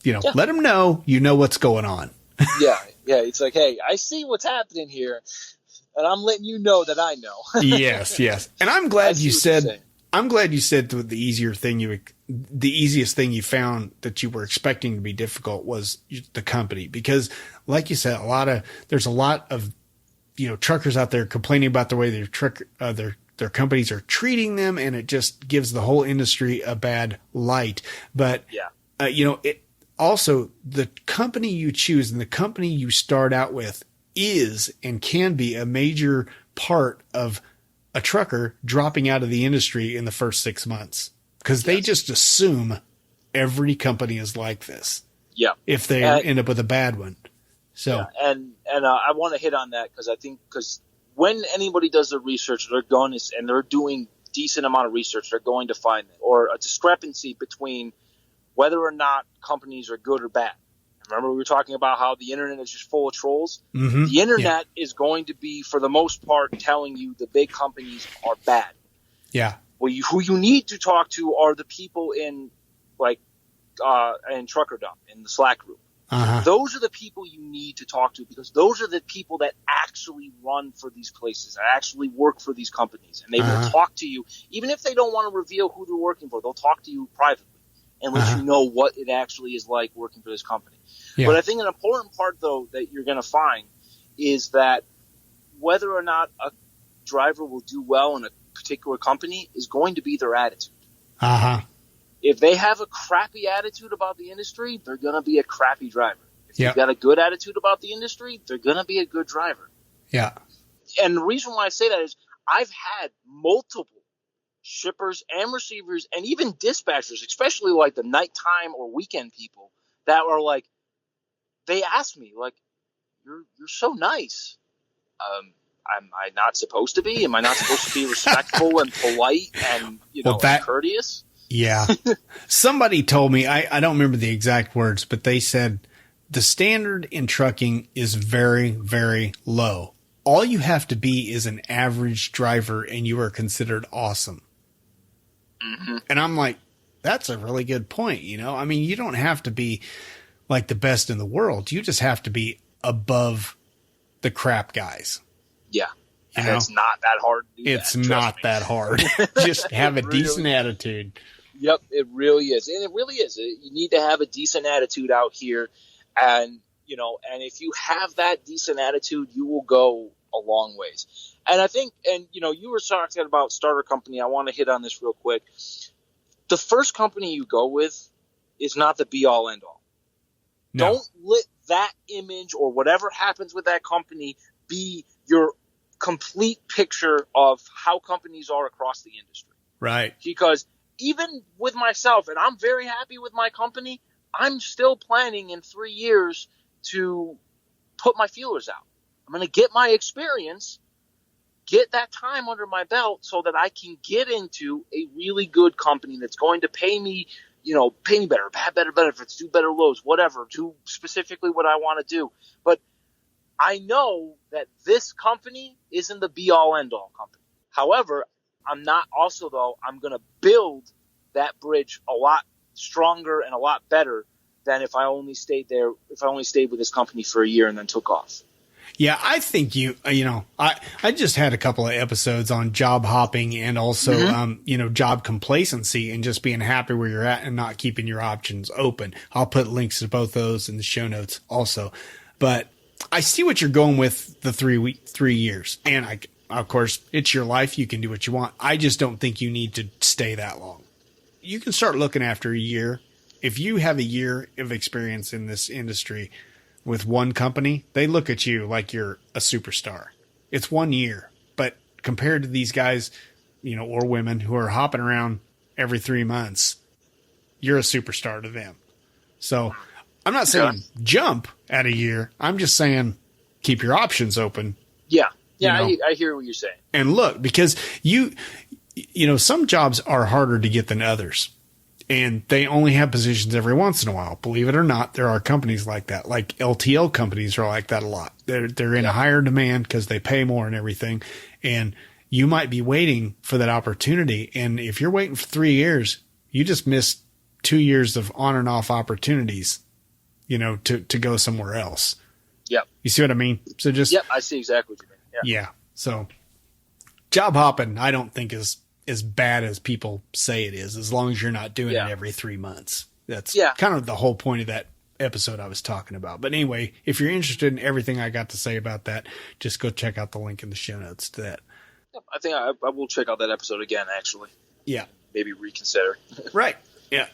let them know what's going on. Yeah. It's like, hey, I see what's happening here, and I'm letting you know that I know. Yes. And I'm glad you said I'm glad you said the easiest thing you found that you were expecting to be difficult was the company, because like you said, there's a lot of, truckers out there complaining about the way their companies are treating them, and it just gives the whole industry a bad light. But, also the company you choose and the company you start out with is and can be a major part of a trucker dropping out of the industry in the first 6 months, because they just assume every company is like this. Yeah. If they end up with a bad one. So, and I want to hit on that because when anybody does their research, they're doing decent amount of research, they're going to find it, or a discrepancy between whether or not companies are good or bad. Remember, we were talking about how the internet is just full of trolls. Mm-hmm. The internet is going to be, for the most part, telling you the big companies are bad. Yeah. Well, who you need to talk to are the people in Trucker Dump, in the Slack group. Uh-huh. Those are the people you need to talk to, because those are the people that actually run for these places, that actually work for these companies, and they will talk to you, even if they don't want to reveal who they're working for. They'll talk to you privately and let you know what it actually is like working for this company. Yeah. But I think an important part, though, that you're going to find is that whether or not a driver will do well in a particular company is going to be their attitude. Uh-huh. If they have a crappy attitude about the industry, they're going to be a crappy driver. If they've got a good attitude about the industry, they're going to be a good driver. Yeah. And the reason why I say that is I've had multiple shippers and receivers and even dispatchers, especially like the nighttime or weekend people, that are like, they ask me, like, you're so nice. Am I not supposed to be? Am I not supposed to be respectful and polite and, and courteous? Yeah. Somebody told me, I don't remember the exact words, but they said the standard in trucking is very, very low. All you have to be is an average driver and you are considered awesome. Mm-hmm. And I'm like, that's a really good point. I mean, you don't have to be like the best in the world. You just have to be above the crap guys. Yeah. And it's not that hard to do. It's not that hard. Just have a decent attitude. Yep, it really is. And it really is. You need to have a decent attitude out here. And, and if you have that decent attitude, you will go a long ways. And I think, you were talking about starter company. I want to hit on this real quick. The first company you go with is not the be all end all. No. Don't let that image or whatever happens with that company be your complete picture of how companies are across the industry. Right. Because even with myself, and I'm very happy with my company, I'm still planning in 3 years to put my feelers out. I'm going to get my experience, get that time under my belt so that I can get into a really good company that's going to pay me better, have better benefits, do better loads, whatever, do specifically what I want to do. But I know that this company isn't the be-all, end-all company. However, I'm going to build that bridge a lot stronger and a lot better than if I only stayed with this company for a year and then took off. Yeah, I think I just had a couple of episodes on job hopping and also, job complacency and just being happy where you're at and not keeping your options open. I'll put links to both those in the show notes also. But I see what you're going with the 3 years. And of course, it's your life. You can do what you want. I just don't think you need to stay that long. You can start looking after a year. If you have a year of experience in this industry with one company, they look at you like you're a superstar. It's 1 year, but compared to these guys, or women who are hopping around every 3 months, you're a superstar to them. So I'm not saying jump at a year. I'm just saying keep your options open. Yeah. Yeah. I hear what you're saying. And look, because some jobs are harder to get than others. And they only have positions every once in a while. Believe it or not, there are companies like that. Like LTL companies are like that a lot. They're in a higher demand because they pay more and everything. And you might be waiting for that opportunity. And if you're waiting for 3 years, you just missed 2 years of on and off opportunities, to go somewhere else. Yep. You see what I mean? So just. Yep, I see exactly what you mean. Yeah. So job hopping, I don't think is as bad as people say it is, as long as you're not doing Yeah. it every 3 months. That's Yeah. kind of the whole point of that episode I was talking about. But anyway, if you're interested in everything I got to say about that, just go check out the link in the show notes to that. I think I will check out that episode again, actually. Yeah. Maybe reconsider. Right. Yeah.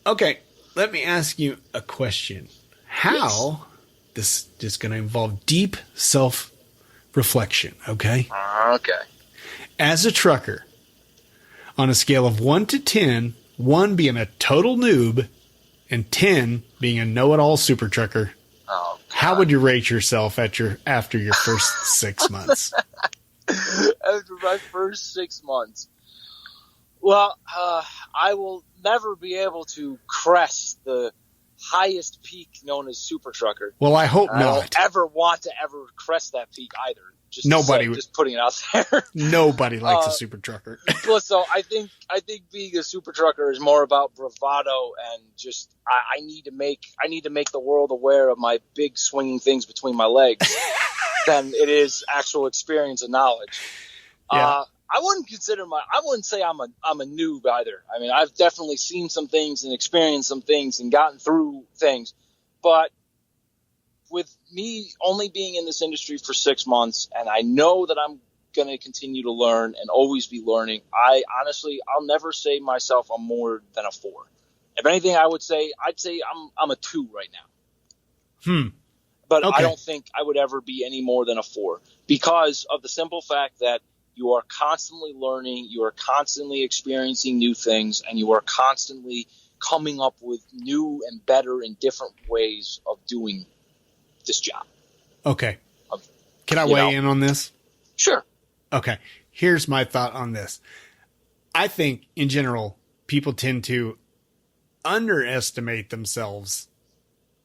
Okay. Let me ask you a question. How, this is just going to involve deep self-reflection, okay? Okay. As a trucker, on a scale of 1 to 10, 1 being a total noob and 10 being a know-it-all super trucker, Oh, how would you rate yourself after your first 6 months? after my first 6 months. Well, I will never be able to crest the highest peak known as Super Trucker. Well, I hope I not. don't ever want to ever crest that peak either. Just putting it out there. Nobody likes a super trucker. Well, so I think being a super trucker is more about bravado and just I need to make the world aware of my big swinging things between my legs than it is actual experience and knowledge. Yeah. I wouldn't say I'm a noob either. I mean, I've definitely seen some things and experienced some things and gotten through things, but with me only being in this industry for 6 months, and I know that I'm going to continue to learn and always be learning, I'll never say myself I'm more than a 4. If anything, I'd say I'm a 2 right now. But Okay. I don't think I would ever be any more than a 4 because of the simple fact that you are constantly learning, you are constantly experiencing new things, and you are constantly coming up with new and better and different ways of doing this job. Okay. Can I weigh in on this? Sure. Okay. Here's my thought on this. I think in general, people tend to underestimate themselves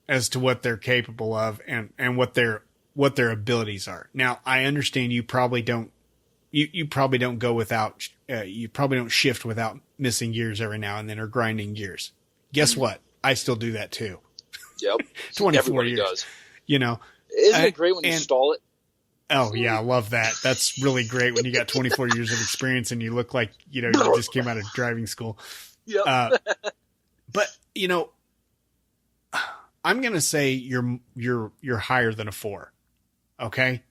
as to what they're capable of and what their abilities are. Now, I understand you probably don't go without, you probably don't shift without missing gears every now and then or grinding gears. Guess what? I still do that too. Yep. 24 Everybody years. does. You know, Isn't it great when you stall it? oh yeah, I love that. That's really great when you got 24 years of experience and you look like, you just came out of driving school. Yep. But I'm going to say you're higher than a 4. Okay.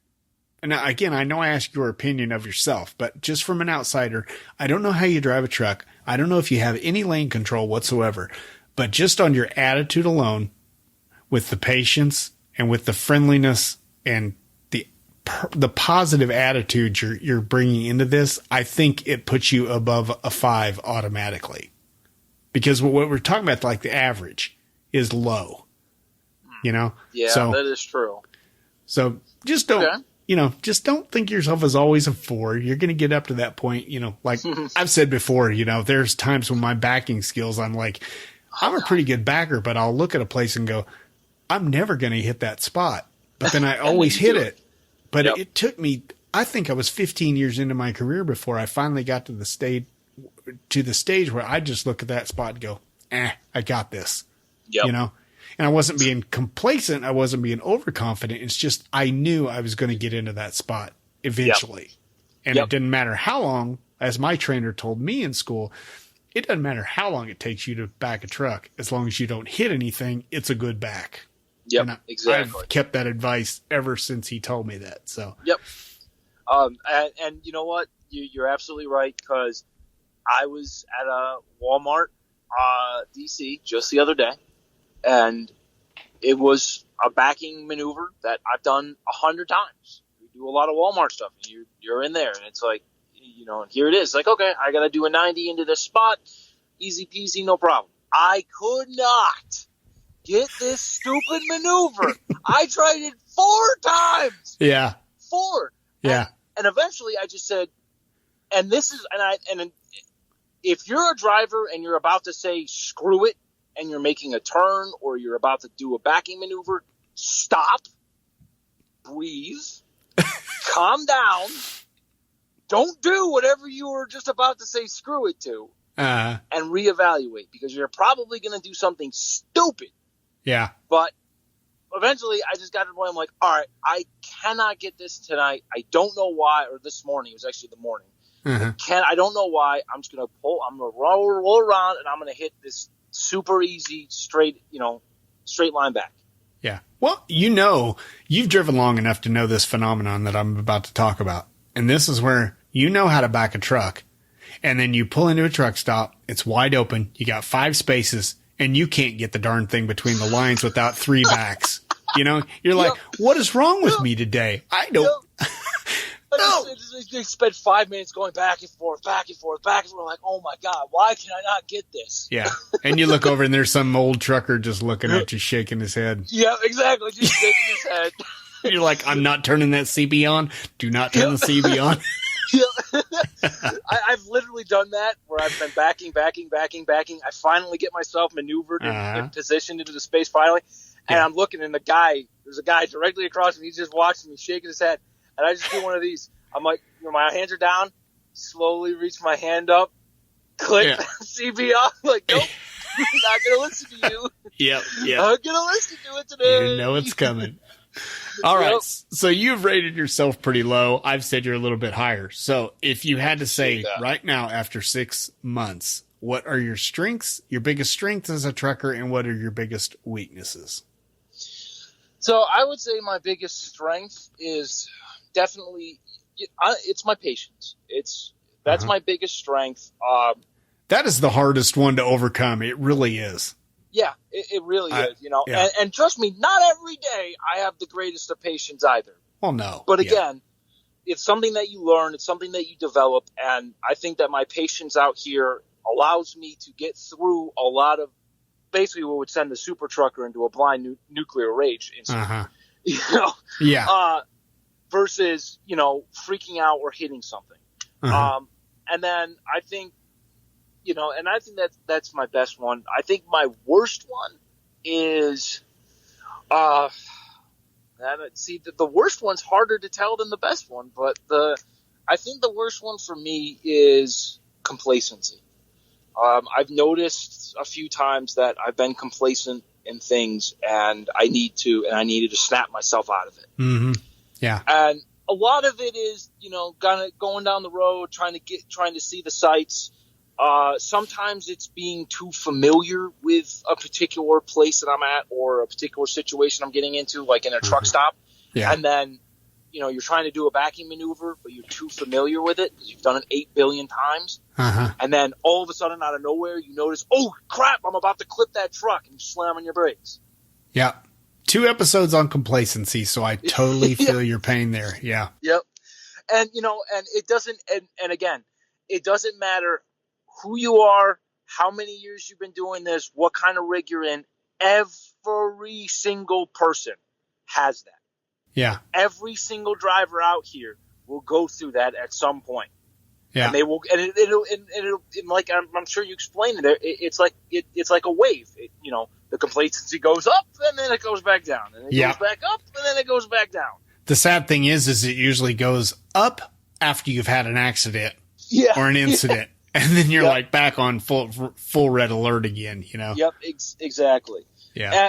And again, I know I asked your opinion of yourself, but just from an outsider, I don't know how you drive a truck. I don't know if you have any lane control whatsoever, but just on your attitude alone, with the patience and with the friendliness and the positive attitude you're bringing into this, I think it puts you above a 5 automatically. Because what we're talking about, like the average, is low. Yeah, so, that is true. So just don't, just don't think yourself as always a 4. You're going to get up to that point, like I've said before, there's times when my backing skills, I'm like, I'm a pretty good backer, but I'll look at a place and go, I'm never going to hit that spot. But then I always hit it. But it took me, I think I was 15 years into my career before I finally got to the stage where I just look at that spot and go, I got this, and I wasn't being complacent. I wasn't being overconfident. It's just, I knew I was going to get into that spot eventually. And it didn't matter how long, as my trainer told me in school, it doesn't matter how long it takes you to back a truck. As long as you don't hit anything, it's a good back. Yep, and exactly. I've kept that advice ever since he told me that. So. Yep. And you know what? You're absolutely right, because I was at a Walmart, DC just the other day, and it was a backing maneuver that I've done 100 times. We do a lot of Walmart stuff, and you're in there, and it's like, and here it is. Like, okay, I got to do a 90 into this spot. Easy peasy, no problem. I could not get this stupid maneuver. I tried it 4 times. Yeah. 4. Yeah. And eventually I just said, and if you're a driver and you're about to say screw it, and you're making a turn or you're about to do a backing maneuver, stop, breathe, calm down, don't do whatever you were just about to say screw it to, and reevaluate, because you're probably going to do something stupid. Yeah. But eventually I just got to the point, I'm like, all right, I cannot get this tonight. I don't know why, or this morning, it was actually the morning. I don't know why. I'm just going to roll around, and I'm going to hit this super easy, straight line back. Yeah. Well, you've driven long enough to know this phenomenon that I'm about to talk about. And this is where you know how to back a truck. And then you pull into a truck stop. It's wide open. You got 5 spaces, and you can't get the darn thing between the lines without 3 backs. You're like, what is wrong with me today? I don't. No. They spent 5 minutes going back and forth, back and forth, back and forth. We're like, oh my God, why can I not get this? Yeah. And you look over and there's some old trucker just looking at you, shaking his head. Yeah, exactly. Just shaking his head. You're like, I'm not turning that CB on. Do not turn the CB on. Yeah. I've literally done that where I've been backing. I finally get myself maneuvered and positioned into the space finally. And I'm looking, and there's a guy directly across me. He's just watching me, shaking his head. And I just do one of these. I'm like, my hands are down, slowly reach my hand up, click CB off. Like, nope, not going to listen to you. Yep. Not going to listen to it today. You know it's coming. All right. So you've rated yourself pretty low. I've said you're a little bit higher. So if you had to say right now, after 6 months, what are your strengths, your biggest strengths as a trucker, and what are your biggest weaknesses? So I would say my biggest strength is definitely it's my patience. That's my biggest strength. That is the hardest one to overcome. It really is. Yeah, it really is. And trust me, not every day I have the greatest of patience either. Well, no. But again, it's something that you learn. It's something that you develop. And I think that my patience out here allows me to get through a lot of basically what would send the super trucker into a blind nuclear rage instantly. Versus, freaking out or hitting something. And then I think, that's my best one. I think my worst one is, the worst one's harder to tell than the best one, but I think the worst one for me is complacency. I've noticed a few times that I've been complacent in things, and I needed to snap myself out of it. Mm-hmm. Yeah. And a lot of it is, kind of going down the road, trying to see the sights. Sometimes it's being too familiar with a particular place that I'm at or a particular situation I'm getting into, like in a truck stop. Yeah. And then, you're trying to do a backing maneuver, but you're too familiar with it because you've done it 8 billion times. And then all of a sudden, out of nowhere, you notice, oh, crap, I'm about to clip that truck, and you slam on your brakes. Yeah. 2 episodes on complacency, so I totally feel your pain there. Yeah. Yep. And, and it doesn't, and again, it doesn't matter who you are, how many years you've been doing this, what kind of rig you're in. Every single person has that. Yeah. Every single driver out here will go through that at some point. Yeah. And they will, and it'll like I'm sure you explained it. It's like a wave. The complacency goes up and then it goes back down, and it goes back up and then it goes back down. The sad thing is it usually goes up after you've had an accident or an incident, and then you're like back on full red alert again. Yep, exactly. Yeah.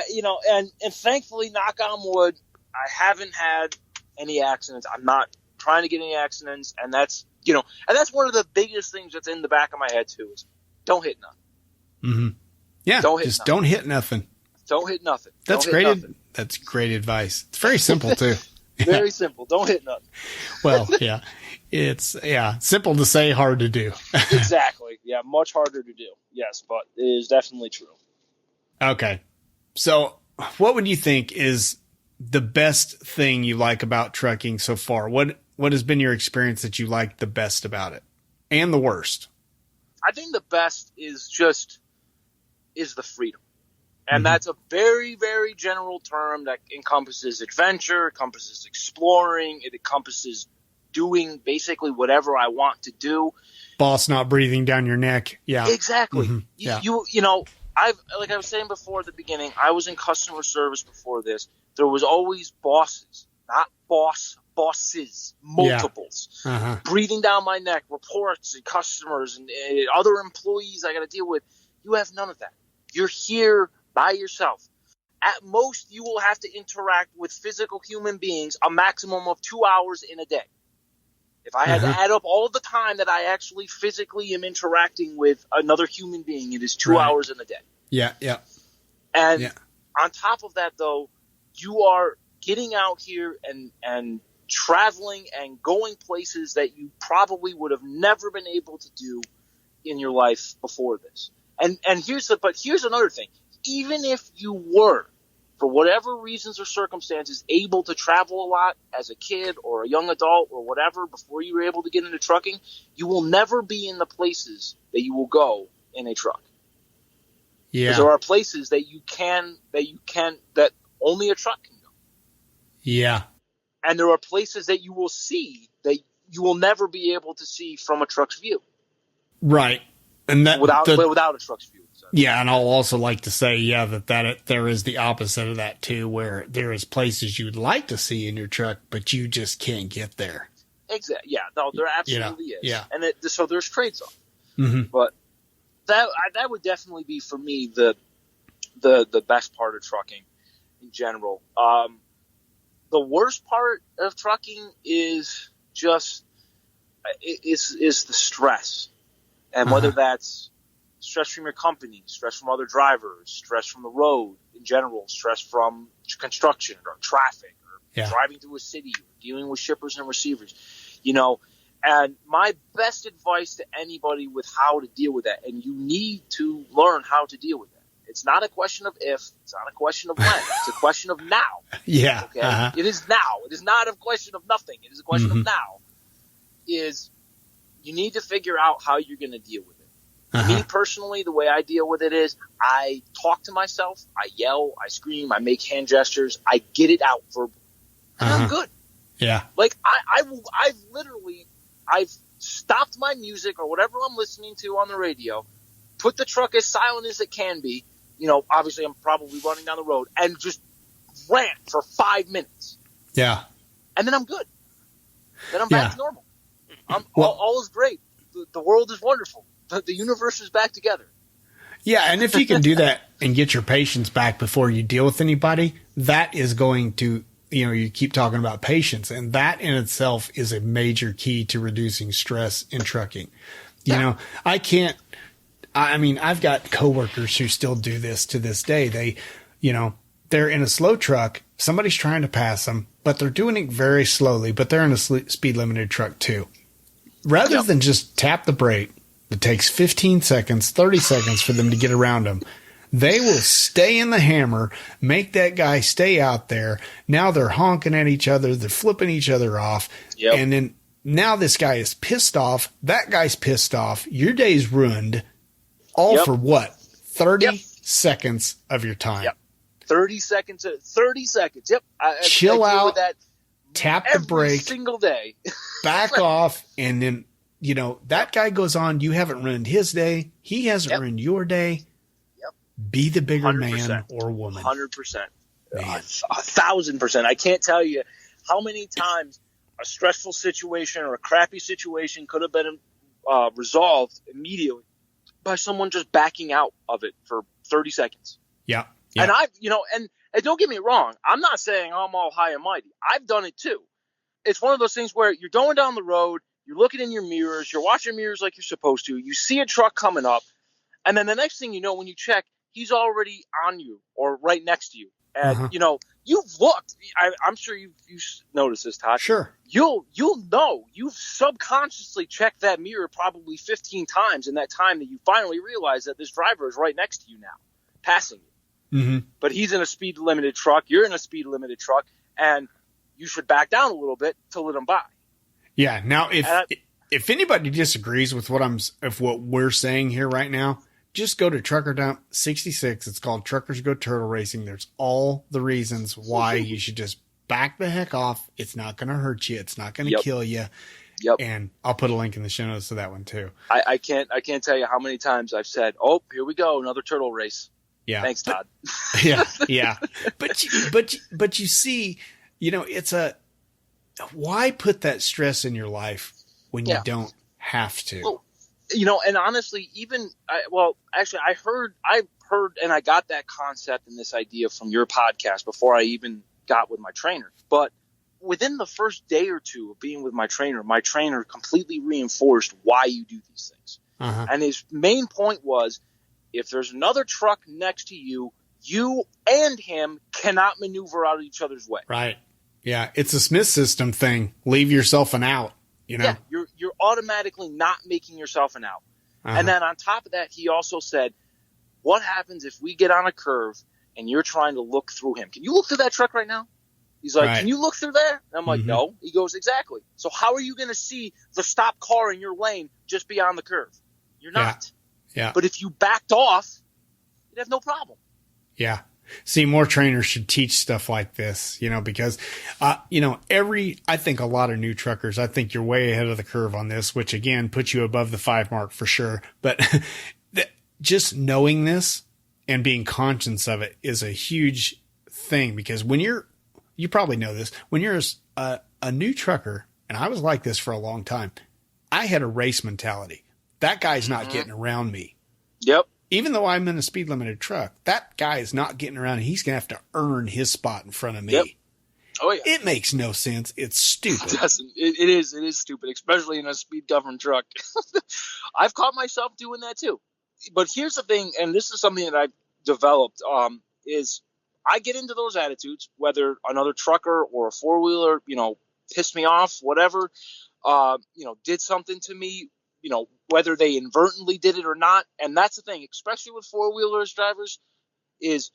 And thankfully, knock on wood, I haven't had any accidents. I'm not trying to get any accidents, and that's and that's one of the biggest things that's in the back of my head too is don't hit nothing. Mm-hmm. Yeah, don't hit nothing. Don't hit nothing. That's great. That's great advice. It's very simple too. Very simple. Don't hit nothing. Well, yeah, it's simple to say, hard to do. Exactly. Yeah, much harder to do. Yes, but it is definitely true. Okay, so what would you think is the best thing you like about trucking so far? What has been your experience that you like the best about it, and the worst? I think the best is the freedom. And that's a very, very general term that encompasses adventure, encompasses exploring, it encompasses doing basically whatever I want to do. Boss not breathing down your neck. Yeah. Exactly. Mm-hmm. Yeah. Like I was saying before at the beginning, I was in customer service before this. There was always bosses, not bosses, multiples, breathing down my neck, reports and customers and other employees I got to deal with. You have none of that. You're here by yourself. At most, you will have to interact with physical human beings a maximum of 2 hours in a day. If I had to add up all the time that I actually physically am interacting with another human being, it is 2 hours in a day. Yeah. And on top of that, though, you are getting out here and traveling and going places that you probably would have never been able to do in your life before this. And here's another thing. Even if you were, for whatever reasons or circumstances, able to travel a lot as a kid or a young adult or whatever before you were able to get into trucking, you will never be in the places that you will go in a truck. Yeah. Because there are places that that only a truck can go. Yeah. And there are places that you will see that you will never be able to see from a truck's view. Right. And that without a truck's view. So. Yeah, and I'll also like to say, that there is the opposite of that too, where there is places you'd like to see in your truck, but you just can't get there. Exactly. Yeah. No, there absolutely is. Yeah. And so there's trades off. Mm-hmm. But that would definitely be for me the best part of trucking in general. The worst part of trucking is just is the stress, and whether that's stress from your company, stress from other drivers, stress from the road in general, stress from construction or traffic or driving through a city, or dealing with shippers and receivers, And my best advice to anybody with how to deal with that, and you need to learn how to deal with that. It's not a question of if, it's not a question of when, it's a question of now. Yeah. Okay? It is now. It is not a question of nothing. It is a question of now. Is you need to figure out how you're going to deal with it. Me personally, the way I deal with it is I talk to myself, I yell, I scream, I make hand gestures, I get it out verbally. And I'm good. Yeah. Like I've stopped my music or whatever I'm listening to on the radio, put the truck as silent as it can be. Obviously I'm probably running down the road, and just rant for 5 minutes. Yeah. And then I'm good. Then I'm back to normal. All is great. The world is wonderful. The universe is back together. Yeah, and if you can do that and get your patience back before you deal with anybody, that is going to, you keep talking about patience, and that in itself is a major key to reducing stress in trucking. I've got coworkers who still do this to this day. They, they're in a slow truck. Somebody's trying to pass them, but they're doing it very slowly, but they're in a speed limited truck too. Rather than just tap the brake, it takes 15 seconds, 30 seconds for them to get around them. They will stay in the hammer, make that guy stay out there. Now they're honking at each other. They're flipping each other off. Yep. And then now this guy is pissed off. That guy's pissed off. Your day's ruined. All for what? 30 seconds of your time. Yep. 30 seconds. 30 seconds. Yep. Chill I out. with that tap the brake. Every single day. Back off. And then, that guy goes on. You haven't ruined his day. He hasn't ruined your day. Be the bigger 100%. Man or woman. 100%. 1,000%. I can't tell you how many times a stressful situation or a crappy situation could have been resolved immediately by someone just backing out of it for 30 seconds. Yeah. And and don't get me wrong. I'm not saying I'm all high and mighty. I've done it too. It's one of those things where you're going down the road, you're looking in your mirrors, you're watching mirrors like you're supposed to. You see a truck coming up, and then the next thing you know, when you check, he's already on you or right next to you. And, you've looked. I'm sure you've noticed this, Todd. Sure. You'll know. You've subconsciously checked that mirror probably 15 times in that time that you finally realize that this driver is right next to you now, passing you. Mm-hmm. But he's in a speed-limited truck. You're in a speed-limited truck. And you should back down a little bit to let him by. Yeah. Now, if anybody disagrees with what we're saying here right now, just go to Trucker Dump 66. It's called Truckers Go Turtle Racing. There's all the reasons why you should just back the heck off. It's not going to hurt you. It's not going to kill you. Yep. And I'll put a link in the show notes to that one too. I can't tell you how many times I've said, "Oh, here we go, another turtle race." Yeah. Thanks, Todd. Yeah. But you see, it's why put that stress in your life when you don't have to? Well, and honestly, I've heard, and I got that concept and this idea from your podcast before I even got with my trainer. But within the first day or two of being with my trainer completely reinforced why you do these things. Uh-huh. And his main point was, if there's another truck next to you, you and him cannot maneuver out of each other's way. Right. Yeah. It's a Smith system thing. Leave yourself an out, you know? Yeah, you're automatically not making yourself an out. Uh-huh. And then on top of that, he also said, what happens if we get on a curve and you're trying to look through him? Can you look through that truck right now? He's like, Right. Can you look through there? And I'm like, no. He goes, exactly. So how are you going to see the stopped car in your lane just beyond the curve? You're not. Yeah. But if you backed off, you'd have no problem. Yeah. See, more trainers should teach stuff like this, you know, because, you know, I think a lot of new truckers, I think you're way ahead of the curve on this, which again, puts you above the 5 mark for sure. But just knowing this and being conscious of it is a huge thing, because when you probably know this, when you're a new trucker, and I was like this for a long time, I had a race mentality. That guy's not getting around me. Yep. Even though I'm in a speed limited truck, that guy is not getting around. He's going to have to earn his spot in front of me. Yep. Oh, yeah. It makes no sense. It's stupid. It doesn't. It is stupid, especially in a speed governed truck. I've caught myself doing that too. But here's the thing, and this is something that I've developed, is I get into those attitudes, whether another trucker or a four-wheeler, you know, pissed me off, whatever, you know, did something to me, you know, whether they inadvertently did it or not. And that's the thing, especially with four-wheelers drivers, is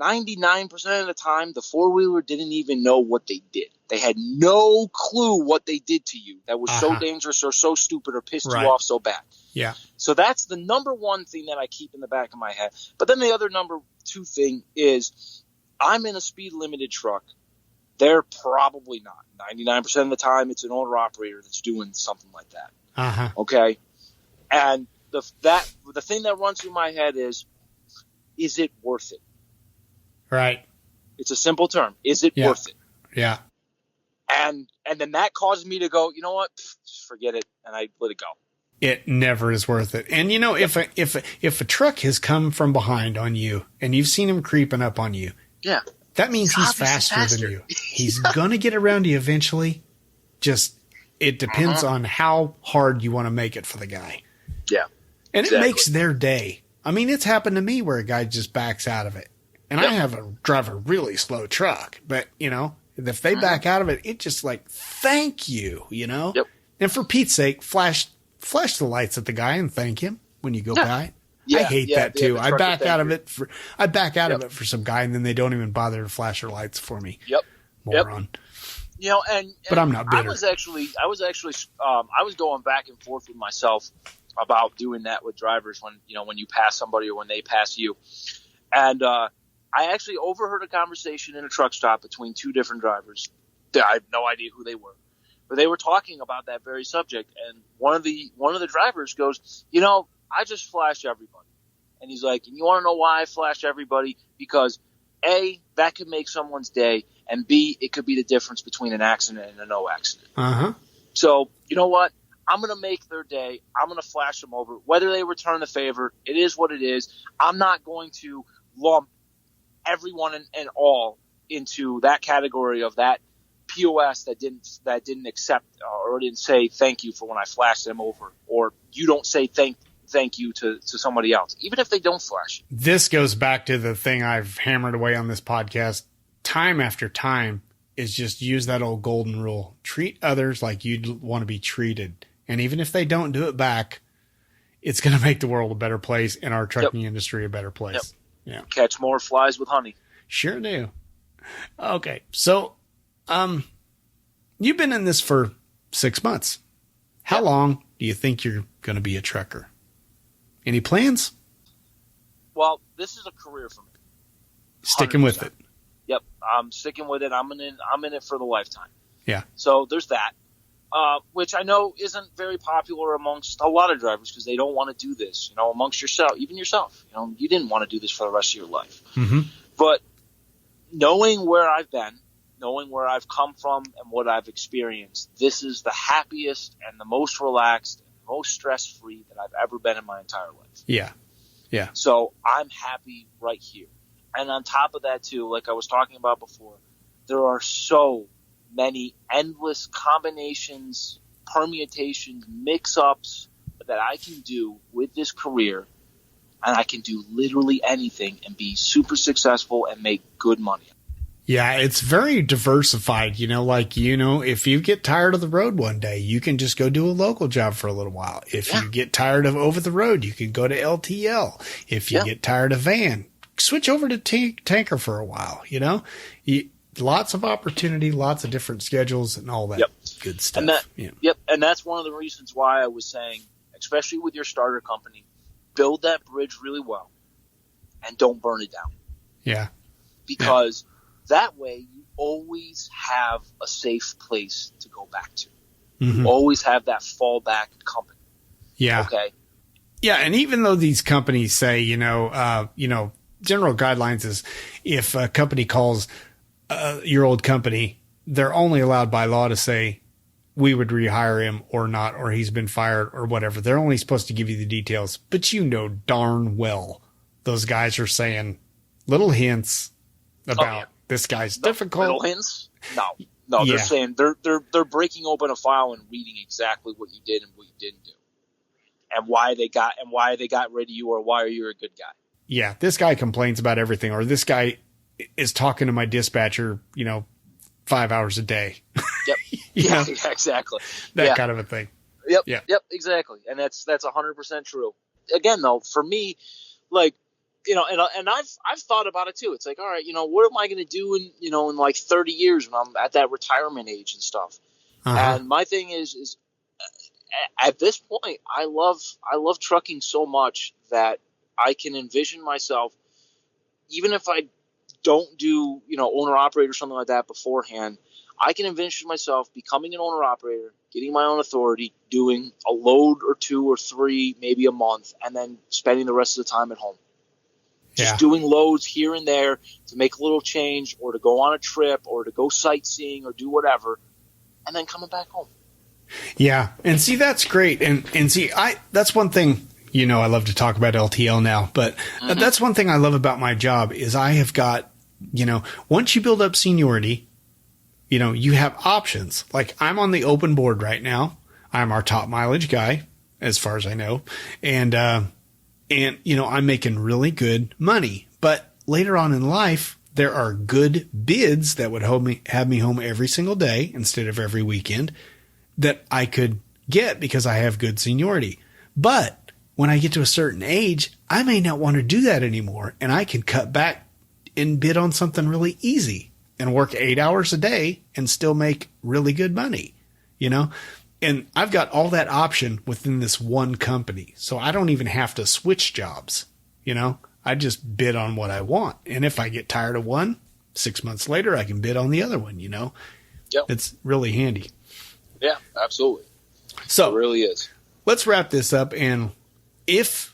99% of the time, the four-wheeler didn't even know what they did. They had no clue what they did to you that was so dangerous or so stupid or pissed you off so bad. Yeah. So that's the number one thing that I keep in the back of my head. But then the other number two thing is, I'm in a speed limited truck. They're probably not. 99% of the time, it's an owner operator that's doing something like that. Uh-huh. Okay. And the thing that runs through my head is it worth it? Right. It's a simple term. Is it worth it? Yeah. And then that causes me to go, you know what? Just forget it. And I let it go. It never is worth it. And you know, if a truck has come from behind on you and you've seen him creeping up on you, yeah, that means he's faster than you. He's going to get around you eventually. Just, it depends on how hard you want to make it for the guy. Yeah. And it makes their day. I mean, it's happened to me where a guy just backs out of it. And I drive a really slow truck, but you know, if they back out of it, it just like, thank you, you know? Yep. And for Pete's sake, flash the lights at the guy and thank him when you go by. Yeah, I hate that too. I back out of it for some guy, and then they don't even bother to flash their lights for me. Yep. Moron. You know, but I'm not bitter. I was going back and forth with myself about doing that with drivers when you pass somebody or when they pass you. And I actually overheard a conversation in a truck stop between two different drivers. I have no idea who they were, but they were talking about that very subject. And one of the drivers goes, you know, I just flash everybody. And he's like, and you want to know why I flash everybody? Because A, that could make someone's day, and B, it could be the difference between an accident and a no accident. Uh-huh. So, you know what? I'm going to make their day. I'm going to flash them over. Whether they return the favor, it is what it is. I'm not going to lump everyone and all into that category of that POS that didn't accept or didn't say thank you for when I flashed them over, or you don't say thank you to somebody else, even if they don't flash. This goes back to the thing I've hammered away on this podcast time after time, is just use that old golden rule. Treat others like you'd want to be treated. And even if they don't do it back, it's going to make the world a better place and our trucking industry a better place. Yeah. Catch more flies with honey. Sure do. Okay. So, you've been in this for 6 months. How long do you think you're going to be a trucker? Any plans? Well, this is a career for me. Sticking 100%. with it. Yep, I'm sticking with it. I'm in it for the lifetime. Yeah. So there's that, which I know isn't very popular amongst a lot of drivers because they don't want to do this. You know, amongst yourself, even yourself. You know, you didn't want to do this for the rest of your life. Mm-hmm. But knowing where I've been, knowing where I've come from, and what I've experienced, this is the happiest and the most relaxed and most stress-free that I've ever been in my entire life. Yeah. Yeah. So I'm happy right here. And on top of that, too, like I was talking about before, there are so many endless combinations, permutations, mix-ups that I can do with this career, and I can do literally anything and be super successful and make good money. Yeah, it's very diversified. If you get tired of the road one day, you can just go do a local job for a little while. If you get tired of over the road, you can go to LTL. If you get tired of van, switch over to tanker for a while. Lots of opportunity, lots of different schedules and all that good stuff. And that's one of the reasons why I was saying, especially with your starter company, build that bridge really well and don't burn it down. Yeah. Because that way you always have a safe place to go back to. Mm-hmm. You always have that fallback company. Yeah. Okay. Yeah. And even though these companies say, general guidelines is if a company calls your old company, they're only allowed by law to say we would rehire him or not, or he's been fired or whatever. They're only supposed to give you the details, but darn well those guys are saying little hints about this guy's difficult. Little hints? No. They're saying they're breaking open a file and reading exactly what you did and what you didn't do, and why they got rid of you, or why you're a good guy. Yeah, this guy complains about everything, or this guy is talking to my dispatcher, 5 hours a day. Yep. Yeah, exactly. That kind of a thing. Yep. Yeah. Yep. Exactly. And that's 100% true. Again, though, for me, and I've thought about it too. It's like, all right, what am I going to do in like 30 years when I'm at that retirement age and stuff? Uh-huh. And my thing is at this point, I love trucking so much that I can envision myself, even if I don't do, owner operator or something like that beforehand, I can envision myself becoming an owner operator, getting my own authority, doing a load or 2 or 3, maybe a month, and then spending the rest of the time at home. Just doing loads here and there to make a little change, or to go on a trip, or to go sightseeing, or do whatever, and then coming back home. Yeah. And see, that's great. And see, that's one thing, I love to talk about LTL now, but that's one thing I love about my job is I have got, once you build up seniority, you have options. Like I'm on the open board right now. I'm our top mileage guy, as far as I know. And I'm making really good money, but later on in life, there are good bids that would have me home every single day instead of every weekend that I could get because I have good seniority. But when I get to a certain age, I may not want to do that anymore. And I can cut back and bid on something really easy and work 8 hours a day and still make really good money, And I've got all that option within this one company. So I don't even have to switch jobs, I just bid on what I want. And if I get tired of one, 6 months later, I can bid on the other one, Yep. It's really handy. Yeah, absolutely. So it really is. Let's wrap this up. And if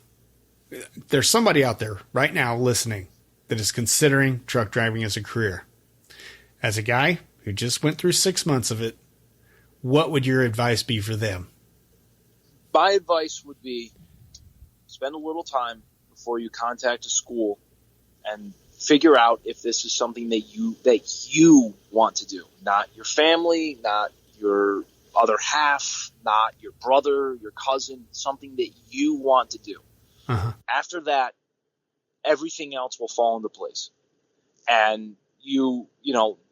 there's somebody out there right now listening that is considering truck driving as a career, as a guy who just went through 6 months of it, what would your advice be for them? My advice would be spend a little time before you contact a school and figure out if this is something that you want to do. Not your family, not your other half, not your brother, your cousin, something that you want to do. Uh-huh. After that, everything else will fall into place. And you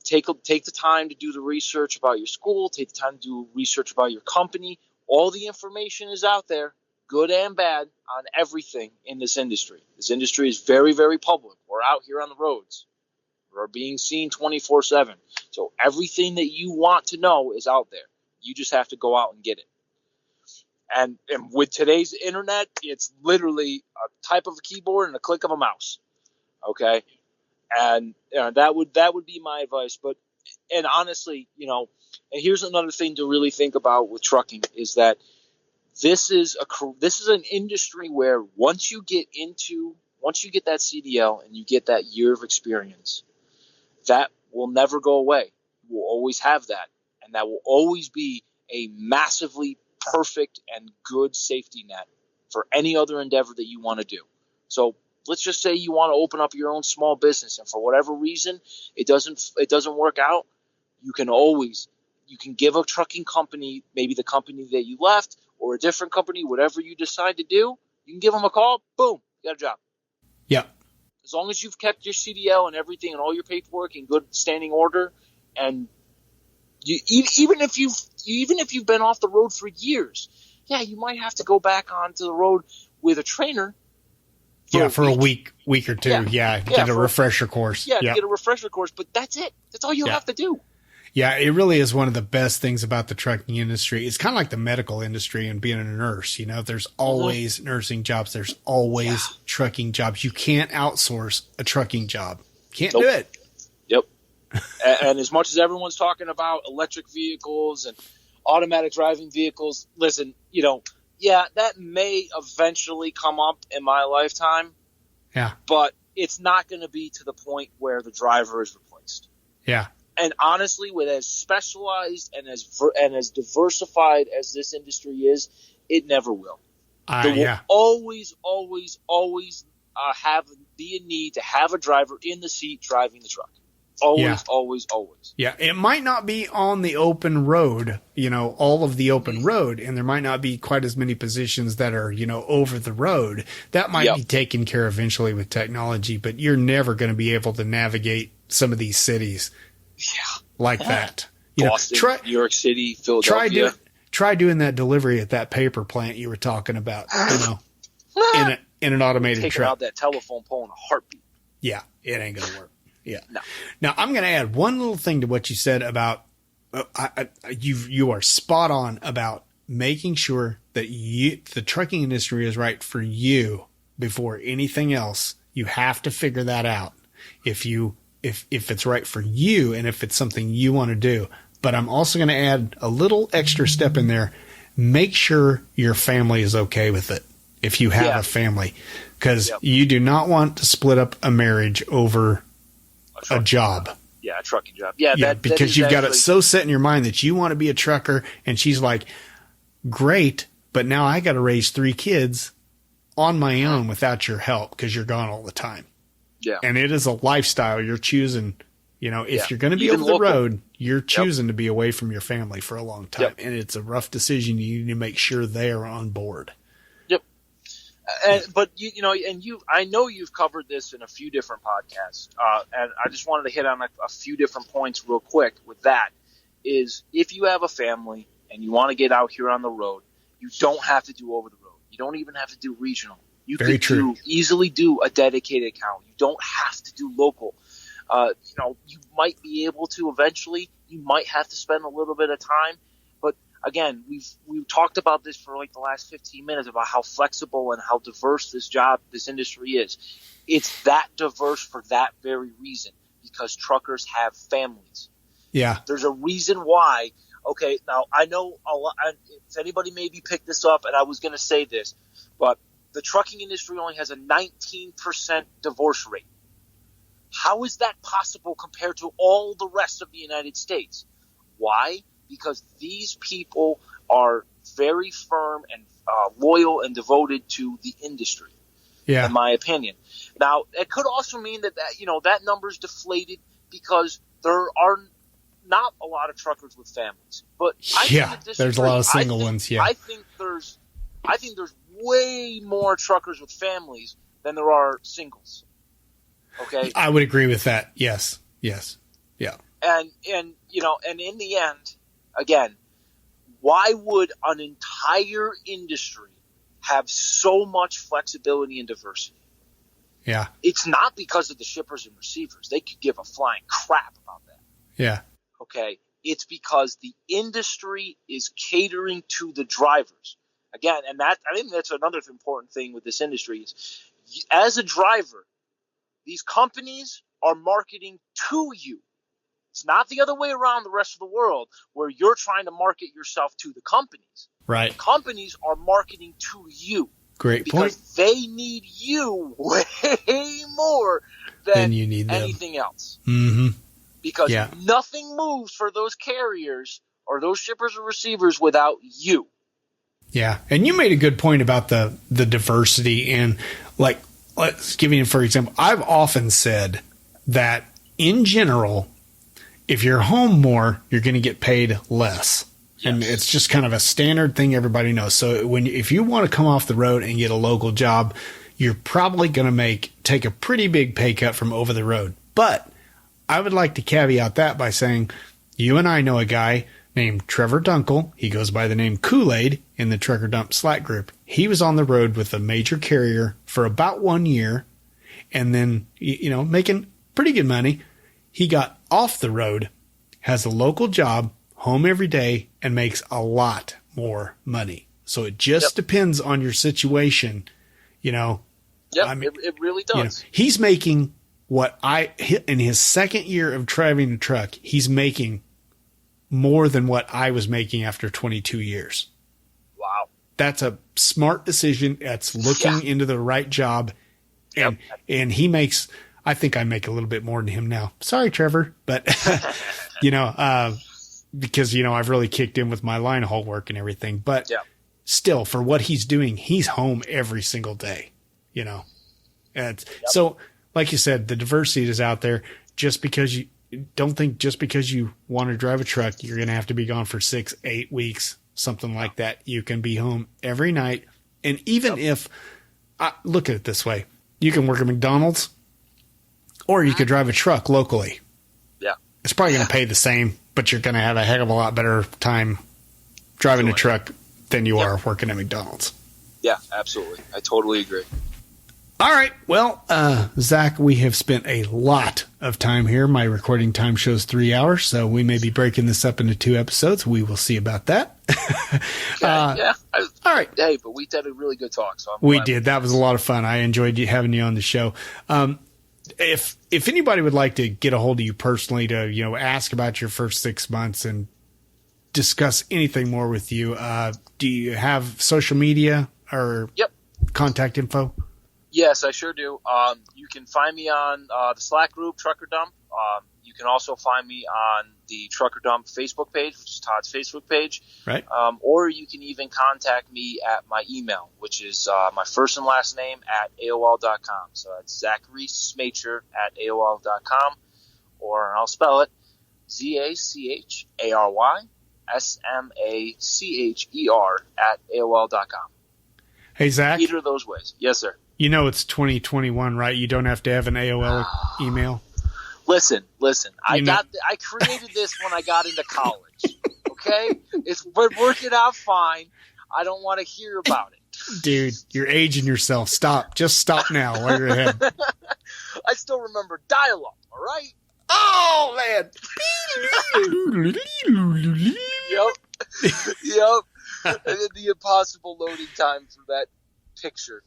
take the time to do the research about your school, take the time to do research about your company. All the information is out there, good and bad, on everything in this industry. This industry is very, very public. We're out here on the roads. We're being seen 24/7. So everything that you want to know is out there. You just have to go out and get it. And with today's internet, it's literally a type of a keyboard and a click of a mouse. Okay? And that would be my advice. And honestly, and here's another thing to really think about with trucking is that this is an industry where once you get that CDL and you get that year of experience, that will never go away. You will always have that, and that will always be a massively perfect and good safety net for any other endeavor that you want to do. So let's just say you want to open up your own small business, and for whatever reason it doesn't work out. you can give a trucking company, maybe the company that you left or a different company, whatever you decide to do, you can give them a call. Boom, you got a job. Yeah. As long as you've kept your CDL and everything and all your paperwork in good standing order, and even if you've been off the road for years, yeah, you might have to go back onto the road with a trainer. For a week or two. Yeah. Get a refresher course. Yeah, get a refresher course, but that's it. That's all you have to do. Yeah, it really is one of the best things about the trucking industry. It's kind of like the medical industry and being a nurse. You know, there's always nursing jobs. There's always trucking jobs. You can't outsource a trucking job. Can't do it. Yep. And as much as everyone's talking about electric vehicles and automatic driving vehicles, listen, that may eventually come up in my lifetime. Yeah. But it's not going to be to the point where the driver is replaced. Yeah. And honestly, with as specialized and as diversified as this industry is, it never will. There will always be a need to have a driver in the seat driving the truck. Always. Yeah, it might not be on the open road, all of the open road, and there might not be quite as many positions that are, over the road. That might be taken care of eventually with technology, but you're never going to be able to navigate some of these cities like that. Boston, New York City, Philadelphia. Try doing that delivery at that paper plant you were talking about, in an automated Taking truck. Out that telephone pole in a heartbeat. Yeah, it ain't going to work. Yeah. No. Now I'm going to add one little thing to what you said about you are spot on about making sure that the trucking industry is right for you before anything else. You have to figure that out if it's right for you and if it's something you want to do. But I'm also going to add a little extra step in there. Make sure your family is okay with it if you have a family, because you do not want to split up a marriage over a job. Yeah, a trucking job. Yeah, because you've got it so set in your mind that you want to be a trucker, and she's like, great, but now I got to raise 3 kids on my own without your help because you're gone all the time. Yeah. And it is a lifestyle you're choosing. If you're going to be over the road, you're choosing to be away from your family for a long time. And it's a rough decision. You need to make sure they are on board. But I know you've covered this in a few different podcasts, and I just wanted to hit on a few different points real quick. With that, is if you have a family and you want to get out here on the road, you don't have to do over the road. You don't even have to do regional. You could easily do a dedicated account. You don't have to do local. You might be able to eventually. You might have to spend a little bit of time. Again, we've talked about this for like the last 15 minutes about how flexible and how diverse this industry is. It's that diverse for that very reason, because truckers have families. Yeah. There's a reason why. Okay, now I know a lot. If anybody maybe picked this up, and I was going to say this, but the trucking industry only has a 19% divorce rate. How is that possible compared to all the rest of the United States? Why? Because these people are very firm and loyal and devoted to the industry, in my opinion. Now, it could also mean that number's deflated because there are not a lot of truckers with families. But there's a lot of single ones. Yeah, I think there's way more truckers with families than there are singles. Okay, I would agree with that. Yes, yeah. And in the end. Again, why would an entire industry have so much flexibility and diversity? Yeah. It's not because of the shippers and receivers. They could give a flying crap about that. Yeah. Okay. It's because the industry is catering to the drivers. Again, and I think that's another important thing with this industry is, as a driver, these companies are marketing to you. It's not the other way around the rest of the world where you're trying to market yourself to the companies. Right. The companies are marketing to you. Great because point. They need you way more than you need anything else. Mm-hmm. Because nothing moves for those carriers or those shippers or receivers without you. Yeah. And you made a good point about the diversity. And let's give you, for example, I've often said that in general, if you're home more, you're going to get paid less. Yes. And it's just kind of a standard thing everybody knows. So if you want to come off the road and get a local job, you're probably going to take a pretty big pay cut from over the road. But I would like to caveat that by saying you and I know a guy named Trevor Dunkel. He goes by the name Kool-Aid in the Trucker Dump Slack group. He was on the road with a major carrier for about 1 year and then, making pretty good money. He got off the road, has a local job, home every day, and makes a lot more money. So it just depends on your situation, Yep, it really does. He's making in his second year of driving the truck, he's making more than what I was making after 22 years. Wow. That's a smart decision. That's looking into the right job. And he makes, I think I make a little bit more than him now. Sorry, Trevor. But, because, I've really kicked in with my line haul work and everything. But still, for what he's doing, he's home every single day, And so, like you said, the diversity is out there. Just because you want to drive a truck, you're going to have to be gone for 6-8 weeks, something like that. You can be home every night. And even if, look at it this way, you can work at McDonald's or you could drive a truck locally. Yeah. It's probably going to pay the same, but you're going to have a heck of a lot better time driving a truck than you are working at McDonald's. Yeah, absolutely. I totally agree. All right. Well, Zach, we have spent a lot of time here. My recording time shows 3 hours, so we may be breaking this up into 2 episodes. We will see about that. All right. Hey, but we did a really good talk. So we did. That was a lot of fun. I enjoyed having you on the show. If anybody would like to get a hold of you personally to, ask about your first 6 months and discuss anything more with you, do you have social media or contact info? Yes, I sure do. You can find me on the Slack group, Trucker Dump. You can also find me on the Trucker Dump Facebook page, which is Todd's Facebook page. Right. Or you can even contact me at my email, which is my first and last name at AOL.com. So that's Zachary Smacher at AOL.com. Or I'll spell it ZACHARY SMACHER at AOL.com. Hey, Zach. Either of those ways. Yes, sir. It's 2021, right? You don't have to have an AOL email. Listen. I created this when I got into college. Okay? We're working out fine. I don't want to hear about it. Dude, you're aging yourself. Stop. Just stop now while you're ahead. I still remember dial-up, all right? Oh, man. Yep. And then the impossible loading time for that picture.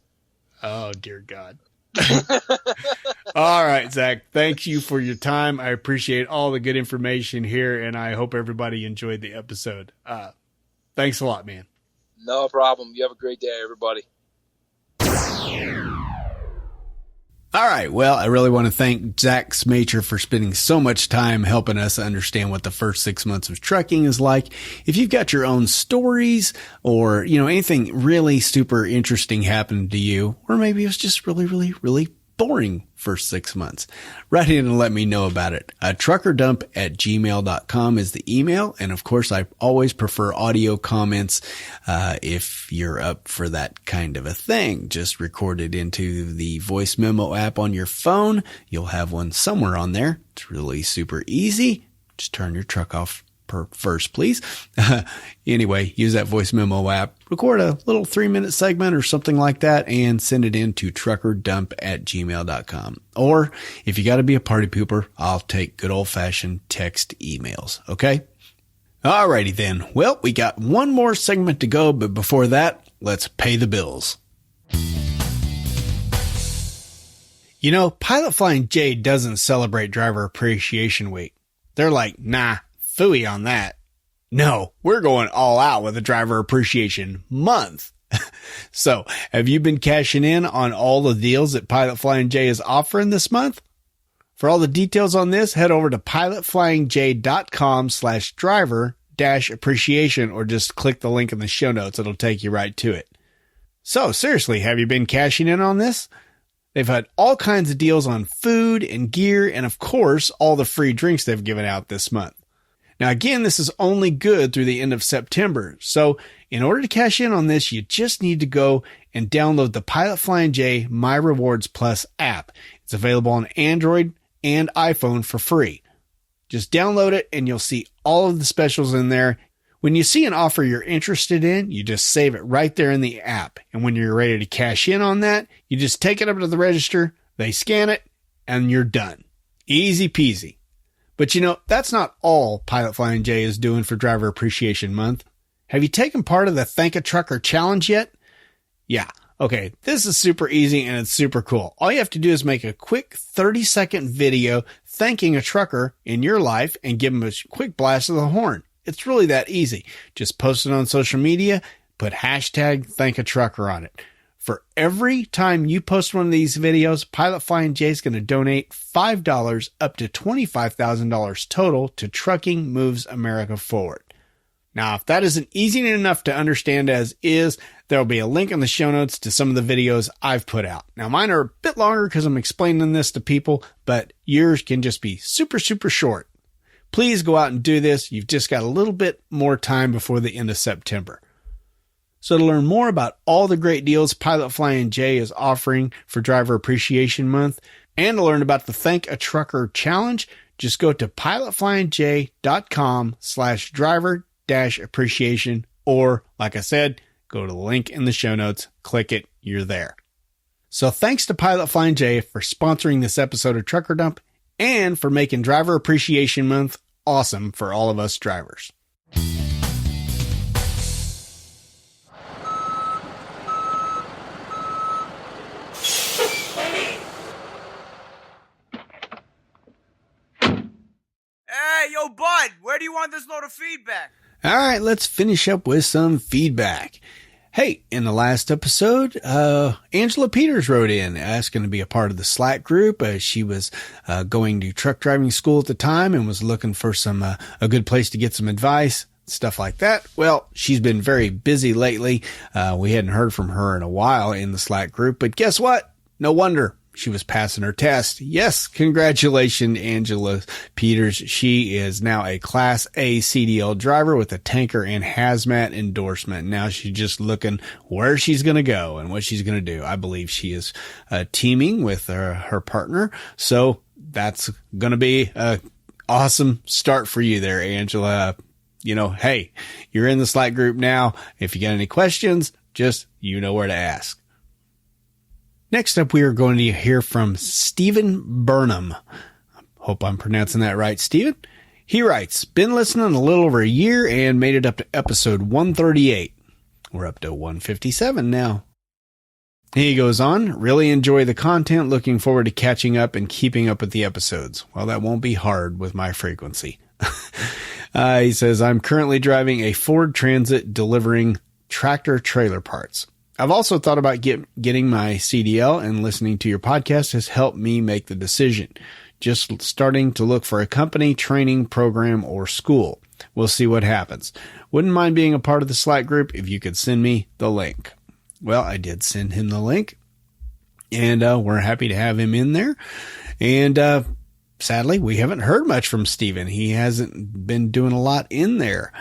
Oh, dear God. All right, Zach. Thank you for your time. I appreciate all the good information here, and I hope everybody enjoyed the episode. Thanks a lot, man. No problem. You have a great day, everybody. All right. Well, I really want to thank Zach Smacher for spending so much time helping us understand what the first 6 months of trucking is like. If you've got your own stories or, anything really super interesting happened to you, or maybe it was just really, really, really boring first 6 months, write in and let me know about it. truckerdump@gmail.com is the email. And of course, I always prefer audio comments. If you're up for that kind of a thing, just record it into the voice memo app on your phone. You'll have one somewhere on there. It's really super easy. Just turn your truck off first, please. Anyway, use that voice memo app, record a little 3-minute segment or something like that, and send it in to truckerdump@gmail.com. Or if you got to be a party pooper, I'll take good old fashioned text emails. Okay. Alrighty then. Well, we got one more segment to go, but before that, let's pay the bills. Pilot Flying J doesn't celebrate Driver Appreciation Week. They're like, nah, phooey on that. No, we're going all out with a Driver Appreciation Month. So, have you been cashing in on all the deals that Pilot Flying J is offering this month? For all the details on this, head over to pilotflyingj.com/driver-appreciation or just click the link in the show notes. It'll take you right to it. So, seriously, have you been cashing in on this? They've had all kinds of deals on food and gear and, of course, all the free drinks they've given out this month. Now, again, this is only good through the end of September. So in order to cash in on this, you just need to go and download the Pilot Flying J My Rewards Plus app. It's available on Android and iPhone for free. Just download it and you'll see all of the specials in there. When you see an offer you're interested in, you just save it right there in the app. And when you're ready to cash in on that, you just take it up to the register, they scan it, and you're done. Easy peasy. But that's not all Pilot Flying J is doing for Driver Appreciation Month. Have you taken part of the Thank a Trucker Challenge yet? Yeah. Okay, this is super easy and it's super cool. All you have to do is make a quick 30-second video thanking a trucker in your life and give them a quick blast of the horn. It's really that easy. Just post it on social media, put hashtag Thank a Trucker on it. For every time you post one of these videos, Pilot Flying J is going to donate $5 up to $25,000 total to Trucking Moves America Forward. Now, if that isn't easy enough to understand as is, there'll be a link in the show notes to some of the videos I've put out. Now, mine are a bit longer because I'm explaining this to people, but yours can just be super, super short. Please go out and do this. You've just got a little bit more time before the end of September. So to learn more about all the great deals Pilot Flying J is offering for Driver Appreciation Month and to learn about the Thank a Trucker Challenge, just go to pilotflyingj.com/driver-appreciation, or like I said, go to the link in the show notes, click it, you're there. So thanks to Pilot Flying J for sponsoring this episode of Trucker Dump and for making Driver Appreciation Month awesome for all of us drivers. Hey, yo, bud, where do you want this load of feedback? All right, let's finish up with some feedback. Hey, in the last episode, Angela Peters wrote in asking to be a part of the Slack group. She was going to truck driving school at the time and was looking for a good place to get some advice, stuff like that. Well, she's been very busy lately. We hadn't heard from her in a while in the Slack group, but guess what? No wonder. She was passing her test. Yes, congratulations, Angela Peters. She is now a Class A CDL driver with a tanker and hazmat endorsement. Now she's just looking where she's going to go and what she's going to do. I believe she is teaming with her partner. So that's going to be an awesome start for you there, Angela. Hey, you're in the Slack group now. If you got any questions, just where to ask. Next up, we are going to hear from Stephen Burnham. Hope I'm pronouncing that right, Stephen. He writes, been listening a little over a year and made it up to episode 138. We're up to 157 now. He goes on, really enjoy the content, looking forward to catching up and keeping up with the episodes. Well, that won't be hard with my frequency. He says, I'm currently driving a Ford Transit delivering tractor trailer parts. I've also thought about getting my CDL, and listening to your podcast has helped me make the decision. Just starting to look for a company, training program, or school. We'll see what happens. Wouldn't mind being a part of the Slack group if you could send me the link. Well, I did send him the link, and we're happy to have him in there. And sadly, we haven't heard much from Steven. He hasn't been doing a lot in there.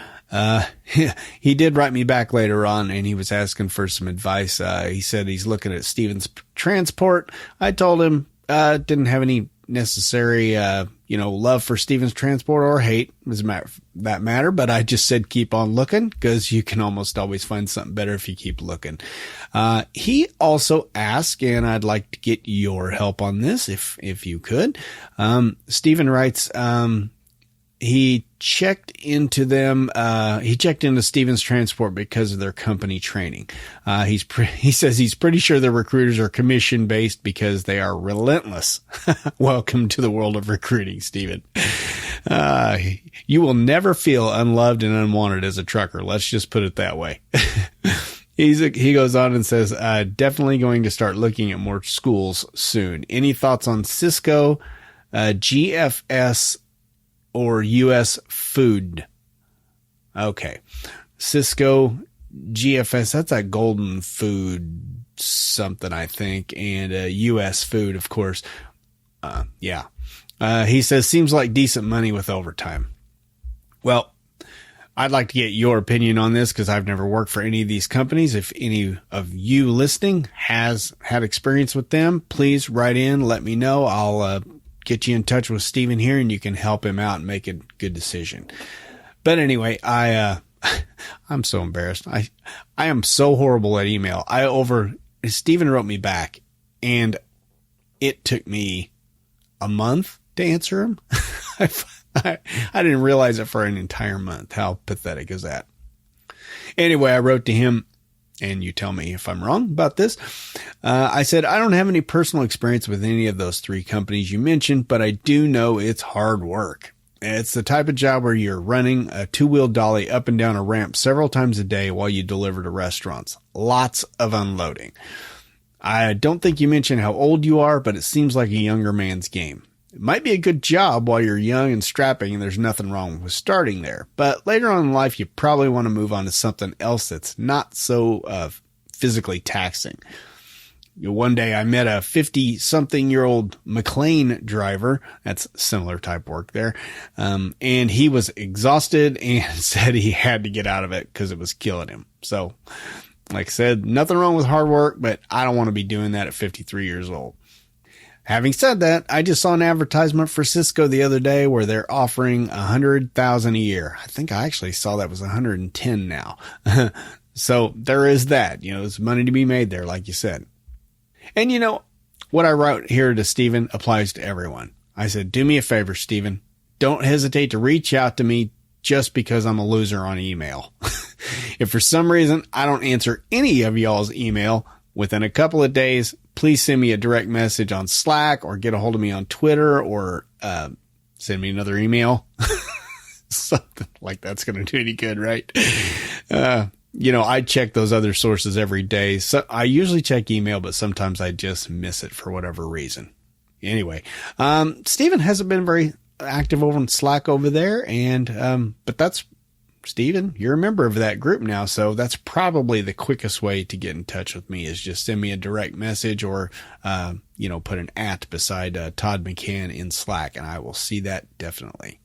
He did write me back later on, and he was asking for some advice. He said he's looking at Steven's transport. I told him, didn't have any necessary, love for Steven's transport or hate, as that matter, but I just said, keep on looking, because you can almost always find something better if you keep looking. He also asked, and I'd like to get your help on this if you could. Steven writes, he checked into Stevens Transport because of their company training. He says he's pretty sure their recruiters are commission based because they are relentless. Welcome to the world of recruiting, Steven. You will never feel unloved and unwanted as a trucker. Let's just put it that way. He goes on and says, definitely going to start looking at more schools soon. Any thoughts on Cisco, GFS, or U.S. food? Okay. Cisco, GFS, that's that golden food something, I think, and U.S. food, of course. Yeah. He says, seems like decent money with overtime. Well, I'd like to get your opinion on this because I've never worked for any of these companies. If any of you listening has had experience with them, please write in, let me know. I'll get you in touch with Steven here and you can help him out and make a good decision. But anyway, I'm so embarrassed. I am so horrible at email. Steven wrote me back and it took me a month to answer him. I didn't realize it for an entire month. How pathetic is that? Anyway, I wrote to him, and you tell me if I'm wrong about this. I said, I don't have any personal experience with any of those 3 companies you mentioned, but I do know it's hard work. It's the type of job where you're running a 2-wheel dolly up and down a ramp several times a day while you deliver to restaurants. Lots of unloading. I don't think you mentioned how old you are, but it seems like a younger man's game. It might be a good job while you're young and strapping, and there's nothing wrong with starting there. But later on in life, you probably want to move on to something else that's not so physically taxing. One day I met a 50-something-year-old McLean driver. That's similar type work there. And he was exhausted and said he had to get out of it because it was killing him. So, like I said, nothing wrong with hard work, but I don't want to be doing that at 53 years old. Having said that, I just saw an advertisement for Cisco the other day where they're offering $100,000 a year. I think I actually saw that was 110 now. So there is that, there's money to be made there, like you said. And what I wrote here to Steven applies to everyone. I said, do me a favor, Steven. Don't hesitate to reach out to me just because I'm a loser on email. If for some reason I don't answer any of y'all's email within a couple of days, please send me a direct message on Slack or get a hold of me on Twitter or send me another email. Something like that's going to do any good, right? I check those other sources every day. So I usually check email, but sometimes I just miss it for whatever reason. Anyway, Steven hasn't been very active over on Slack over there. But that's Steven, you're a member of that group now. So that's probably the quickest way to get in touch with me is just send me a direct message or, put an @ beside Todd McCann in Slack and I will see that definitely.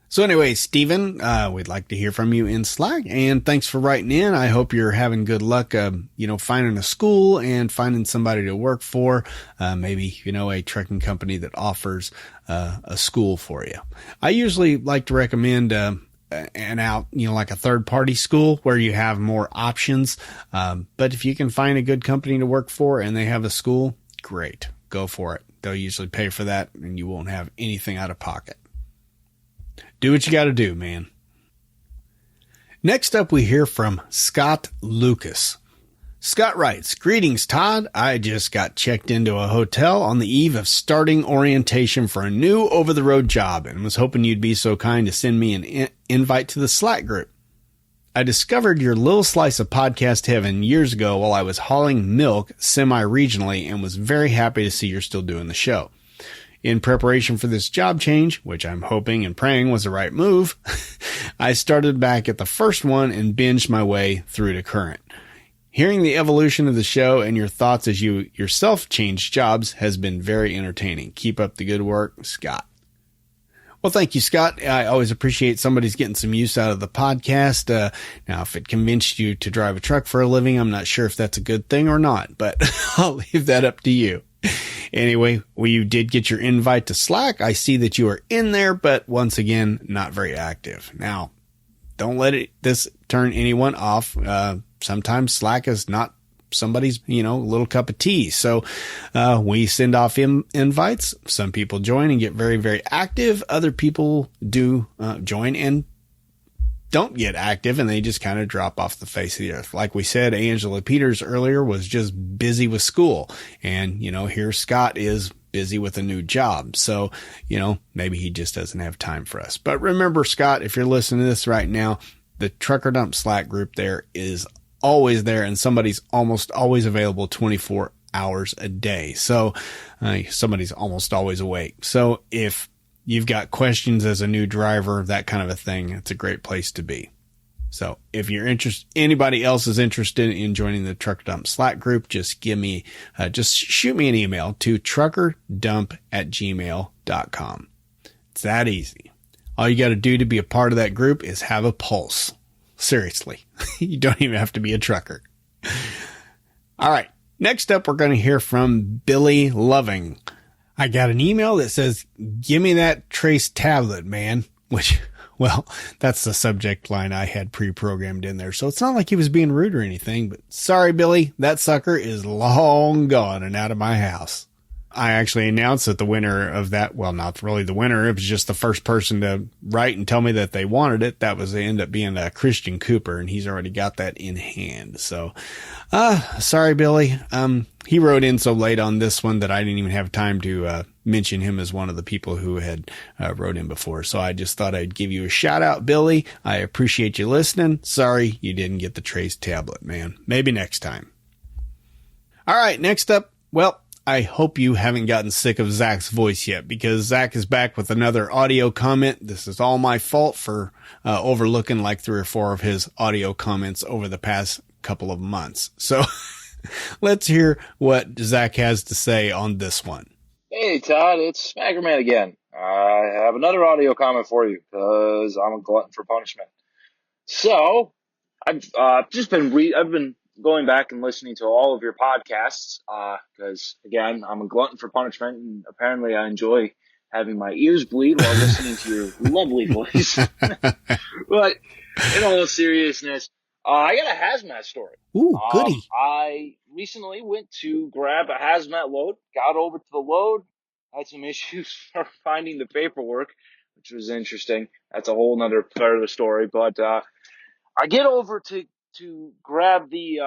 So anyway, Steven, we'd like to hear from you in Slack and thanks for writing in. I hope you're having good luck, finding a school and finding somebody to work for. Maybe, a trucking company that offers, a school for you. I usually like to recommend, like a third party school where you have more options. But if you can find a good company to work for and they have a school, great, go for it. They'll usually pay for that and you won't have anything out of pocket. Do what you got to do, man. Next up, we hear from Scott Lucas. Scott writes, greetings, Todd. I just got checked into a hotel on the eve of starting orientation for a new over-the-road job and was hoping you'd be so kind to send me an invite to the Slack group. I discovered your little slice of podcast heaven years ago while I was hauling milk semi-regionally and was very happy to see you're still doing the show. In preparation for this job change, which I'm hoping and praying was the right move, I started back at the first one and binged my way through to current. Hearing the evolution of the show and your thoughts as you yourself changed jobs has been very entertaining. Keep up the good work, Scott. Well, thank you, Scott. I always appreciate somebody's getting some use out of the podcast. Now, if it convinced you to drive a truck for a living, I'm not sure if that's a good thing or not, but I'll leave that up to you. Anyway, you did get your invite to Slack. I see that you are in there, but once again, not very active. Now, don't let this turn anyone off. Sometimes Slack is not somebody's, little cup of tea. So, we send off invites. Some people join and get very, very active. Other people do, join and don't get active and they just kind of drop off the face of the earth. Like we said, Angela Peters earlier was just busy with school. And, here Scott is busy with a new job. So, maybe he just doesn't have time for us. But remember, Scott, if you're listening to this right now, the Trucker Dump Slack group there is always there and somebody's almost always available 24 hours a day. So somebody's almost always awake. So if you've got questions as a new driver, that kind of a thing, it's a great place to be. So if you're interested, anybody else is interested in joining the Trucker Dump Slack group, just shoot me an email to truckerdump@gmail.com. It's that easy. All you got to do to be a part of that group is have a pulse. Seriously. You don't even have to be a trucker. All right. Next up, we're going to hear from Billy Loving. I got an email that says, "Give me that trace tablet, man," which, well, that's the subject line I had pre-programmed in there. So it's not like he was being rude or anything, but sorry, Billy, that sucker is long gone and out of my house. I actually announced that the winner of that, well, not really the winner, it was just the first person to write and tell me that they wanted it. That was, they end up being Christian Cooper, and he's already got that in hand. So, sorry, Billy. He wrote in so late on this one that I didn't even have time to mention him as one of the people who had wrote in before. So I just thought I'd give you a shout out, Billy. I appreciate you listening. Sorry you didn't get the trace tablet, man. Maybe next time. All right, next up, well, I hope you haven't gotten sick of Zach's voice yet, because Zach is back with another audio comment. This is all my fault for overlooking like 3 or 4 of his audio comments over the past couple of months. So let's hear what Zach has to say on this one. Hey, Todd, it's Smacher Man again. I have another audio comment for you because I'm a glutton for punishment. So I've been going back and listening to all of your podcasts because, again, I'm a glutton for punishment, and apparently I enjoy having my ears bleed while listening to your lovely voice. But in all seriousness, I got a hazmat story. Ooh, goody. I recently went to grab a hazmat load, got over to the load, had some issues finding the paperwork, which was interesting. That's a whole nother part of the story. But I get over to grab the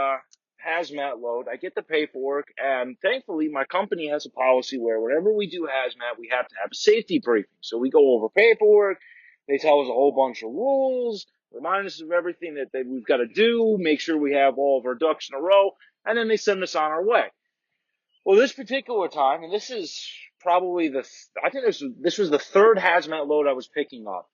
hazmat load. I get the paperwork, and thankfully my company has a policy where whenever we do hazmat, we have to have a safety briefing. So we go over paperwork. They tell us a whole bunch of rules, remind us of everything that we've got to do, make sure we have all of our ducks in a row, and then they send us on our way. Well, this particular time, and this is probably this was the third hazmat load I was picking up.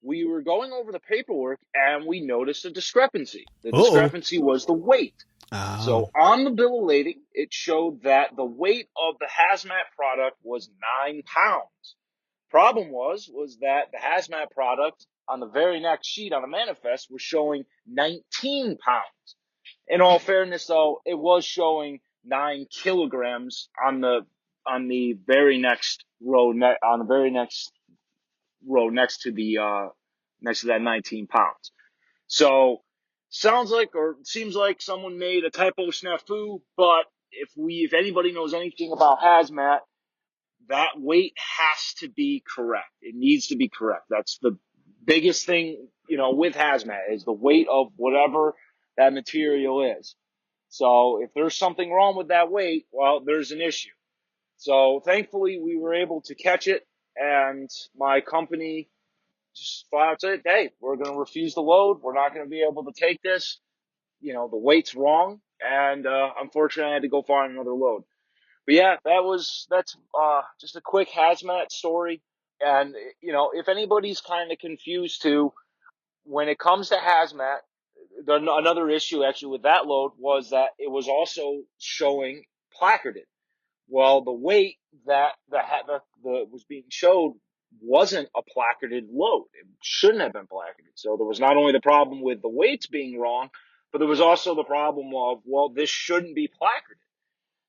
We were going over the paperwork, and we noticed a discrepancy. The discrepancy was the weight. Oh. So on the bill of lading, it showed that the weight of the hazmat product was 9 pounds. Problem was that the hazmat product on the very next sheet on the manifest was showing 19 pounds. In all fairness, though, it was showing 9 kilograms on the very next row, next to that 19 pounds. So seems like someone made a typo snafu, but if anybody knows anything about hazmat, that weight has to be correct. It needs to be correct. That's the biggest thing, with hazmat, is the weight of whatever that material is. So if there's something wrong with that weight, well, there's an issue. So thankfully we were able to catch it, and my company just flat out said, "Hey, we're going to refuse the load. We're not going to be able to take this. The weight's wrong." And unfortunately, I had to go find another load. But yeah, that's just a quick hazmat story. And if anybody's kind of confused too, when it comes to hazmat, another issue actually with that load was that it was also showing placarded. Well, the weight that was being showed wasn't a placarded load. It shouldn't have been placarded. So there was not only the problem with the weights being wrong, but there was also the problem of, well, this shouldn't be placarded.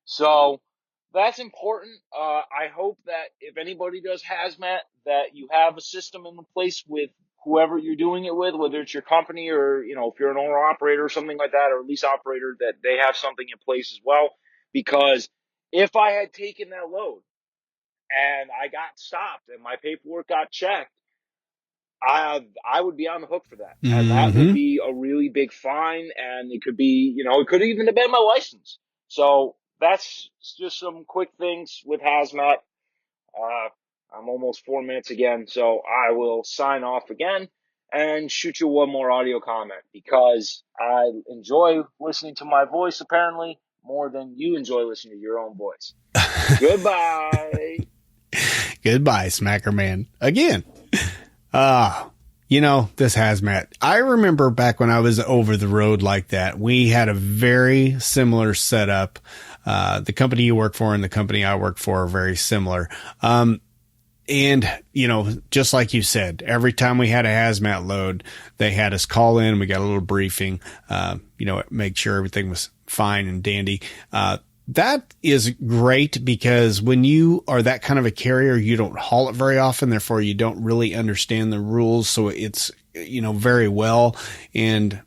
So that's important. I hope that if anybody does hazmat, that you have a system in place with whoever you're doing it with, whether it's your company or, if you're an owner operator or something like that, or a lease operator, that they have something in place as well. Because if I had taken that load and I got stopped and my paperwork got checked, I would be on the hook for that. Mm-hmm. And that would be a really big fine, and it could be, it could even have been my license. So that's just some quick things with hazmat. I'm almost 4 minutes again, so I will sign off again and shoot you one more audio comment, because I enjoy listening to my voice apparently more than you enjoy listening to your own voice. Goodbye. Goodbye, Smacker Man. Again. This hazmat, I remember back when I was over the road like that, we had a very similar setup. The company you work for and the company I work for are very similar. And, just like you said, every time we had a hazmat load, they had us call in. We got a little briefing, make sure everything was fine and dandy. That is great because when you are that kind of a carrier, you don't haul it very often. Therefore, you don't really understand the rules. So it's, very well. And,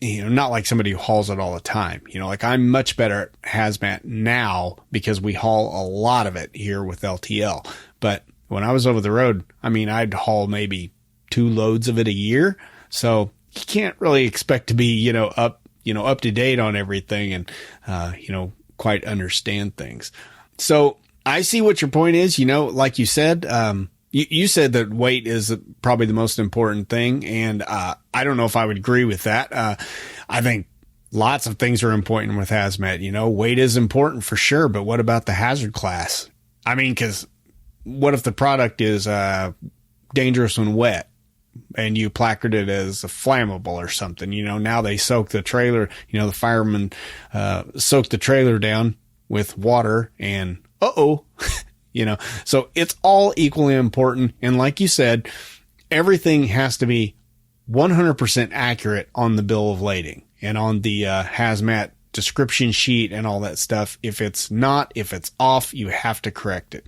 not like somebody who hauls it all the time. Like I'm much better at hazmat now because we haul a lot of it here with LTL. But when I was over the road, I'd haul maybe 2 loads of it a year. So you can't really expect to be, up to date on everything and, quite understand things. So I see what your point is. Like you said, you said that weight is probably the most important thing. And, I don't know if I would agree with that. I think lots of things are important with hazmat. Weight is important for sure. But what about the hazard class? Cause what if the product is, dangerous when wet and you placard it as a flammable or something? Now they soak the trailer, the firemen, soak the trailer down with water and, so it's all equally important. And like you said, everything has to be 100% accurate on the bill of lading and on the, hazmat description sheet and all that stuff. If it's off, you have to correct it.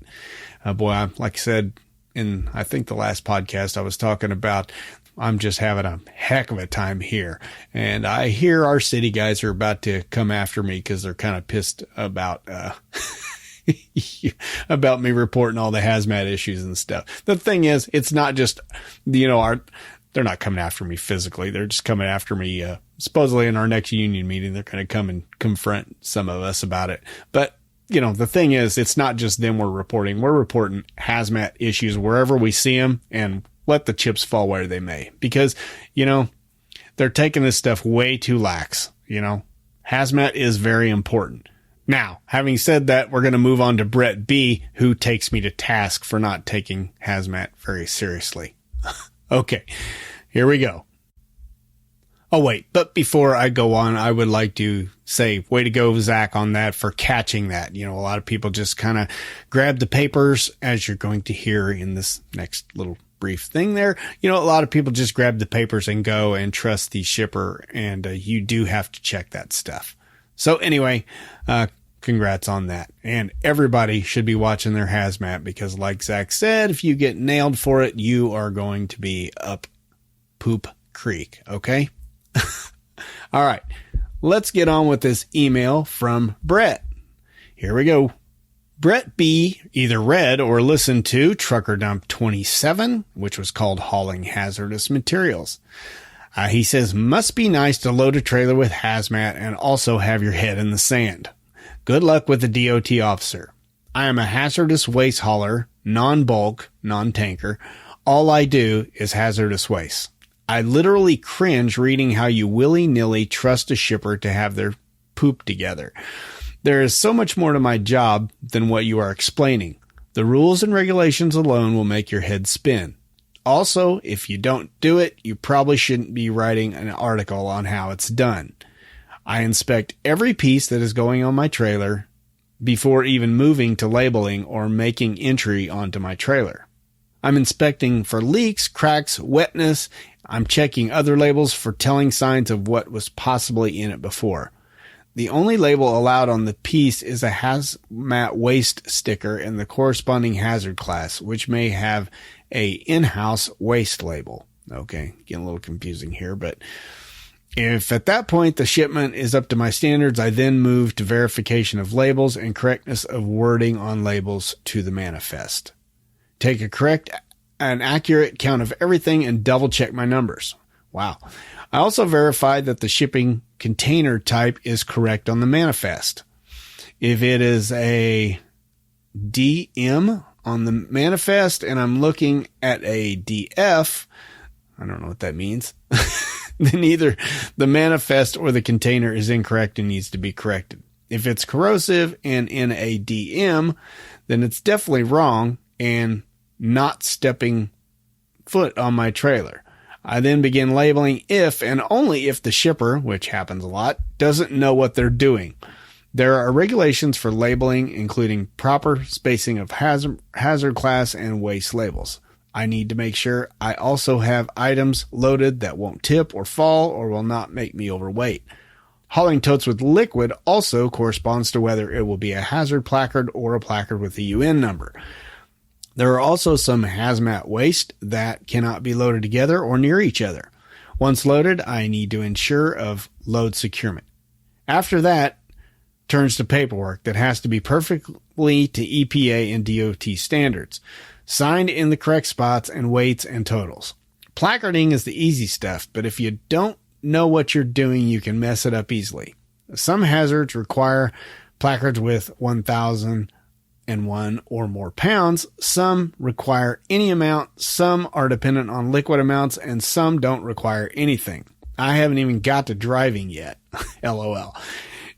Like I said, in I think the last podcast I was talking about, I'm just having a heck of a time here. And I hear our city guys are about to come after me because they're kind of pissed about, about me reporting all the hazmat issues and stuff. The thing is, it's not just, they're not coming after me physically. They're just coming after me, supposedly in our next union meeting. They're going to come and confront some of us about it. But the thing is, it's not just them we're reporting. We're reporting hazmat issues wherever we see them and let the chips fall where they may. Because, they're taking this stuff way too lax. Hazmat is very important. Now, having said that, we're going to move on to Brett B., who takes me to task for not taking hazmat very seriously. Okay, here we go. Oh, wait, but before I go on, I would like to say, way to go, Zach, on that for catching that. A lot of people just kind of grab the papers, as you're going to hear in this next little brief thing there. A lot of people just grab the papers and go and trust the shipper, and you do have to check that stuff. So anyway, congrats on that. And everybody should be watching their hazmat because, like Zach said, if you get nailed for it, you are going to be up poop creek, okay? All right, let's get on with this email from Brett. Here we go. Brett B. either read or listened to Trucker Dump 27, which was called Hauling Hazardous Materials. He says, must be nice to load a trailer with hazmat and also have your head in the sand. Good luck with the DOT officer. I am a hazardous waste hauler, non-bulk, non-tanker. All I do is hazardous waste. I literally cringe reading how you willy-nilly trust a shipper to have their poop together. There is so much more to my job than what you are explaining. The rules and regulations alone will make your head spin. Also, if you don't do it, you probably shouldn't be writing an article on how it's done. I inspect every piece that is going on my trailer before even moving to labeling or making entry onto my trailer. I'm inspecting for leaks, cracks, wetness. I'm checking other labels for telling signs of what was possibly in it before. The only label allowed on the piece is a hazmat waste sticker and the corresponding hazard class, which may have a in-house waste label. Okay, getting a little confusing here, but if at that point the shipment is up to my standards, I then move to verification of labels and correctness of wording on labels to the manifest. Take a correct and accurate count of everything and double check my numbers. Wow. I also verified that the shipping container type is correct on the manifest. If it is a diem on the manifest and I'm looking at a DF, I don't know what that means, then either the manifest or the container is incorrect and needs to be corrected. If it's corrosive and in a diem, then it's definitely wrong and not stepping foot on my trailer. I then begin labeling if and only if the shipper, which happens a lot, doesn't know what they're doing. There are regulations for labeling, including proper spacing of hazard class and waste labels. I need to make sure I also have items loaded that won't tip or fall or will not make me overweight. Hauling totes with liquid also corresponds to whether it will be a hazard placard or a placard with a UN number. There are also some hazmat waste that cannot be loaded together or near each other. Once loaded, I need to ensure of load securement. After that, turns to paperwork that has to be perfectly to EPA and DOT standards, signed in the correct spots and weights and totals. Placarding is the easy stuff, but if you don't know what you're doing, you can mess it up easily. Some hazards require placards with 1,001 or more pounds. Some require any amount. Some are dependent on liquid amounts, and some don't require anything. I haven't even got to driving yet. LOL.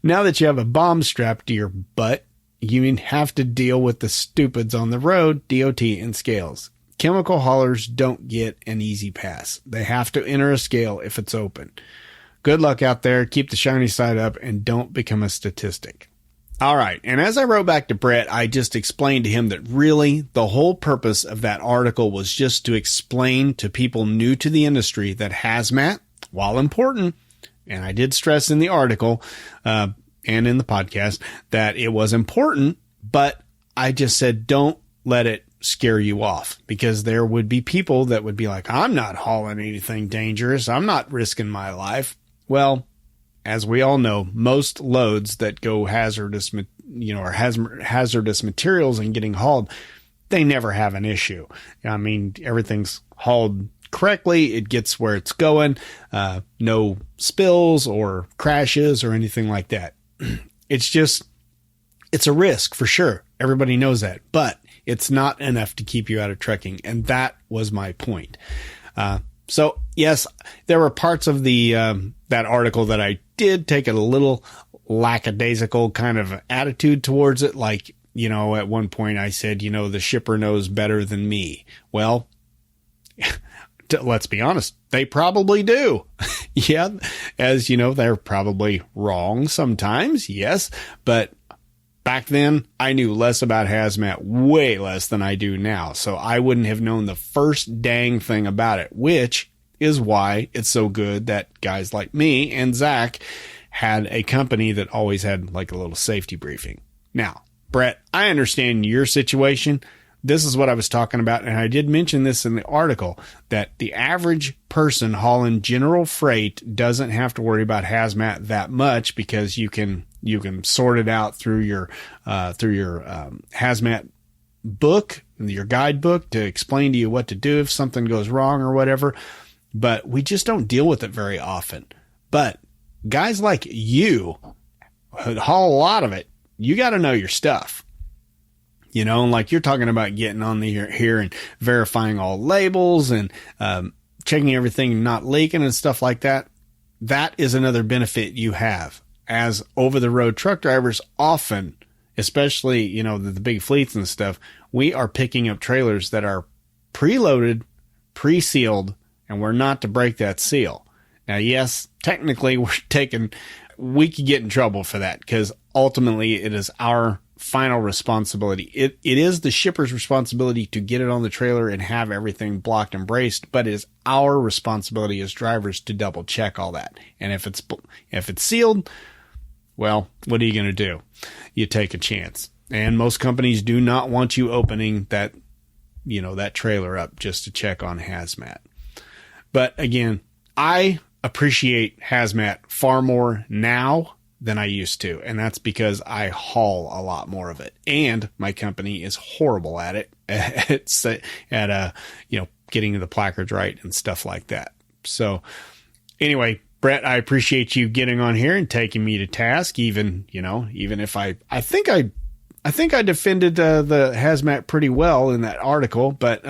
Now that you have a bomb strapped to your butt, you have to deal with the stupids on the road, DOT and scales. Chemical haulers don't get an easy pass. They have to enter a scale if it's open. Good luck out there. Keep the shiny side up and don't become a statistic. All right. And as I wrote back to Brett, I just explained to him that really the whole purpose of that article was just to explain to people new to the industry that hazmat, while important, and I did stress in the article and in the podcast that it was important, but I just said don't let it scare you off, because there would be people that would be like, I'm not hauling anything dangerous. I'm not risking my life. Well, as we all know, most loads that go hazardous, or hazardous materials and getting hauled, they never have an issue. I mean, everything's hauled correctly. It gets where it's going. No spills or crashes or anything like that. It's a risk for sure. Everybody knows that, but it's not enough to keep you out of trucking. And that was my point. So yes, there were parts of that article that I did take a little lackadaisical kind of attitude towards it. Like, at one point I said, the shipper knows better than me. Well, let's be honest, they probably do. Yeah. As you know, they're probably wrong sometimes. Yes. But back then I knew less about hazmat, way less than I do now. So I wouldn't have known the first dang thing about it, which is why it's so good that guys like me and Zach had a company that always had like a little safety briefing. Now, Brett, I understand your situation. This is what I was talking about. And I did mention this in the article, that the average person hauling general freight doesn't have to worry about hazmat that much, because you can sort it out through your hazmat book, your guidebook, to explain to you what to do if something goes wrong or whatever. But we just don't deal with it very often. But guys like you haul a lot of it. You got to know your stuff. Like you're talking about getting on here and verifying all labels and checking everything not leaking and stuff like that. That is another benefit you have as over-the-road truck drivers. Often, especially, the big fleets and stuff, we are picking up trailers that are preloaded, pre-sealed, and we're not to break that seal. Now, yes, technically we could get in trouble for that, because ultimately it is our final responsibility. It is the shipper's responsibility to get it on the trailer and have everything blocked and braced, but it is our responsibility as drivers to double check all that. And if it's sealed, well, what are you going to do? You take a chance. And most companies do not want you opening that trailer up just to check on hazmat. But again, I appreciate hazmat far more now than I used to. And that's because I haul a lot more of it. And my company is horrible at it, at getting the placards right and stuff like that. So anyway, Brett, I appreciate you getting on here and taking me to task, even if I think I defended the hazmat pretty well in that article. But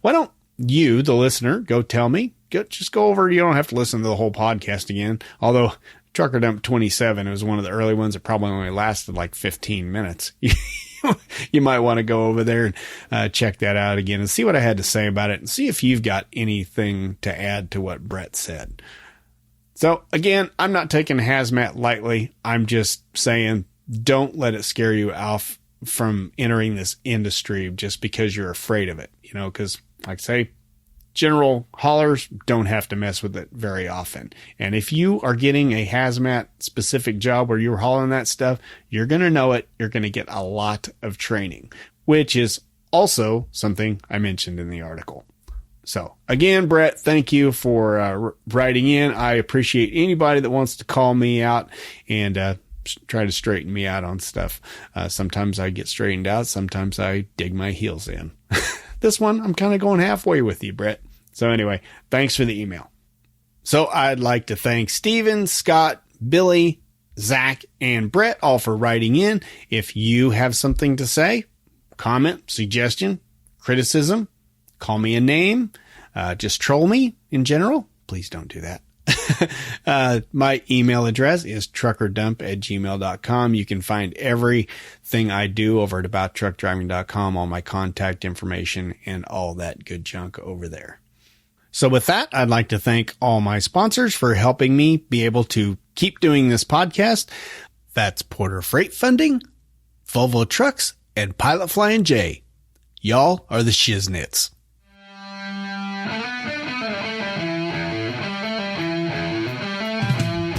why don't you, the listener, go tell me? Just go over. You don't have to listen to the whole podcast again. Although Trucker Dump 27 was one of the early ones that probably only lasted like 15 minutes. you might want to go over there and check that out again and see what I had to say about it and see if you've got anything to add to what Brett said. So again, I'm not taking hazmat lightly. I'm just saying, don't let it scare you off from entering this industry just because you're afraid of it, because like I say, general haulers don't have to mess with it very often. And if you are getting a hazmat specific job where you're hauling that stuff, you're going to know it. You're going to get a lot of training, which is also something I mentioned in the article. So again, Brett, thank you for writing in. I appreciate anybody that wants to call me out and try to straighten me out on stuff. Sometimes I get straightened out. Sometimes I dig my heels in. This one, I'm kind of going halfway with you, Brett. So anyway, thanks for the email. So I'd like to thank Steven, Scott, Billy, Zach, and Brett all for writing in. If you have something to say, comment, suggestion, criticism, call me a name, just troll me in general, please don't do that. My email address is truckerdump@gmail.com. You can find everything I do over at abouttruckdriving.com, all my contact information and all that good junk over there. So with that, I'd like to thank all my sponsors for helping me be able to keep doing this podcast. That's Porter Freight Funding, Volvo Trucks, and Pilot Flying J. Y'all are the shiznits.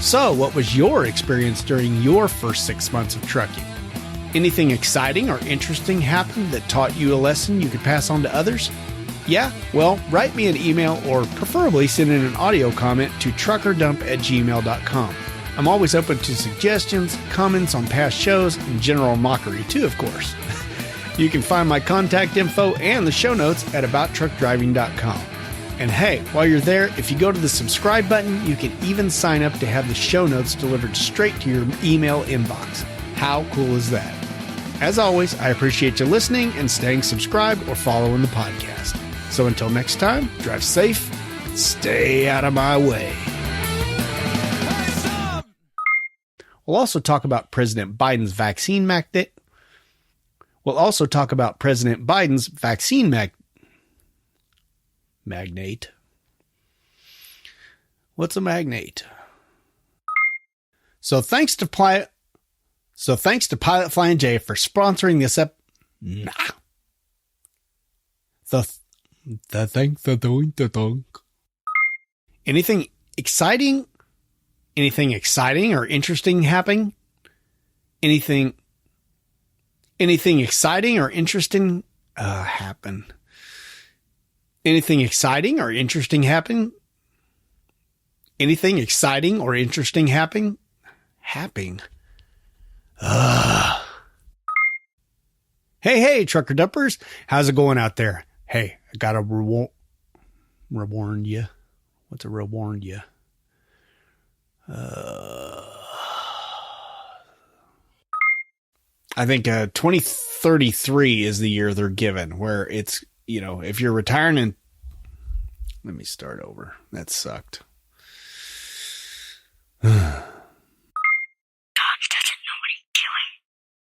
So, what was your experience during your first 6 months of trucking? Anything exciting or interesting happened that taught you a lesson you could pass on to others? Yeah? Well, write me an email or preferably send in an audio comment to truckerdump@gmail.com. I'm always open to suggestions, comments on past shows, and general mockery too, of course. You can find my contact info and the show notes at abouttruckdriving.com. And hey, while you're there, if you go to the subscribe button, you can even sign up to have the show notes delivered straight to your email inbox. How cool is that? As always, I appreciate you listening and staying subscribed or following the podcast. So until next time, drive safe and stay out of my way. We'll also talk about President Biden's vaccine mandate. Magnate. What's a magnate? So thanks to Pilot Flying J for sponsoring this Anything exciting or interesting happening? Anything exciting or interesting happen? Anything exciting or interesting happen? Anything exciting or interesting happen? Hey, trucker dumpers. How's it going out there? Hey, I got to reward you. What's a reward you? I think 2033 is the year they're given, where it's, if you're retiring and let me start over. That sucked. Dodge doesn't know what he's doing.